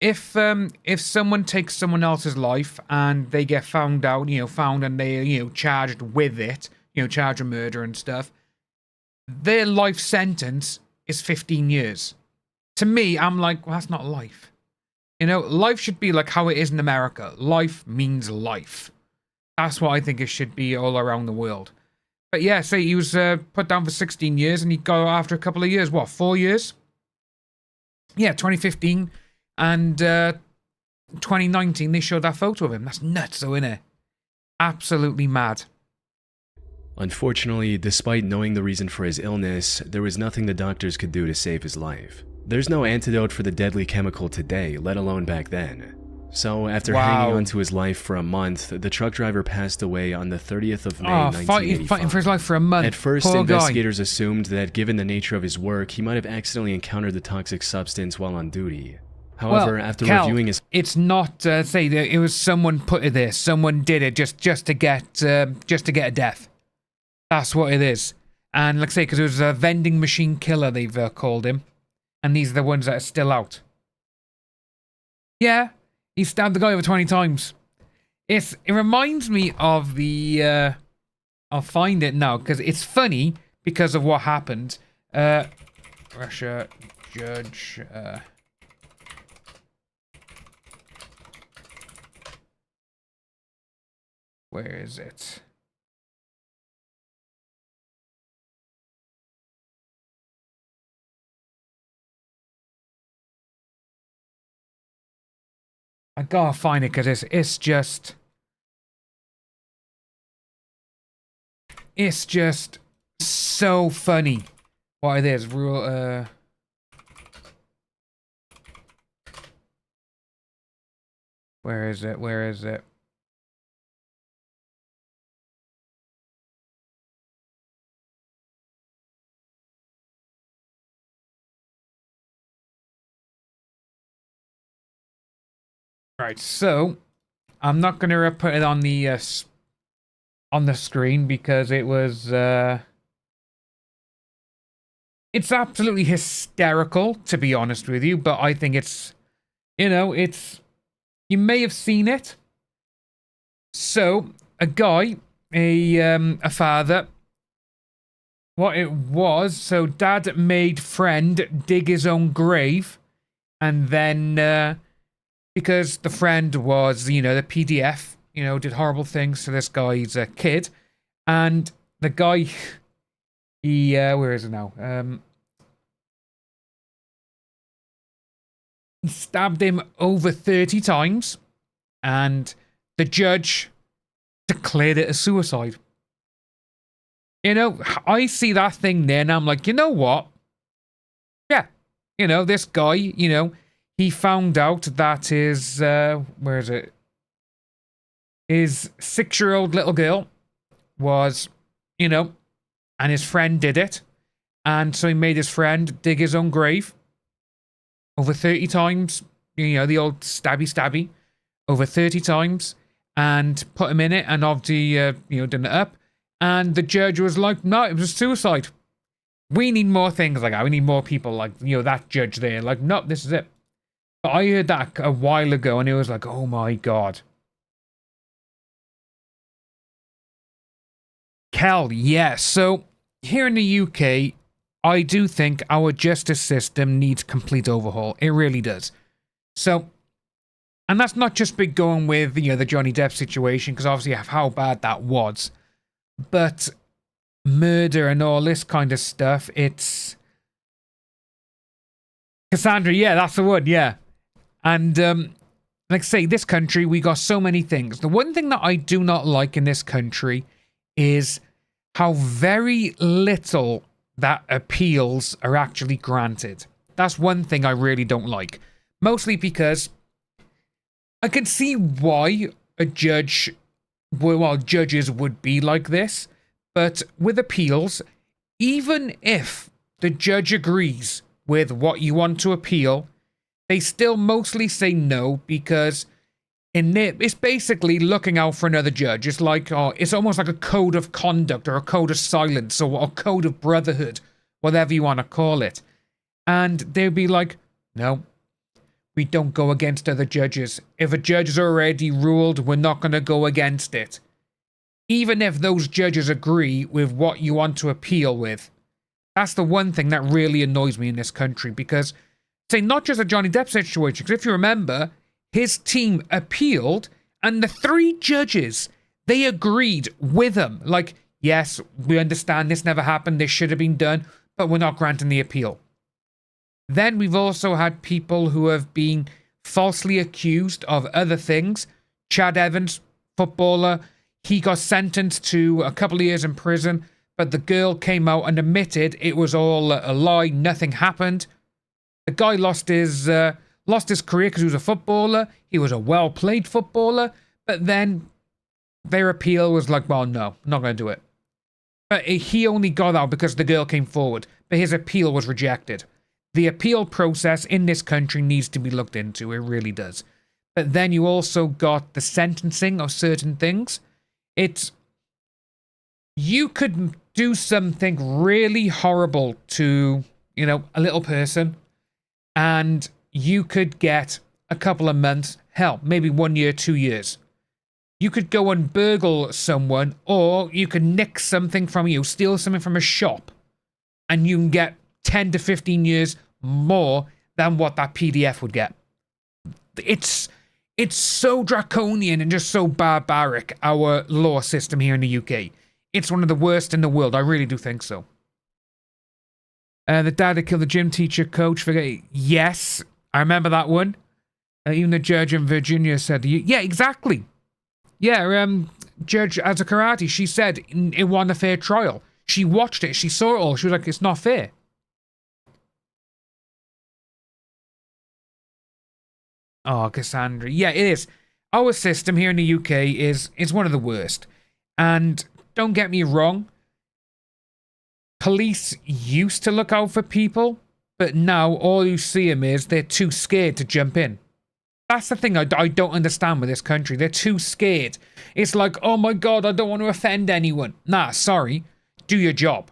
If someone takes someone else's life and they get found out, found and they, charged with it, charged with murder and stuff, their life sentence is 15 years. To me, I'm like, well, that's not life. Life should be like how it is in America. Life means life. That's what I think it should be all around the world. But yeah, say he was put down for 16 years and he got out after a couple of years. What, 4 years? Yeah, 2015 and 2019, they showed that photo of him. That's nuts though, innit? Absolutely mad. Unfortunately, despite knowing the reason for his illness, there was nothing the doctors could do to save his life. There's no antidote for the deadly chemical today, let alone back then. So, after hanging on to his life for a month, the truck driver passed away on the 30th of May, 1985. Fighting for his life for a month. At first, investigators assumed that given the nature of his work, he might have accidentally encountered the toxic substance while on duty. However, after reviewing his... It's not, say, it was someone put it there. Someone did it just to get a death. That's what it is. And like I say, because it was a vending machine killer, they've called him. And these are the ones that are still out. Yeah, he stabbed the guy over 20 times. It reminds me of the... I'll find it now, because it's funny because of what happened. Russia judge... where is it? I gotta find it because it's just so funny. What it is, real where is it? Where is it? Right, so I'm not gonna put it on the screen because it was it's absolutely hysterical, to be honest with you. But I think it's, you know, it's, you may have seen it. So a guy, a father. What it was, so dad made friend dig his own grave, and then because the friend was, you know, the PDF, you know, did horrible things to this guy's kid, and the guy, he, where is it now? He stabbed him over 30 times, and the judge declared it a suicide. You know, I see that thing there, and I'm like, you know what? Yeah, you know, this guy, you know, he found out that his, where is it? His 6-year-old little girl was, you know, and his friend did it. And so he made his friend dig his own grave over 30 times. You know, the old stabby, over 30 times, and put him in it, and obviously, you know, done it up. And the judge was like, no, it was suicide. We need more things like that. We need more people like, you know, that judge there. Like, no, this is it. But I heard that a while ago, and it was like, oh my God. Kel, yes. So, here in the UK, I do think our justice system needs complete overhaul. It really does. So, and that's not just big going with, you know, the Johnny Depp situation, because obviously how bad that was. But murder and all this kind of stuff, it's... Cassandra, yeah, that's the one, yeah. And, like I say, this country, we got so many things. The one thing that I do not like in this country is how very little that appeals are actually granted. That's one thing I really don't like. Mostly because I can see why a judge... well, judges would be like this, but with appeals, even if the judge agrees with what you want to appeal, they still mostly say no, because it's basically looking out for another judge. It's like, oh, it's almost like a code of conduct or a code of silence or a code of brotherhood, whatever you want to call it. And they'd be like, no, we don't go against other judges. If a judge has already ruled, we're not going to go against it. Even if those judges agree with what you want to appeal with. That's the one thing that really annoys me in this country, because, say, not just a Johnny Depp situation, because if you remember, his team appealed, and the 3 judges, they agreed with him. Like, yes, we understand this never happened, this should have been done, but we're not granting the appeal. Then we've also had people who have been falsely accused of other things. Chad Evans, footballer, he got sentenced to a couple of years in prison, but the girl came out and admitted it was all a lie, nothing happened. The guy lost his career because he was a footballer. He was a well-played footballer, but then their appeal was like, well, no, I'm not going to do it. But he only got out because the girl came forward, but his appeal was rejected. The appeal process in this country needs to be looked into. It really does. But then you also got the sentencing of certain things. You could do something really horrible to, you know, a little person, and you could get a couple of months, hell, maybe 1 year, 2 years. You could go and burgle someone, or you could nick something from you, steal something from a shop, and you can get 10 to 15 years more than what that PDF would get. It's so draconian and just so barbaric, our law system here in the UK. It's one of the worst in the world. I really do think so. The dad that killed the gym teacher coach. Yes, I remember that one. Even the judge in Virginia said, yeah, exactly. Yeah, Judge Azakarati, she said it wasn't a fair trial. She watched it. She saw it all. She was like, it's not fair. Oh, Cassandra. Yeah, it is. Our system here in the UK is one of the worst. And don't get me wrong. Police used to look out for people, but now all you see them is they're too scared to jump in. That's the thing I don't understand with this country. They're too scared. It's like, oh my God, I don't want to offend anyone. Nah, sorry. Do your job.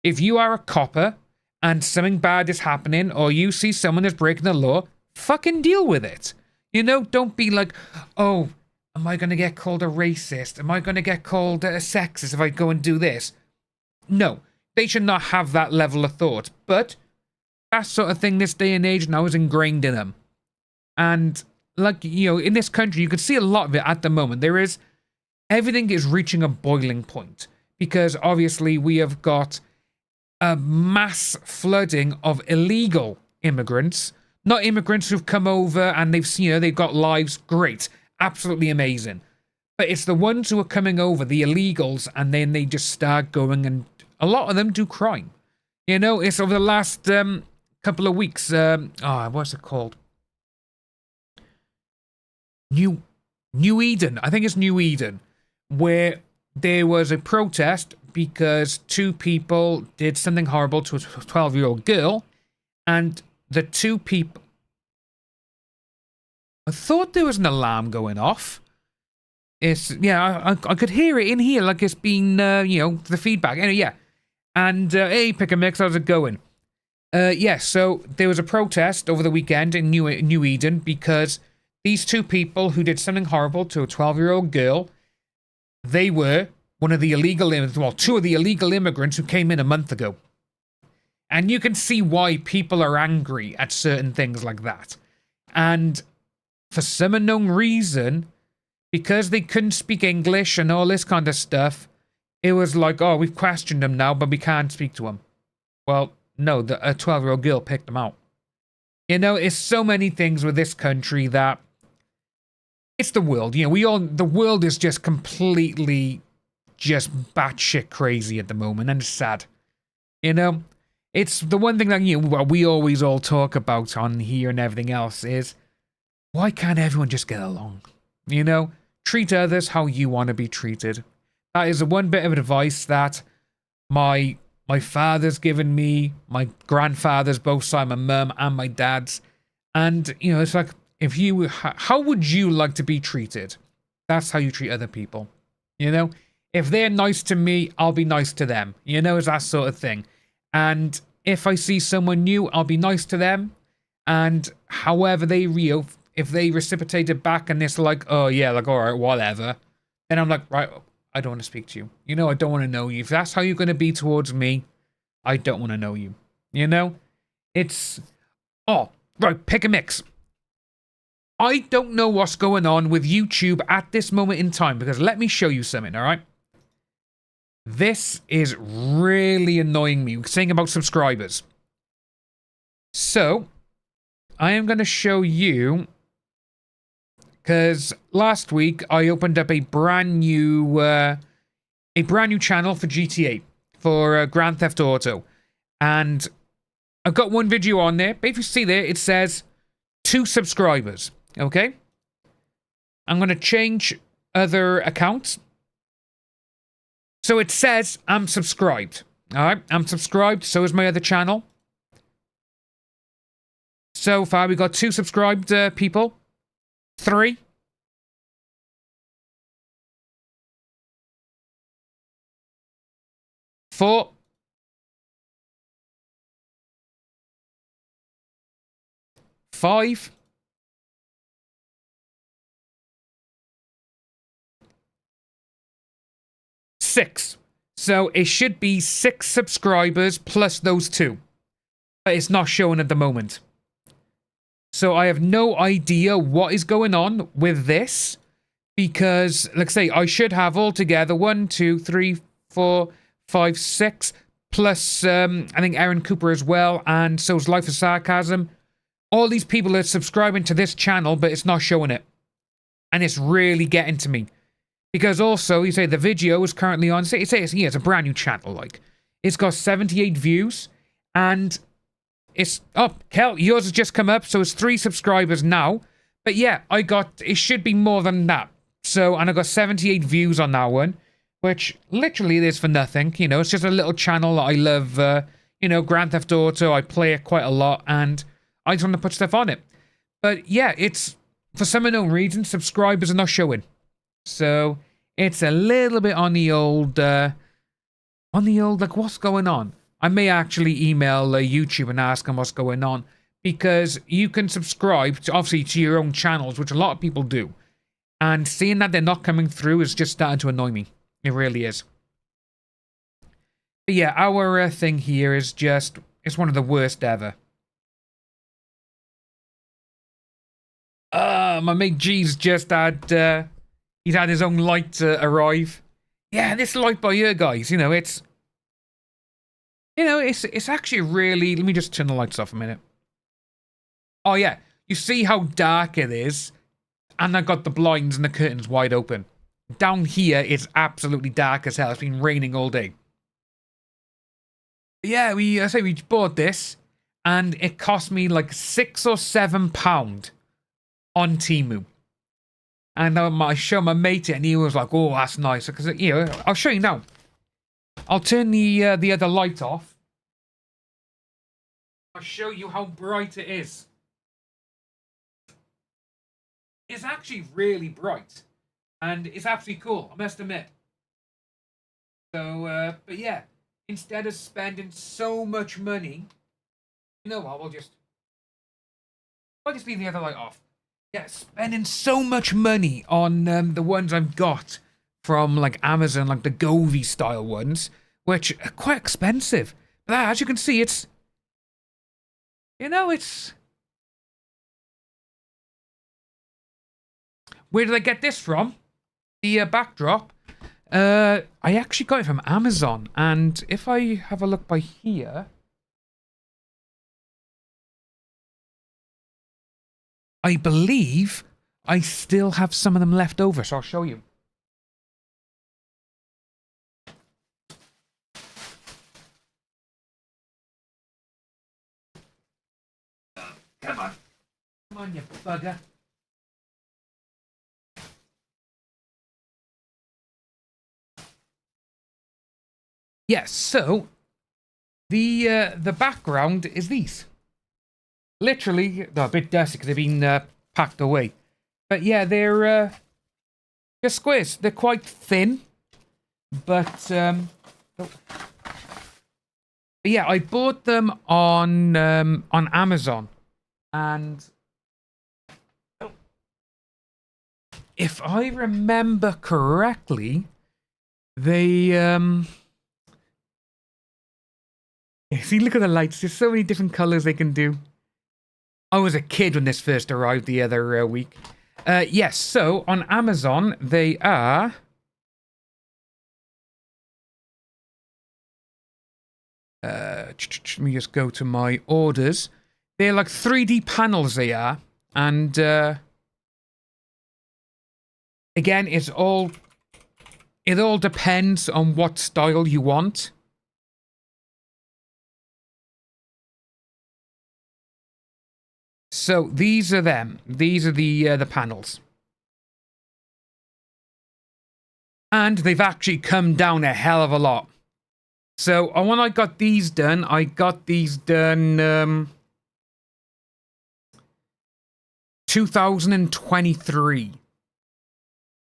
If you are a copper and something bad is happening, or you see someone is breaking the law, fucking deal with it. You know, don't be like, oh, am I going to get called a racist? Am I going to get called a sexist if I go and do this? No, they should not have that level of thought. But that sort of thing this day and age now is ingrained in them. And like, you know, in this country, you can see a lot of it at the moment. Everything is reaching a boiling point. Because obviously we have got a mass flooding of illegal immigrants. Not immigrants who've come over and they've got lives. Great. Absolutely amazing. But it's the ones who are coming over, the illegals, and then they just start going, and a lot of them do crime. You know, it's over the last couple of weeks. What's it called? New Eden. I think it's New Eden. Where there was a protest because two people did something horrible to a 12-year-old girl. And the two people... I thought there was an alarm going off. I could hear it in here like it's been, the feedback. Anyway, yeah. And, hey, Pick a Mix, how's it going? So there was a protest over the weekend in New Eden because these two people who did something horrible to a 12-year-old girl, they were two of the illegal immigrants who came in a month ago. And you can see why people are angry at certain things like that. And for some unknown reason, because they couldn't speak English and all this kind of stuff, it was like, oh, we've questioned them now, but we can't speak to them. Well, no, a 12-year-old girl picked them out. You know, it's so many things with this country that it's the world. You know, the world is just completely just batshit crazy at the moment, and it's sad. You know, it's the one thing that we always all talk about on here and everything else is, why can't everyone just get along? You know, treat others how you want to be treated. That is the one bit of advice that my father's given me, my grandfather's, both sides, my mum and my dad's. And, you know, it's like, how would you like to be treated? That's how you treat other people. You know, if they're nice to me, I'll be nice to them. You know, it's that sort of thing. And if I see someone new, I'll be nice to them. And however if they reciprocate it back and it's like, oh yeah, like, all right, whatever. Then I'm like, right, I don't want to speak to you. You know, I don't want to know you. If that's how you're going to be towards me, I don't want to know you. You know? Right, Pick a Mix. I don't know what's going on with YouTube at this moment in time, because let me show you something, all right? This is really annoying me, saying about subscribers. So, I am going to show you, because last week I opened up a brand new channel for GTA, for Grand Theft Auto, and I've got one video on there. But if you see there, it says 2 subscribers. Okay? I'm going to change other accounts. So it says I'm subscribed. Alright, I'm subscribed. So is my other channel. So far, we got 2 subscribed people. 3. 4. 5. 6. So it should be 6 subscribers plus those 2. But it's not showing at the moment. So I have no idea what is going on with this. Because, like I say, I should have altogether 1, 2, 3, 4, 5, 6. Plus, I think Aaron Cooper as well. And so is Life of Sarcasm. All these people are subscribing to this channel, but it's not showing it. And it's really getting to me. Because also, you say the video is currently on... it's a brand new channel, like. It's got 78 views. And it's... Oh, Kel, yours has just come up, so it's 3 subscribers now. But yeah, it should be more than that. So, and I got 78 views on that one. Which, literally, is for nothing. You know, it's just a little channel that I love. You know, Grand Theft Auto, I play it quite a lot. And I just want to put stuff on it. But yeah, it's... For some unknown reason, subscribers are not showing. So, it's a little bit on the old, like, what's going on? I may actually email YouTube and ask them what's going on. Because you can subscribe, obviously, to your own channels, which a lot of people do. And seeing that they're not coming through is just starting to annoy me. It really is. But yeah, our thing here is just... It's one of the worst ever. My mate G's just had... he's had his own light arrive. Yeah, this light by here, guys. You know, it's... You know, it's actually really... Let me just turn the lights off a minute. Oh, yeah. You see how dark it is? And I got the blinds and the curtains wide open. Down here, it's absolutely dark as hell. It's been raining all day. Yeah, we bought this. And it cost me like £6 or £7 on Temu. And I showed my mate it, and he was like, "Oh, that's nice." Because, you know, I'll show you now. I'll turn the other light off. I'll show you how bright it is. It's actually really bright. And it's absolutely cool, I must admit. So, but yeah. Instead of spending so much money... You know what, I'll just leave the other light off. Yeah, spending so much money on the ones I've got from, like, Amazon, like the Govee style ones, which are quite expensive. But as you can see, it's... You know, it's... Where did I get this from? The backdrop. I actually got it from Amazon. And if I have a look by here... I believe I still have some of them left over, so I'll show you. Come on. Come on, you bugger. Yes, so the background is these. Literally, they're a bit dusty because they've been packed away. But yeah, they're squares. They're quite thin. But yeah, I bought them on Amazon. And if I remember correctly, they... See, look at the lights. There's so many different colors they can do. I was a kid when this first arrived the other week. Yes, so on Amazon, they are... let me just go to my orders. They're like 3D panels, they are. And, again, it all depends on what style you want. So these are them. These are the panels. And they've actually come down a hell of a lot. So when I got these done, 2023.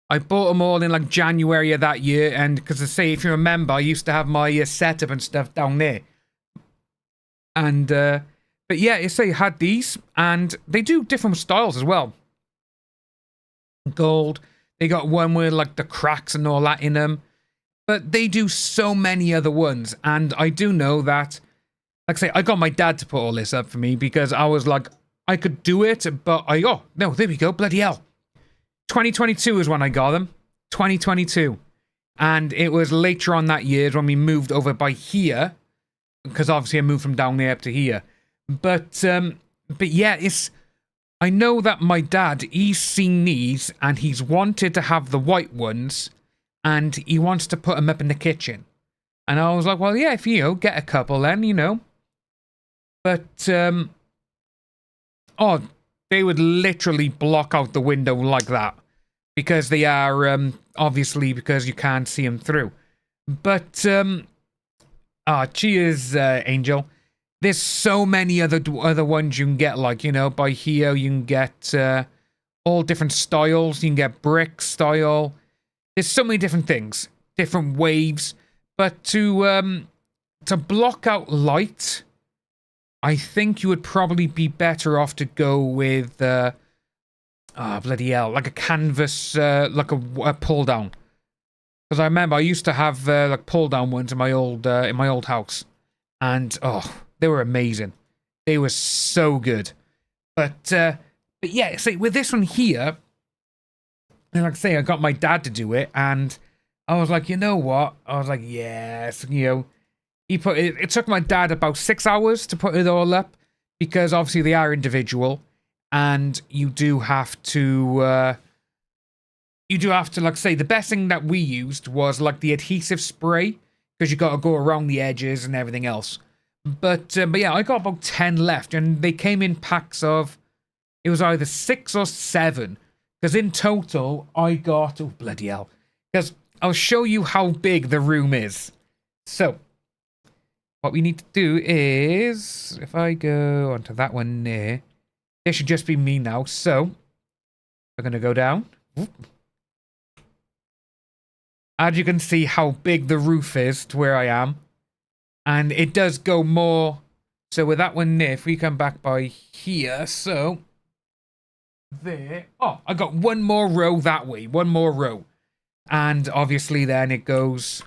I bought them all in like January of that year, and because I say, if you remember, I used to have my setup and stuff down there. And but yeah, you say had these, and they do different styles as well. Gold. They got one with like the cracks and all that in them. But they do so many other ones. And I do know that, like I say, I got my dad to put all this up for me because I was like, I could do it, but oh, no, there we go, bloody hell. 2022 is when I got them. 2022. And it was later on that year when we moved over by here. Because obviously I moved from down there up to here. But yeah, I know that my dad, he's seen these and he's wanted to have the white ones and he wants to put them up in the kitchen. And I was like, well, yeah, if you get a couple then, But, oh, they would literally block out the window like that. Because they are, obviously, because you can't see them through. But, cheers, Angel. There's so many other ones you can get, like, by here you can get all different styles. You can get brick style. There's so many different things, different waves. But to block out light, I think you would probably be better off to go with, bloody hell, like a canvas, like a pull down. Because I remember I used to have like pull down ones in my old house, and they were amazing. They were so good. But yeah, see, with this one here, and like I say, I got my dad to do it, and I was like, you know what? I was like, yes, he put it. It took my dad about 6 hours to put it all up, because obviously they are individual, and you do have to, like say, the best thing that we used was like the adhesive spray, because you got to go around the edges and everything else. But yeah, I got about 10 left, and they came in packs of, it was either 6 or 7, because in total I got, oh bloody hell, because I'll show you how big the room is. So what we need to do is, if I go onto that one there, this should just be me now. So we're going to go down. As you can see how big the roof is to where I am. And it does go more. So with that one there, if we come back by here, so there. Oh, I got one more row that way. One more row. And obviously then it goes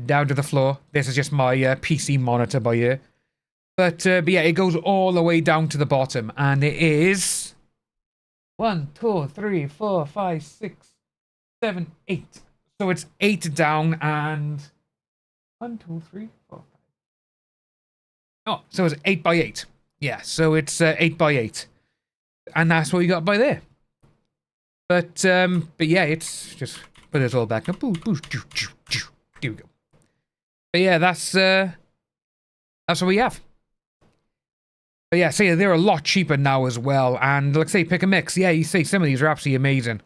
down to the floor. This is just my PC monitor by here. But yeah, it goes all the way down to the bottom. And it is 1, 2, 3, 4, 5, 6, 7, 8. So it's 8 down and 1, 2, 3, 4, 5. Oh, so it's 8 by 8. Yeah, so it's 8 by 8. And that's what you got by there. But yeah, it's just put it all back up. There we go. But yeah, that's what we have. But yeah, see, they're a lot cheaper now as well. And like say, pick a mix. Yeah, you see, some of these are absolutely amazing.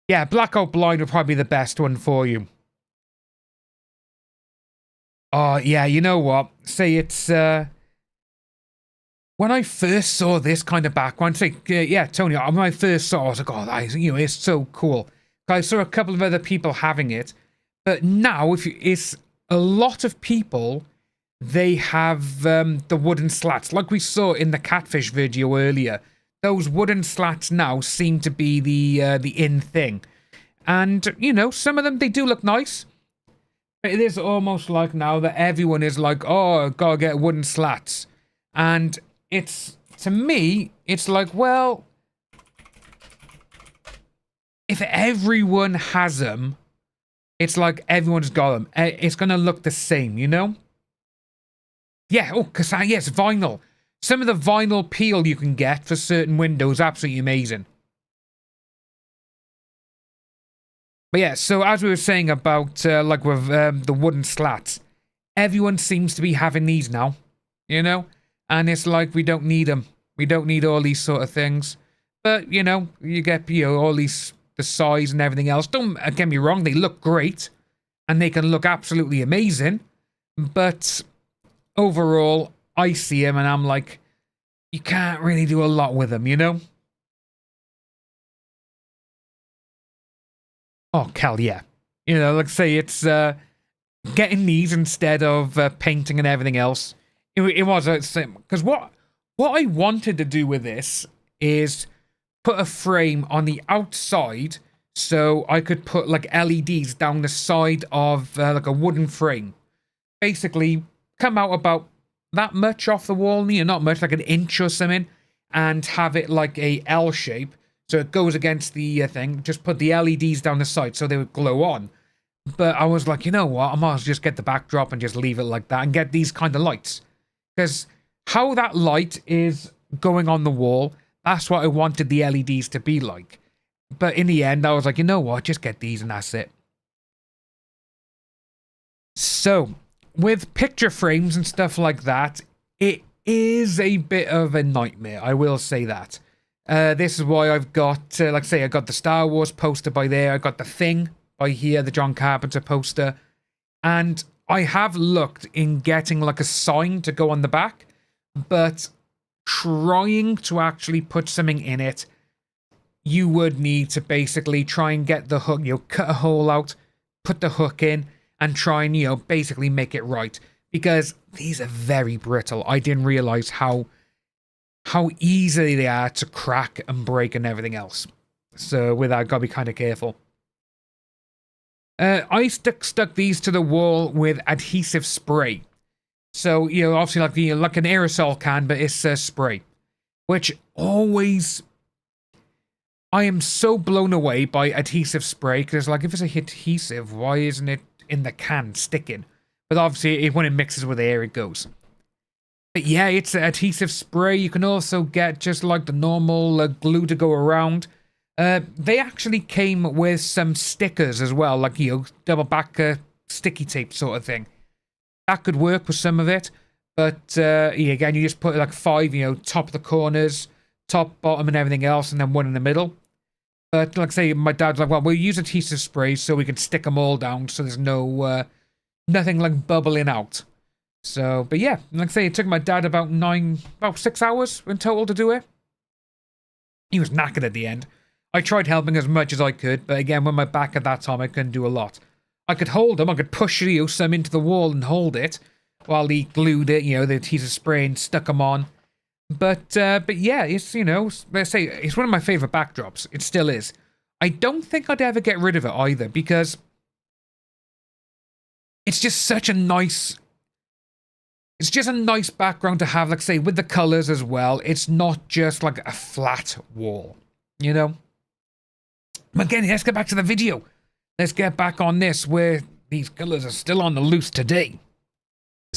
Yeah, blackout blind would probably be the best one for you. Oh, yeah, you know what? Say it's, when I first saw this kind of background, say, yeah, Tony, when I first saw it, I was like, oh, that is, it's so cool. I saw a couple of other people having it. But now, it's a lot of people, they have the wooden slats. Like we saw in the catfish video earlier. Those wooden slats now seem to be the in thing. And, some of them, they do look nice. But it is almost like now that everyone is like, oh, gotta get wooden slats. And it's, to me, it's like, well, if everyone has them, it's like everyone's got them. It's gonna look the same, Yeah, because, yes, vinyl. Some of the vinyl peel you can get for certain windows, absolutely amazing. But yeah, so as we were saying about, like with the wooden slats, everyone seems to be having these now, And it's like, we don't need them. We don't need all these sort of things. But, you get, all these, the size and everything else. Don't get me wrong, they look great. And they can look absolutely amazing. But overall, I see them and I'm like, you can't really do a lot with them, Oh, Cal, yeah. Like say it's getting these instead of painting and everything else. It was because what I wanted to do with this is put a frame on the outside So I could put like LEDs down the side of like a wooden frame. Basically, come out about that much off the wall, you know, not much, like an inch or something, and have it like a L shape. So it goes against the thing. Just put the LEDs down the side so they would glow on. But I was like, you know what? I might as well just get the backdrop and just leave it like that and get these kind of lights. Because how that light is going on the wall, that's what I wanted the LEDs to be like. But in the end, I was like, you know what? Just get these and that's it. So, with picture frames and stuff like that, it is a bit of a nightmare. I will say that. This is why I've got, like I say, I got the Star Wars poster by there. I got the Thing by here, the John Carpenter poster. And I have looked in getting like a sign to go on the back, but trying to actually put something in it, you would need to basically try and get the hook, you know, cut a hole out, put the hook in, and try and, you know, basically make it right. Because these are very brittle. I didn't realize how easy they are to crack and break and everything else. So with that, I've got to be kind of careful. I stuck these to the wall with adhesive spray. So, you know, obviously like, like an aerosol can, but it's spray. Which always... I am so blown away by adhesive spray, because like, if it's a adhesive, why isn't it in the can sticking? But obviously, when it mixes with air, it goes. But yeah, it's adhesive spray. You can also get just like the normal glue to go around. They actually came with some stickers as well, like, you know, double back sticky tape sort of thing. That could work with some of it. But yeah, again, you just put like 5, you know, top of the corners, top, bottom, and everything else, and then 1 in the middle. But like I say, my dad's like, well, we'll use adhesive spray so we can stick them all down so there's no, nothing like bubbling out. So, but yeah, like I say, it took my dad about 6 hours in total to do it. He was knackered at the end. I tried helping as much as I could, but again, with my back at that time, I couldn't do a lot. I could hold him, I could push, you know, some into the wall and hold it, while he glued it, you know, the adhesive spray and stuck them on. But yeah, it's, you know, let's say, it's one of my favourite backdrops. It still is. I don't think I'd ever get rid of it either, because it's just such a nice... It's just a nice background to have, like say, with the colours as well. It's not just like a flat wall, you know? Again, let's get back to the video. Let's get back on this, where these colours are still on the loose today.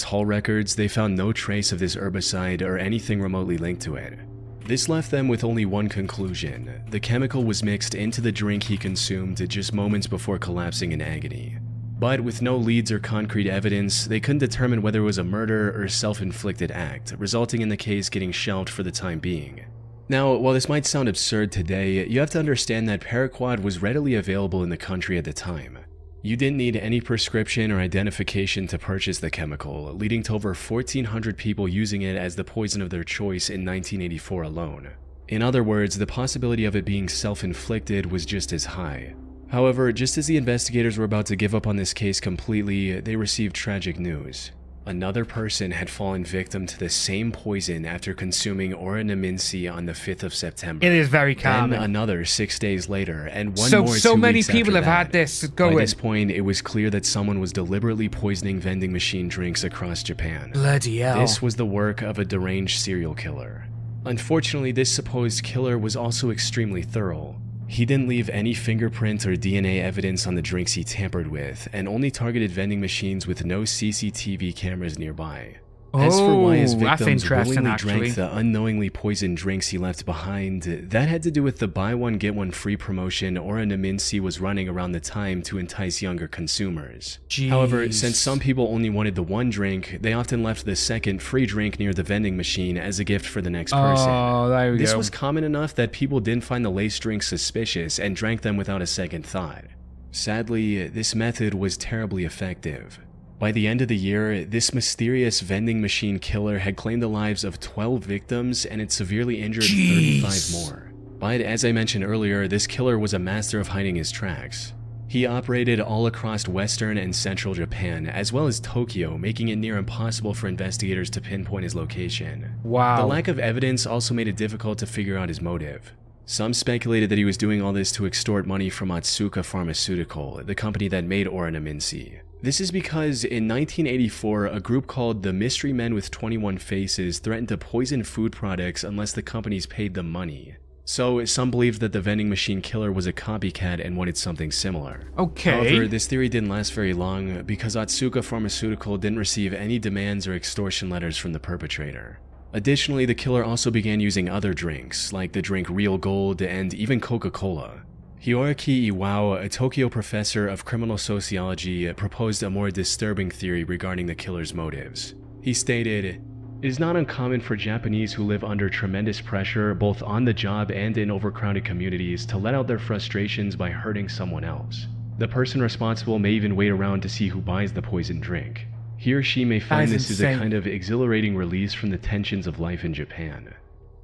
Hall records, they found no trace of this herbicide or anything remotely linked to it. This left them with only one conclusion: the chemical was mixed into the drink he consumed just moments before collapsing in agony. But with no leads or concrete evidence, they couldn't determine whether it was a murder or self-inflicted act, resulting in the case getting shelved for the time being. Now, while this might sound absurd today, you have to understand that paraquat was readily available in the country at the time. You didn't need any prescription or identification to purchase the chemical, leading to over 1,400 people using it as the poison of their choice in 1984 alone. In other words, the possibility of it being self-inflicted was just as high. However, just as the investigators were about to give up on this case completely, they received tragic news. Another person had fallen victim to the same poison after consuming Oronaminsi on the 5th of September. It is very common. Then another 6 days later, and one more 2 weeks So many people after have had this go By in. this point, it was clear that someone was deliberately poisoning vending machine drinks across Japan. Bloody hell. This was the work of a deranged serial killer. Unfortunately, this supposed killer was also extremely thorough. He didn't leave any fingerprint or DNA evidence on the drinks he tampered with, and only targeted vending machines with no CCTV cameras nearby. As for why his victims willingly drank the unknowingly poisoned drinks he left behind, that had to do with the buy one get one free promotion Oronaminsi was running around the time to entice younger consumers. Jeez. However, since some people only wanted the one drink, they often left the second free drink near the vending machine as a gift for the next person. Oh, there we This go. was common enough that people didn't find the laced drinks suspicious and drank them without a second thought. Sadly, this method was terribly effective. By the end of the year, this mysterious vending machine killer had claimed the lives of 12 victims and had severely injured 35 more. But as I mentioned earlier, this killer was a master of hiding his tracks. He operated all across western and central Japan, as well as Tokyo, making it near impossible for investigators to pinpoint his location. Wow. The lack of evidence also made it difficult to figure out his motive. Some speculated that he was doing all this to extort money from Otsuka Pharmaceutical, the company that made Oranaminsi. This is because in 1984, a group called the Mystery Men with 21 Faces threatened to poison food products unless the companies paid them money. So some believed that the vending machine killer was a copycat and wanted something similar. Okay. However, this theory didn't last very long because Otsuka Pharmaceutical didn't receive any demands or extortion letters from the perpetrator. Additionally, the killer also began using other drinks, like the drink Real Gold and even Coca-Cola. Hiroaki Iwao, a Tokyo professor of criminal sociology, proposed a more disturbing theory regarding the killer's motives. He stated, "It is not uncommon for Japanese who live under tremendous pressure, both on the job and in overcrowded communities, to let out their frustrations by hurting someone else. The person responsible may even wait around to see who buys the poisoned drink. He or she may find this is a kind of exhilarating release from the tensions of life in Japan."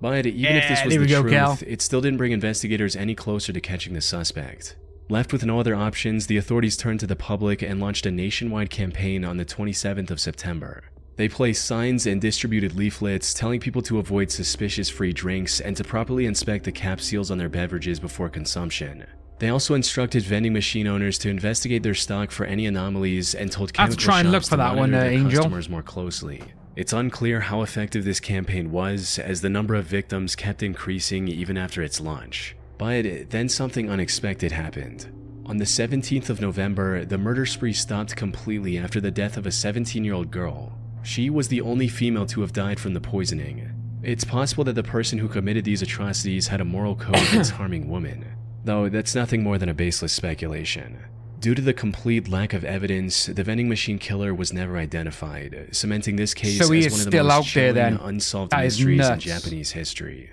But even if this was the truth, it still didn't bring investigators any closer to catching the suspect. Left with no other options, the authorities turned to the public and launched a nationwide campaign on the 27th of September. They placed signs and distributed leaflets telling people to avoid suspicious free drinks and to properly inspect the cap seals on their beverages before consumption. They also instructed vending machine owners to investigate their stock for any anomalies and told chemical shops to monitor their customers more closely. It's unclear how effective this campaign was, as the number of victims kept increasing even after its launch. But then something unexpected happened. On the 17th of November, the murder spree stopped completely after the death of a 17-year-old girl. She was the only female to have died from the poisoning. It's possible that the person who committed these atrocities had a moral code against harming women, though that's nothing more than a baseless speculation. Due to the complete lack of evidence, the vending machine killer was never identified, cementing this case as one of the most chilling, unsolved mysteries in Japanese history.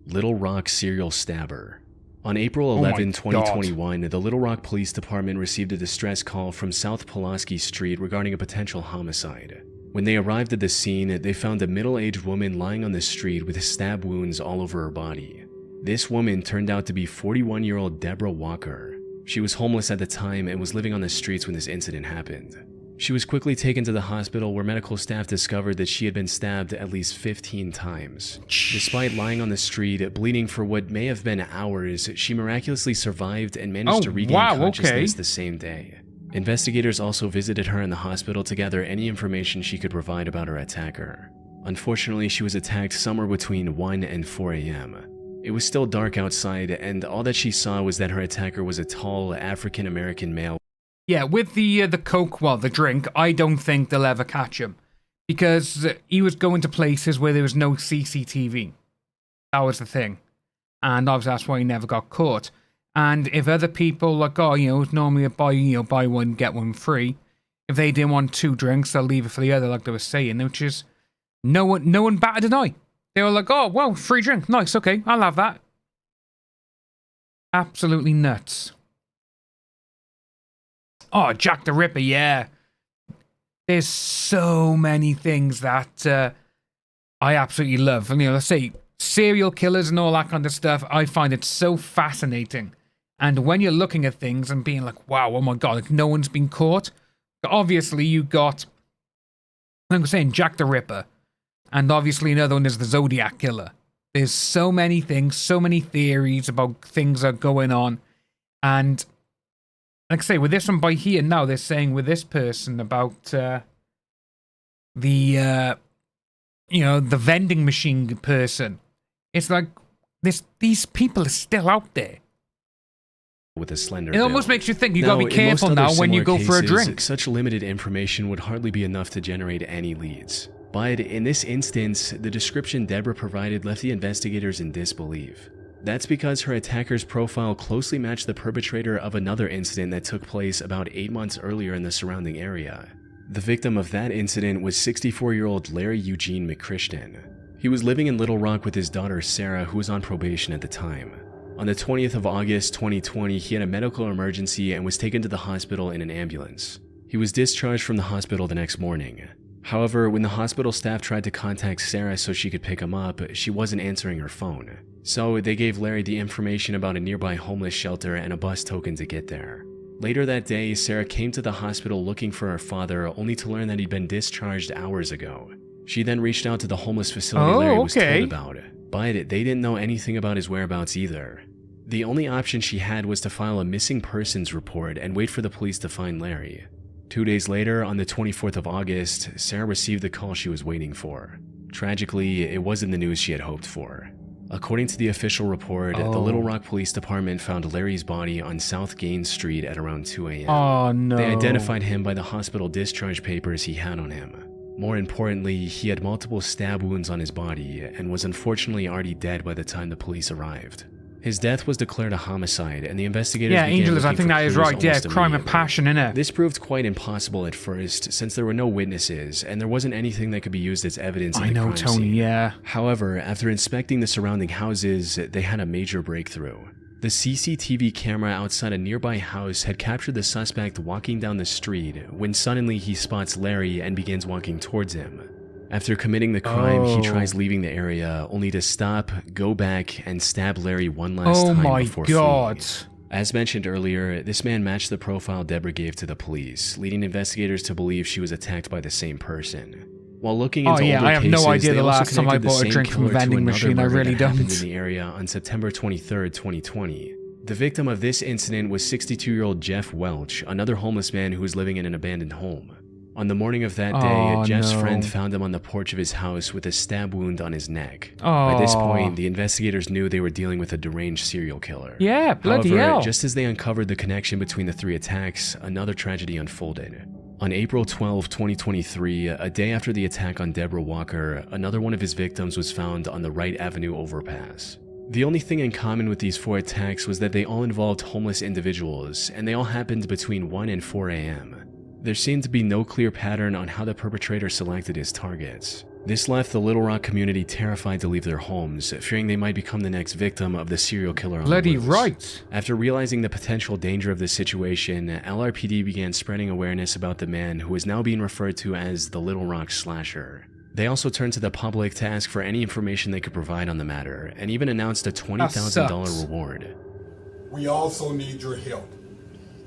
Little Rock serial stabber. On April 11, 2021, the Little Rock Police Department received a distress call from South Pulaski Street regarding a potential homicide. When they arrived at the scene, they found a middle-aged woman lying on the street with stab wounds all over her body. This woman turned out to be 41-year-old Deborah Walker. She was homeless at the time and was living on the streets when this incident happened. She was quickly taken to the hospital where medical staff discovered that she had been stabbed at least 15 times. Despite lying on the street, bleeding for what may have been hours, she miraculously survived and managed to regain consciousness the same day. Investigators also visited her in the hospital to gather any information she could provide about her attacker. Unfortunately, she was attacked somewhere between 1 and 4 a.m. It was still dark outside, and all that she saw was that her attacker was a tall, African-American male. Yeah, with the Coke, well, the drink, I don't think they'll ever catch him. Because he was going to places where there was no CCTV. That was the thing. And obviously that's why he never got caught. And if other people, like, oh, it's normally a buy one, get one free. If they didn't want 2 drinks, they'll leave it for the other, like they were saying, which is no one batted an eye. They were like, oh, well, free drink. Nice, okay, I'll have that. Absolutely nuts. Oh, Jack the Ripper, yeah. There's so many things that I absolutely love. And, let's say, serial killers and all that kind of stuff, I find it so fascinating. And when you're looking at things and being like, wow, oh my God, like no one's been caught. Obviously, you got, like I'm saying, Jack the Ripper. And obviously another one is the Zodiac Killer. There's so many things, so many theories about things that are going on. And like I say, with this one by here now, they're saying with this person about the vending machine person. It's like these people are still out there. With a slender It almost makes you think you gotta be careful now when you go for a drink. Such limited information would hardly be enough to generate any leads. But in this instance, the description Deborah provided left the investigators in disbelief. That's because her attacker's profile closely matched the perpetrator of another incident that took place about 8 months earlier in the surrounding area. The victim of that incident was 64-year-old Larry Eugene McChristian. He was living in Little Rock with his daughter Sarah, who was on probation at the time. On the 20th of August 2020, he had a medical emergency and was taken to the hospital in an ambulance. He was discharged from the hospital the next morning. However, when the hospital staff tried to contact Sarah so she could pick him up, she wasn't answering her phone. So they gave Larry the information about a nearby homeless shelter and a bus token to get there. Later that day, Sarah came to the hospital looking for her father, only to learn that he'd been discharged hours ago. She then reached out to the homeless facility Larry was told about, but they didn't know anything about his whereabouts either. The only option she had was to file a missing persons report and wait for the police to find Larry. 2 days later, on the 24th of August, Sarah received the call she was waiting for. Tragically, it wasn't the news she had hoped for. According to the official report, the Little Rock Police Department found Larry's body on South Gaines Street at around 2 a.m. Oh, no. They identified him by the hospital discharge papers he had on him. More importantly, he had multiple stab wounds on his body and was unfortunately already dead by the time the police arrived. His death was declared a homicide, and the investigators began Angelus, I looking think for that is clues right. Yeah, almost crime of immediately. passion, innit? This proved quite impossible at first, since there were no witnesses, and there wasn't anything that could be used as evidence in the crime scene. Yeah. However, after inspecting the surrounding houses, they had a major breakthrough. The CCTV camera outside a nearby house had captured the suspect walking down the street when suddenly he spots Larry and begins walking towards him. After committing the crime, he tries leaving the area, only to stop, go back, and stab Larry one last time before fleeing. As mentioned earlier, this man matched the profile Deborah gave to the police, leading investigators to believe she was attacked by the same person. While looking into older I have cases, no idea they the also last time I connected the bought a same drink from a killer to vending another machine. I murder really that happened don't. in the area on September 23rd, 2020. The victim of this incident was 62-year-old Jeff Welch, another homeless man who was living in an abandoned home. On the morning of that day, Jeff's friend found him on the porch of his house with a stab wound on his neck. By this point, the investigators knew they were dealing with a deranged serial killer. Yeah, bloody However, hell. just as they uncovered the connection between the three attacks, another tragedy unfolded. On April 12, 2023, a day after the attack on Deborah Walker, another one of his victims was found on the Wright Avenue overpass. The only thing in common with these 4 attacks was that they all involved homeless individuals, and they all happened between 1 and 4 a.m. There seemed to be no clear pattern on how the perpetrator selected his targets. This left the Little Rock community terrified to leave their homes, fearing they might become the next victim of the serial killer on the Bloody loose. right. After realizing the potential danger of this situation, LRPD began spreading awareness about the man who is now being referred to as the Little Rock Slasher. They also turned to the public to ask for any information they could provide on the matter, and even announced a $20,000 reward. We also need your help.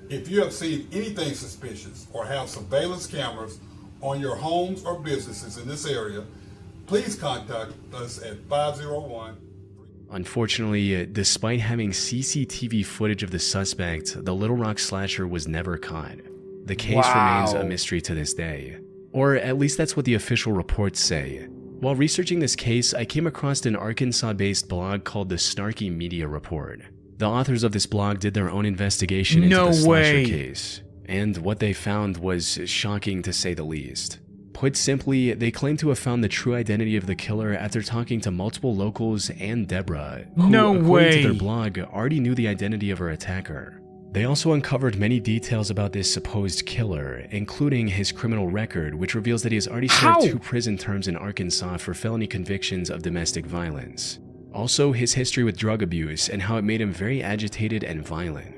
If you have seen anything suspicious or have surveillance cameras on your homes or businesses in this area, please contact us at 501. Unfortunately, despite having CCTV footage of the suspect, the Little Rock Slasher was never caught. The case remains a mystery to this day. Or at least that's what the official reports say. While researching this case, I came across an Arkansas-based blog called the Snarky Media Report. The authors of this blog did their own investigation into the slasher case, and what they found was shocking to say the least. Put simply, they claim to have found the true identity of the killer after talking to multiple locals and Deborah, who, according to their blog, already knew the identity of her attacker. They also uncovered many details about this supposed killer, including his criminal record, which reveals that he has already served 2 prison terms in Arkansas for felony convictions of domestic violence. Also, his history with drug abuse and how it made him very agitated and violent.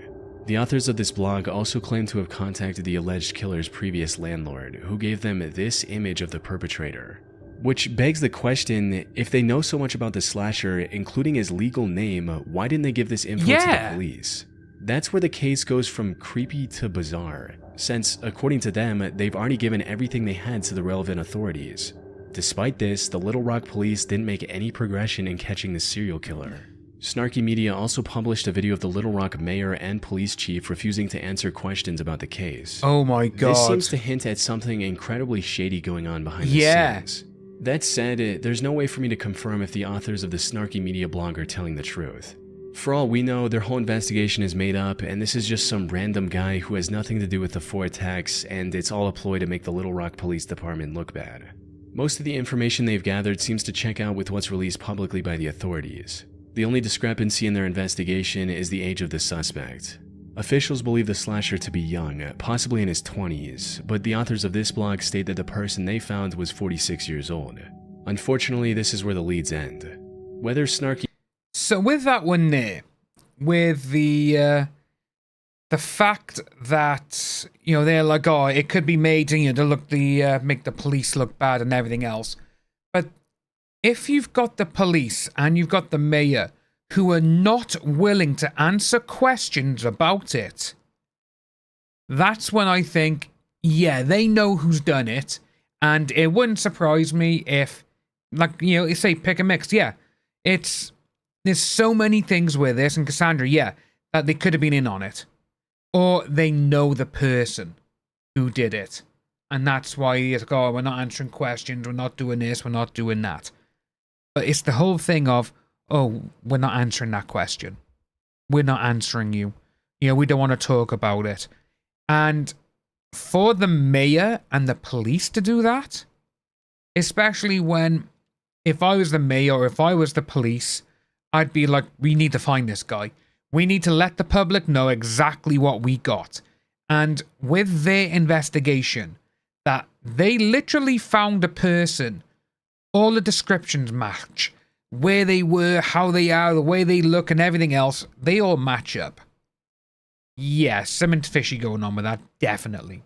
The authors of this blog also claim to have contacted the alleged killer's previous landlord, who gave them this image of the perpetrator. Which begs the question, if they know so much about the slasher, including his legal name, why didn't they give this info to the police? That's where the case goes from creepy to bizarre, since, according to them, they've already given everything they had to the relevant authorities. Despite this, the Little Rock police didn't make any progression in catching the serial killer. Snarky Media also published a video of the Little Rock mayor and police chief refusing to answer questions about the case. Oh my god. This seems to hint at something incredibly shady going on behind the scenes. That said, there's no way for me to confirm if the authors of the Snarky Media blog are telling the truth. For all we know, their whole investigation is made up, and this is just some random guy who has nothing to do with the 4 attacks, and it's all a ploy to make the Little Rock Police Department look bad. Most of the information they've gathered seems to check out with what's released publicly by the authorities. The only discrepancy in their investigation is the age of the suspect. Officials believe the slasher to be young, possibly in his 20s, but the authors of this blog state that the person they found was 46 years old. Unfortunately, this is where the leads end. Whether Snarky... So with that one there, with the fact that, you know, they're like, oh, it could be made, you know, to make the police look bad and everything else. But if you've got the police and you've got the mayor who are not willing to answer questions about it, that's when I think, yeah, they know who's done it, And it wouldn't surprise me if, like, you know, say pick a mix. Yeah, there's so many things with this, and Cassandra, yeah, that they could have been in on it. Or they know the person who did it. And that's why it's like, oh, we're not answering questions, we're not doing this, we're not doing that. But it's the whole thing of, oh, we're not answering that question. We're not answering you. You know, we don't want to talk about it. And for the mayor and the police to do that, especially when, if I was the mayor or if I was the police, I'd be like, we need to find this guy. We need to let the public know exactly what we got. And with their investigation, that they literally found a person, all the descriptions match, where they were, how they are, the way they look, and everything else, they all match up. Yeah, something fishy going on with that, definitely.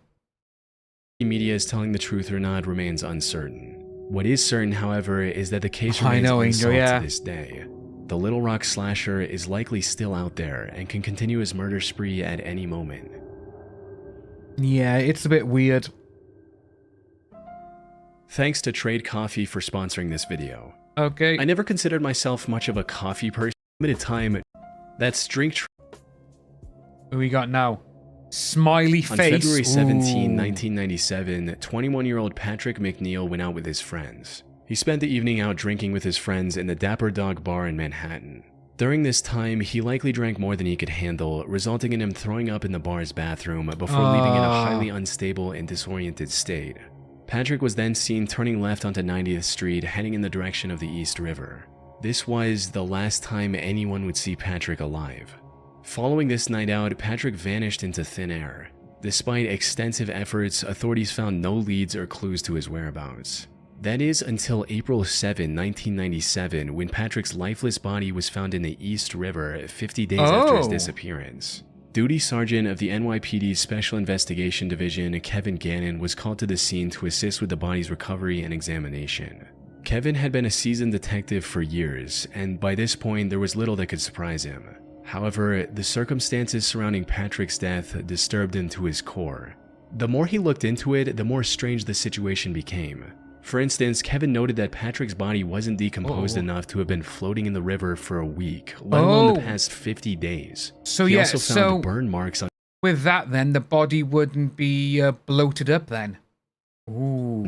The media is telling the truth or not remains uncertain. What is certain, however, is that the case remains unsolved to this day. The Little Rock slasher is likely still out there and can continue his murder spree at any moment. Yeah, it's a bit weird. Thanks to Trade Coffee for sponsoring this video. Okay. I never considered myself much of a coffee person. Limited time. That's drink. Who we got now? Smiley face. On February 17, 1997, 21-year-old Patrick McNeil went out with his friends. He spent the evening out drinking with his friends in the Dapper Dog Bar in Manhattan. During this time, he likely drank more than he could handle, resulting in him throwing up in the bar's bathroom before leaving in a highly unstable and disoriented state. Patrick was then seen turning left onto 90th Street, heading in the direction of the East River. This was the last time anyone would see Patrick alive. Following this night out, Patrick vanished into thin air. Despite extensive efforts, authorities found no leads or clues to his whereabouts. That is until April 7, 1997, when Patrick's lifeless body was found in the East River 50 days after his disappearance. Duty Sergeant of the NYPD's Special Investigation Division, Kevin Gannon, was called to the scene to assist with the body's recovery and examination. Kevin had been a seasoned detective for years, and by this point there was little that could surprise him. However, the circumstances surrounding Patrick's death disturbed him to his core. The more he looked into it, the more strange the situation became. For instance, Kevin noted that Patrick's body wasn't decomposed enough to have been floating in the river for a week, let alone the past 50 days. So he yeah, also found burn marks on with that then, the body wouldn't be bloated up then.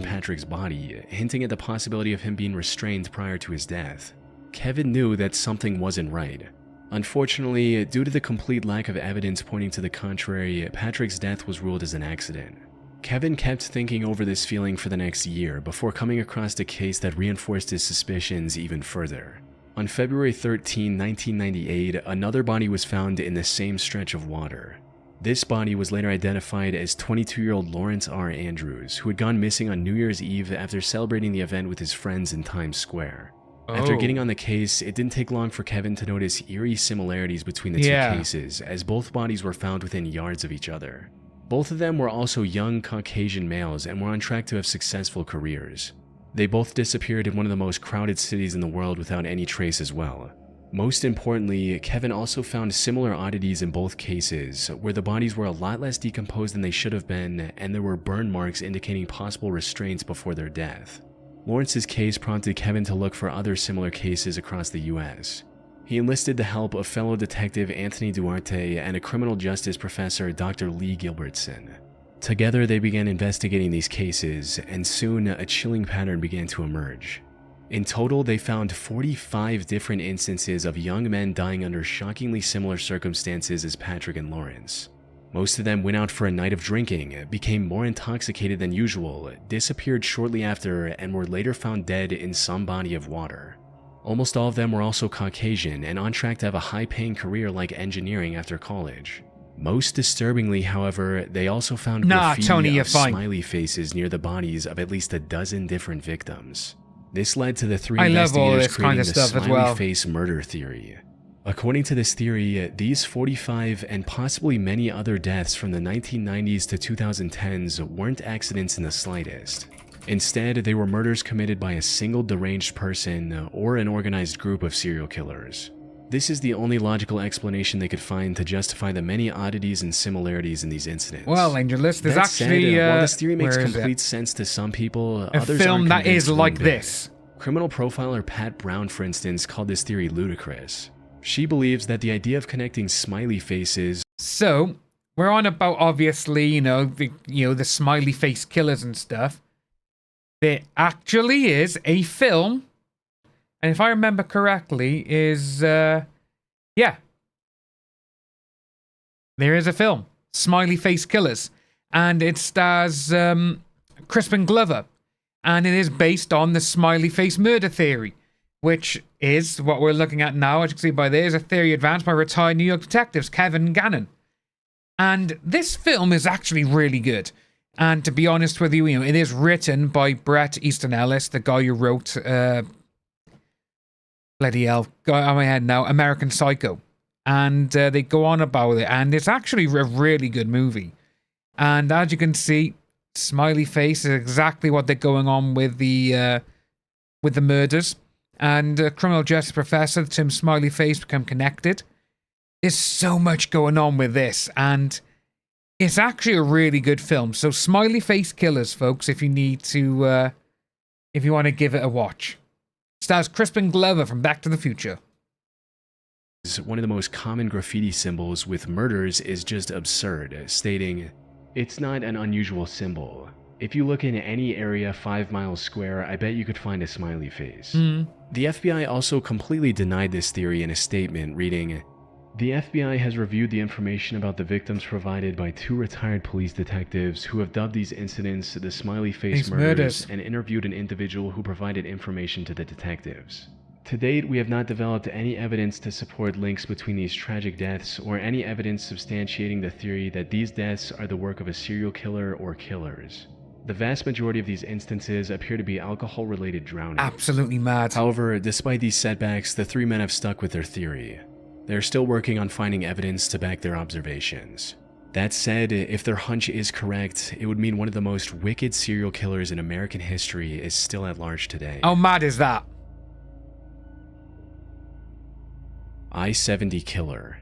Patrick's body, hinting at the possibility of him being restrained prior to his death. Kevin knew that something wasn't right. Unfortunately, due to the complete lack of evidence pointing to the contrary, Patrick's death was ruled as an accident. Kevin kept thinking over this feeling for the next year before coming across a case that reinforced his suspicions even further. On February 13, 1998, another body was found in the same stretch of water. This body was later identified as 22-year-old Lawrence R. Andrews, who had gone missing on New Year's Eve after celebrating the event with his friends in Times Square. After getting on the case, it didn't take long for Kevin to notice eerie similarities between the two cases, as both bodies were found within yards of each other. Both of them were also young Caucasian males and were on track to have successful careers. They both disappeared in one of the most crowded cities in the world without any trace as well. Most importantly, Kevin also found similar oddities in both cases, where the bodies were a lot less decomposed than they should have been, and there were burn marks indicating possible restraints before their death. Lawrence's case prompted Kevin to look for other similar cases across the US. He enlisted the help of fellow detective Anthony Duarte and a criminal justice professor, Dr. Lee Gilbertson. Together, they began investigating these cases, and soon a chilling pattern began to emerge. In total, they found 45 different instances of young men dying under shockingly similar circumstances as Patrick and Lawrence. Most of them went out for a night of drinking, became more intoxicated than usual, disappeared shortly after, and were later found dead in some body of water. Almost all of them were also Caucasian and on track to have a high-paying career like engineering after college. Most disturbingly, however, they also found graffiti of smiley faces near the bodies of at least a dozen different victims. This led to the three investigators creating the smiley face murder theory. According to this theory, these 45 and possibly many other deaths from the 1990s to 2010s weren't accidents in the slightest. Instead, they were murders committed by a single deranged person or an organized group of serial killers. This is the only logical explanation they could find to justify the many oddities and similarities in these incidents. Well, Angelus, there's That actually said, while this theory makes where is complete it? sense to some people, A others film aren't that is convinced one like bit. this. Criminal profiler Pat Brown, for instance, called this theory ludicrous. She believes that the idea of connecting smiley faces. So we're on about obviously, the smiley face killers and stuff. There actually is a film, and if I remember correctly, there is a film, Smiley Face Killers, and it stars Crispin Glover, and it is based on the smiley face murder theory, which is what we're looking at now. As you can see by there, is a theory advanced by retired New York detectives Kevin Gannon. And this film is actually really good. And to be honest with you, it is written by Bret Easton Ellis, the guy who wrote, bloody hell, got on my head now, American Psycho. And they go on about it, and it's actually a really good movie. And as you can see, smiley face is exactly what they're going on with the murders. And criminal justice professor Tim Smiley Face become connected. There's so much going on with this, and it's actually a really good film. So Smiley Face Killers, folks, if you need to, if you want to give it a watch. Stars Crispin Glover from Back to the Future. One of the most common graffiti symbols with murders is just absurd, stating, "It's not an unusual symbol. If you look in any area 5 miles square, I bet you could find a smiley face." The FBI also completely denied this theory in a statement, reading, "The FBI has reviewed the information about the victims provided by 2 retired police detectives who have dubbed these incidents the smiley face murders and interviewed an individual who provided information to the detectives. To date, we have not developed any evidence to support links between these tragic deaths or any evidence substantiating the theory that these deaths are the work of a serial killer or killers. The vast majority of these instances appear to be alcohol-related drowning." Absolutely mad. However, despite these setbacks, the 3 men have stuck with their theory. They're still working on finding evidence to back their observations. That said, if their hunch is correct, it would mean one of the most wicked serial killers in American history is still at large today. How mad is that? I-70 killer.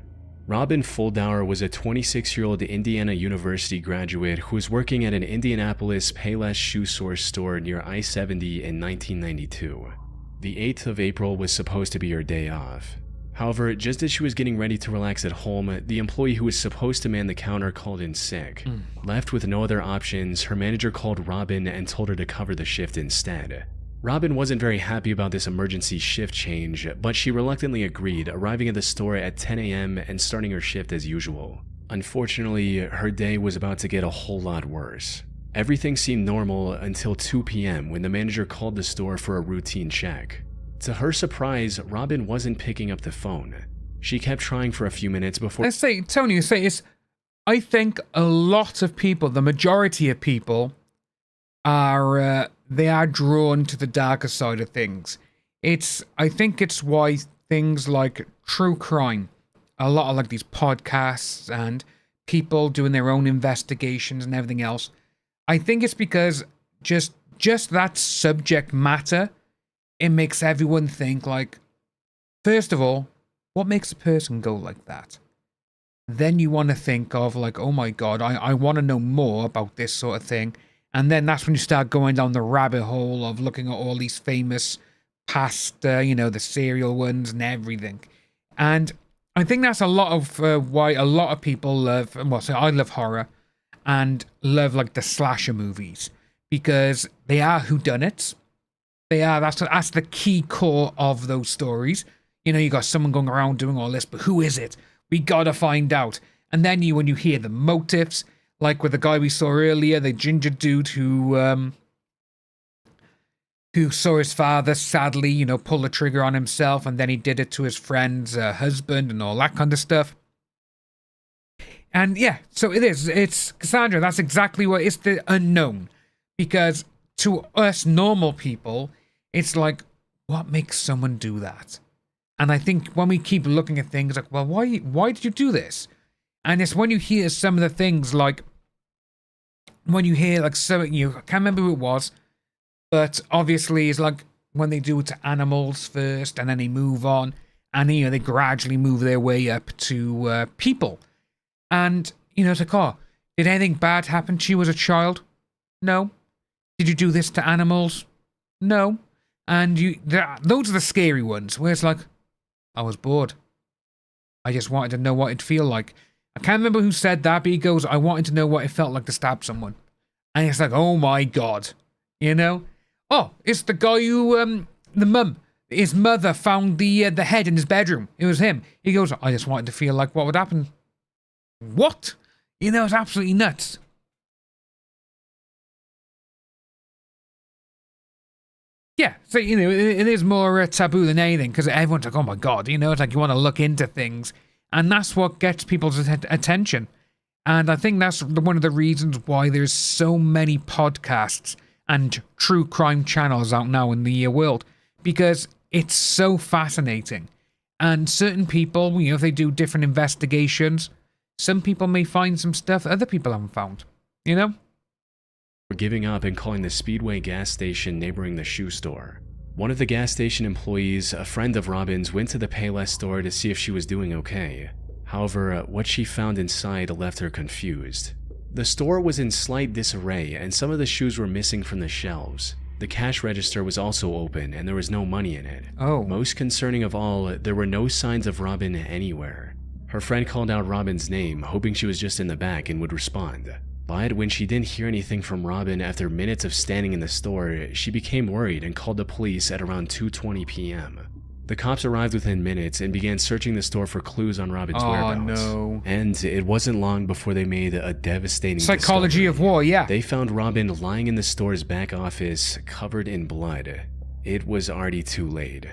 Robin Fuldauer was a 26-year-old Indiana University graduate who was working at an Indianapolis Payless shoe source store near I-70 in 1992. The 8th of April was supposed to be her day off. However, just as she was getting ready to relax at home, the employee who was supposed to man the counter called in sick. Left with no other options, her manager called Robin and told her to cover the shift instead. Robin wasn't very happy about this emergency shift change, but she reluctantly agreed, arriving at the store at 10 a.m. and starting her shift as usual. Unfortunately, her day was about to get a whole lot worse. Everything seemed normal until 2 p.m. when the manager called the store for a routine check. To her surprise, Robin wasn't picking up the phone. She kept trying for a few minutes before— I think a lot of people, the majority of people, are they are drawn to the darker side of things. I think it's why things like true crime, a lot of like these podcasts and people doing their own investigations and everything else, I think it's because just that subject matter, it makes everyone think like, first of all, what makes a person go like that? Then you want to think of like, oh my God, I want to know more about this sort of thing. And then that's when you start going down the rabbit hole of looking at all these famous past, the serial ones and everything. And I think that's a lot of why a lot of people love, I love horror and love like the slasher movies, because they are whodunits. That's the key core of those stories. You got someone going around doing all this, but who is it? We gotta find out. And then when you hear the motives, like with the guy we saw earlier, the ginger dude who saw his father sadly, pull the trigger on himself, and then he did it to his friend's husband and all that kind of stuff. And yeah, so it's Cassandra, that's exactly what, it's the unknown. Because to us normal people, it's like, what makes someone do that? And I think when we keep looking at things like, well, why did you do this? And it's when you hear some of the things like, when you hear like something, I can't remember who it was, but obviously it's like when they do it to animals first and then they move on. And, you know, they gradually move their way up to people. And, you know, it's like, oh, did anything bad happen to you as a child? No. Did you do this to animals? No. And those are the scary ones, where it's like, I was bored. I just wanted to know what it'd feel like. I can't remember who said that, but he goes, I wanted to know what it felt like to stab someone. And it's like, oh my God. You know? Oh, it's the guy who, the mum, his mother found the head in his bedroom. It was him. He goes, I just wanted to feel like what would happen. What? You know, it's absolutely nuts. Yeah, so, you know, it is more taboo than anything, because everyone's like, oh my God, you know, it's like you want to look into things. And that's what gets people's attention. And I think that's one of the reasons why there's so many podcasts and true crime channels out now in the world, because it's so fascinating. And certain people, you know, if they do different investigations, some people may find some stuff other people haven't found, you know? Were giving up and calling the Speedway gas station neighboring the shoe store. One of the gas station employees, a friend of Robin's, went to the Payless store to see if she was doing okay. However, what she found inside left her confused. The store was in slight disarray and some of the shoes were missing from the shelves. The cash register was also open and there was no money in it. Oh. Most concerning of all, there were no signs of Robin anywhere. Her friend called out Robin's name, hoping she was just in the back and would respond. But when she didn't hear anything from Robin after minutes of standing in the store, she became worried and called the police at around 2:20 p.m. The cops arrived within minutes and began searching the store for clues on Robin's whereabouts. No. And it wasn't long before they made a devastating Psychology of war, yeah. They found Robin lying in the store's back office, covered in blood. It was already too late.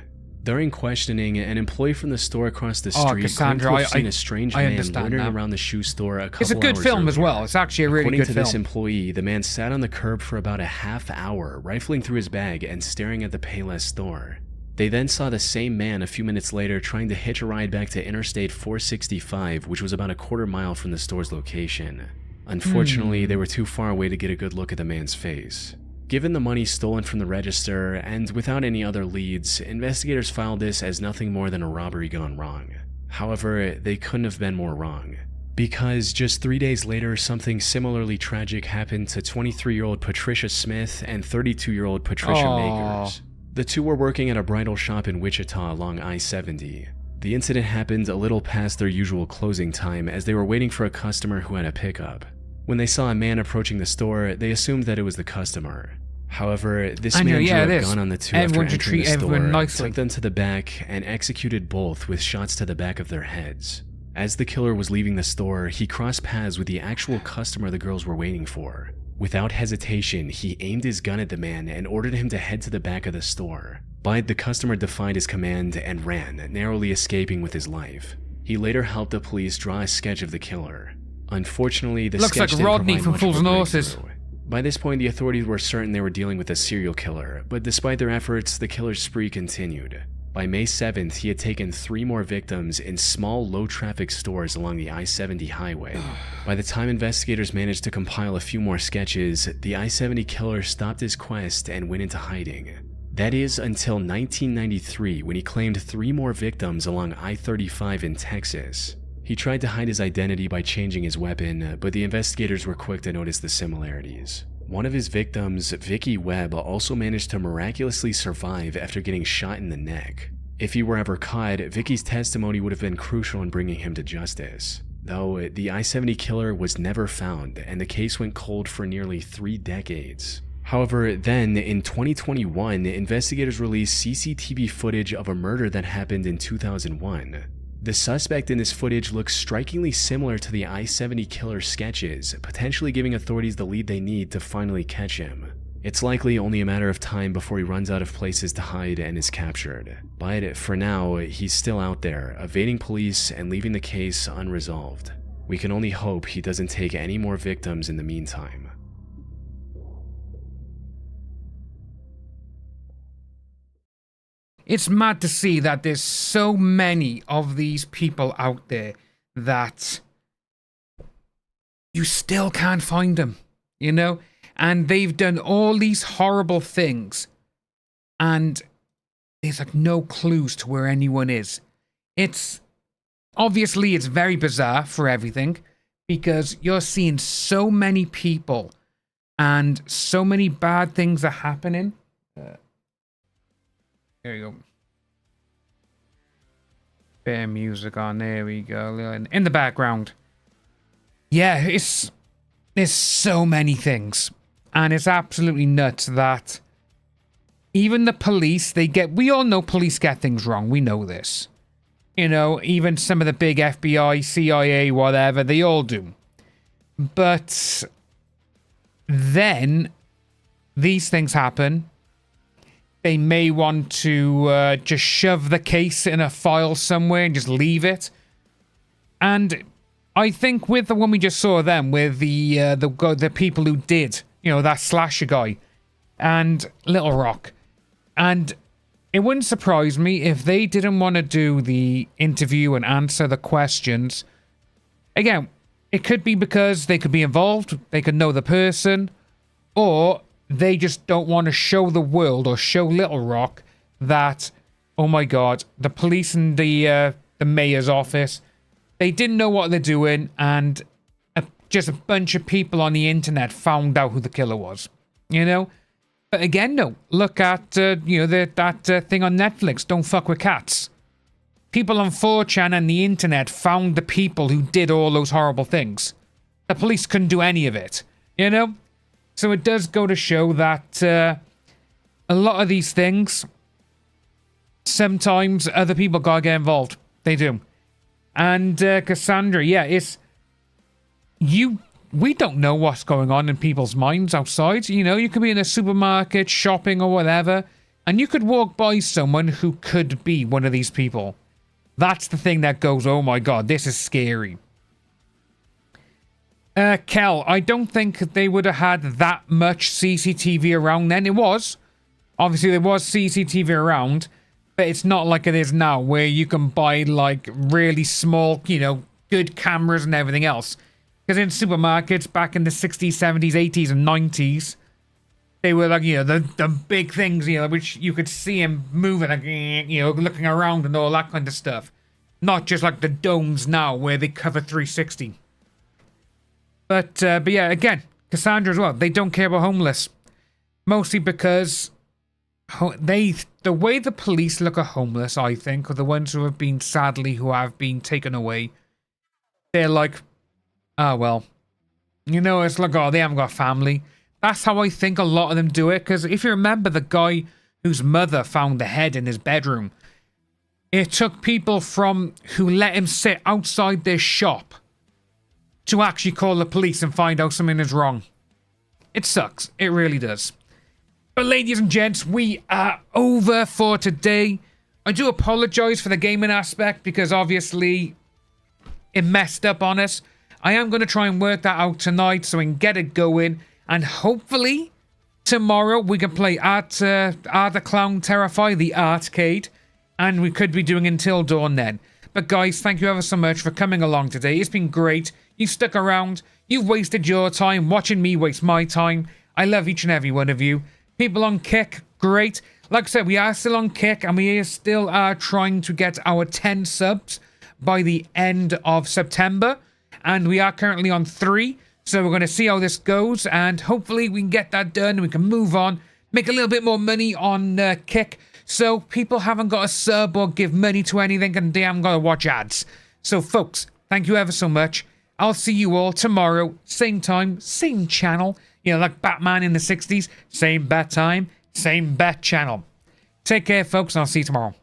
During questioning, an employee from the store across the street claimed to have seen a strange man wandering around the shoe store a couple hours earlier. It's a good film as well. It's actually a really good film. According to this employee, the man sat on the curb for about a half hour, rifling through his bag and staring at the Payless store. They then saw the same man a few minutes later trying to hitch a ride back to Interstate 465, which was about a quarter mile from the store's location. Unfortunately, they were too far away to get a good look at the man's face. Given the money stolen from the register, and without any other leads, investigators filed this as nothing more than a robbery gone wrong. However, they couldn't have been more wrong. Because just 3 days later, something similarly tragic happened to 23-year-old Patricia Smith and 32-year-old Patricia Makers. The two were working at a bridal shop in Wichita along I-70. The incident happened a little past their usual closing time as they were waiting for a customer who had a pickup. When they saw a man approaching the store, they assumed that it was the customer. However, this man drew a gun on the two after entering the store, took them to the back, and executed both with shots to the back of their heads. As the killer was leaving the store, he crossed paths with the actual customer the girls were waiting for. Without hesitation, he aimed his gun at the man and ordered him to head to the back of the store. But the customer defied his command and ran, narrowly escaping with his life. He later helped the police draw a sketch of the killer. Unfortunately, the sketch didn't provide much of a breakthrough. By this point, the authorities were certain they were dealing with a serial killer, but despite their efforts, the killer's spree continued. By May 7th, he had taken 3 more victims in small, low-traffic stores along the I-70 highway. By the time investigators managed to compile a few more sketches, the I-70 killer stopped his quest and went into hiding. That is, until 1993, when he claimed 3 more victims along I-35 in Texas. He tried to hide his identity by changing his weapon, but the investigators were quick to notice the similarities. One of his victims, Vicky Webb, also managed to miraculously survive after getting shot in the neck. If he were ever caught, Vicky's testimony would have been crucial in bringing him to justice. Though, the I-70 killer was never found, and the case went cold for nearly 3 decades. However, then, in 2021, investigators released CCTV footage of a murder that happened in 2001. The suspect in this footage looks strikingly similar to the I-70 killer sketches, potentially giving authorities the lead they need to finally catch him. It's likely only a matter of time before he runs out of places to hide and is captured. But for now, he's still out there, evading police and leaving the case unresolved. We can only hope he doesn't take any more victims in the meantime. It's mad to see that there's so many of these people out there that you still can't find them, you know? And they've done all these horrible things and there's like no clues to where anyone is. it's obviously it's very bizarre for everything because you're seeing so many people and so many bad things are happening. There you go. Bit of music on. There we go. In the background. Yeah, there's so many things. And it's absolutely nuts that even the police, we all know police get things wrong. We know this. You know, even some of the big FBI, CIA, whatever, they all do. But then these things happen. They may want to just shove the case in a file somewhere and just leave it. And I think with the one we just saw then, with the people who did, you know, that slasher guy and Little Rock, and it wouldn't surprise me if they didn't want to do the interview and answer the questions. Again, it could be because they could be involved, they could know the person, or they just don't want to show the world or show Little Rock that, oh my god, the police and the mayor's office, they didn't know what they're doing, and just a bunch of people on the internet found out who the killer was, you know? But again, no, look at, you know, that thing on Netflix, Don't Fuck With Cats. People on 4chan and the internet found the people who did all those horrible things. The police couldn't do any of it, you know? So it does go to show that a lot of these things, sometimes other people gotta get involved. They do. And Cassandra, yeah, we don't know what's going on in people's minds outside. You know, you could be in a supermarket, shopping or whatever, and you could walk by someone who could be one of these people. That's the thing that goes, oh my god, this is scary. Kel, I don't think they would have had that much CCTV around then. It was. Obviously, there was CCTV around, but it's not like it is now, where you can buy, like, really small, you know, good cameras and everything else. Because in supermarkets back in the 60s, 70s, 80s, and 90s, they were like, you know, the big things, you know, which you could see him moving, like, you know, looking around and all that kind of stuff. Not just like the domes now, where they cover 360. But yeah, again, Cassandra as well, they don't care about homeless. Mostly because the way the police look at homeless, I think, are the ones who have been, sadly, who have been taken away. They're like, oh, well, you know, it's like, oh, they haven't got a family. That's how I think a lot of them do it. Because if you remember the guy whose mother found the head in his bedroom, it took people who let him sit outside their shop to actually call the police and find out something is wrong. It sucks. It really does. But ladies and gents, we are over for today. I do apologize for the gaming aspect because obviously it messed up on us. I am going to try and work that out tonight so we can get it going. And hopefully tomorrow we can play Art the Clown Terrify, the Artcade. And we could be doing Until Dawn then. But guys, thank you ever so much for coming along today. It's been great. You've stuck around. You've wasted your time watching me waste my time. I love each and every one of you. People on Kick, great. Like I said, we are still on Kick and we still are trying to get our 10 subs by the end of September. And we are currently on 3. So we're going to see how this goes. And hopefully we can get that done and we can move on. Make a little bit more money on Kick. So people haven't got a sub or give money to anything and they haven't got to watch ads. So folks, thank you ever so much. I'll see you all tomorrow. Same time, same channel. You know, like Batman in the 60s. Same bat time, same bat channel. Take care, folks, and I'll see you tomorrow.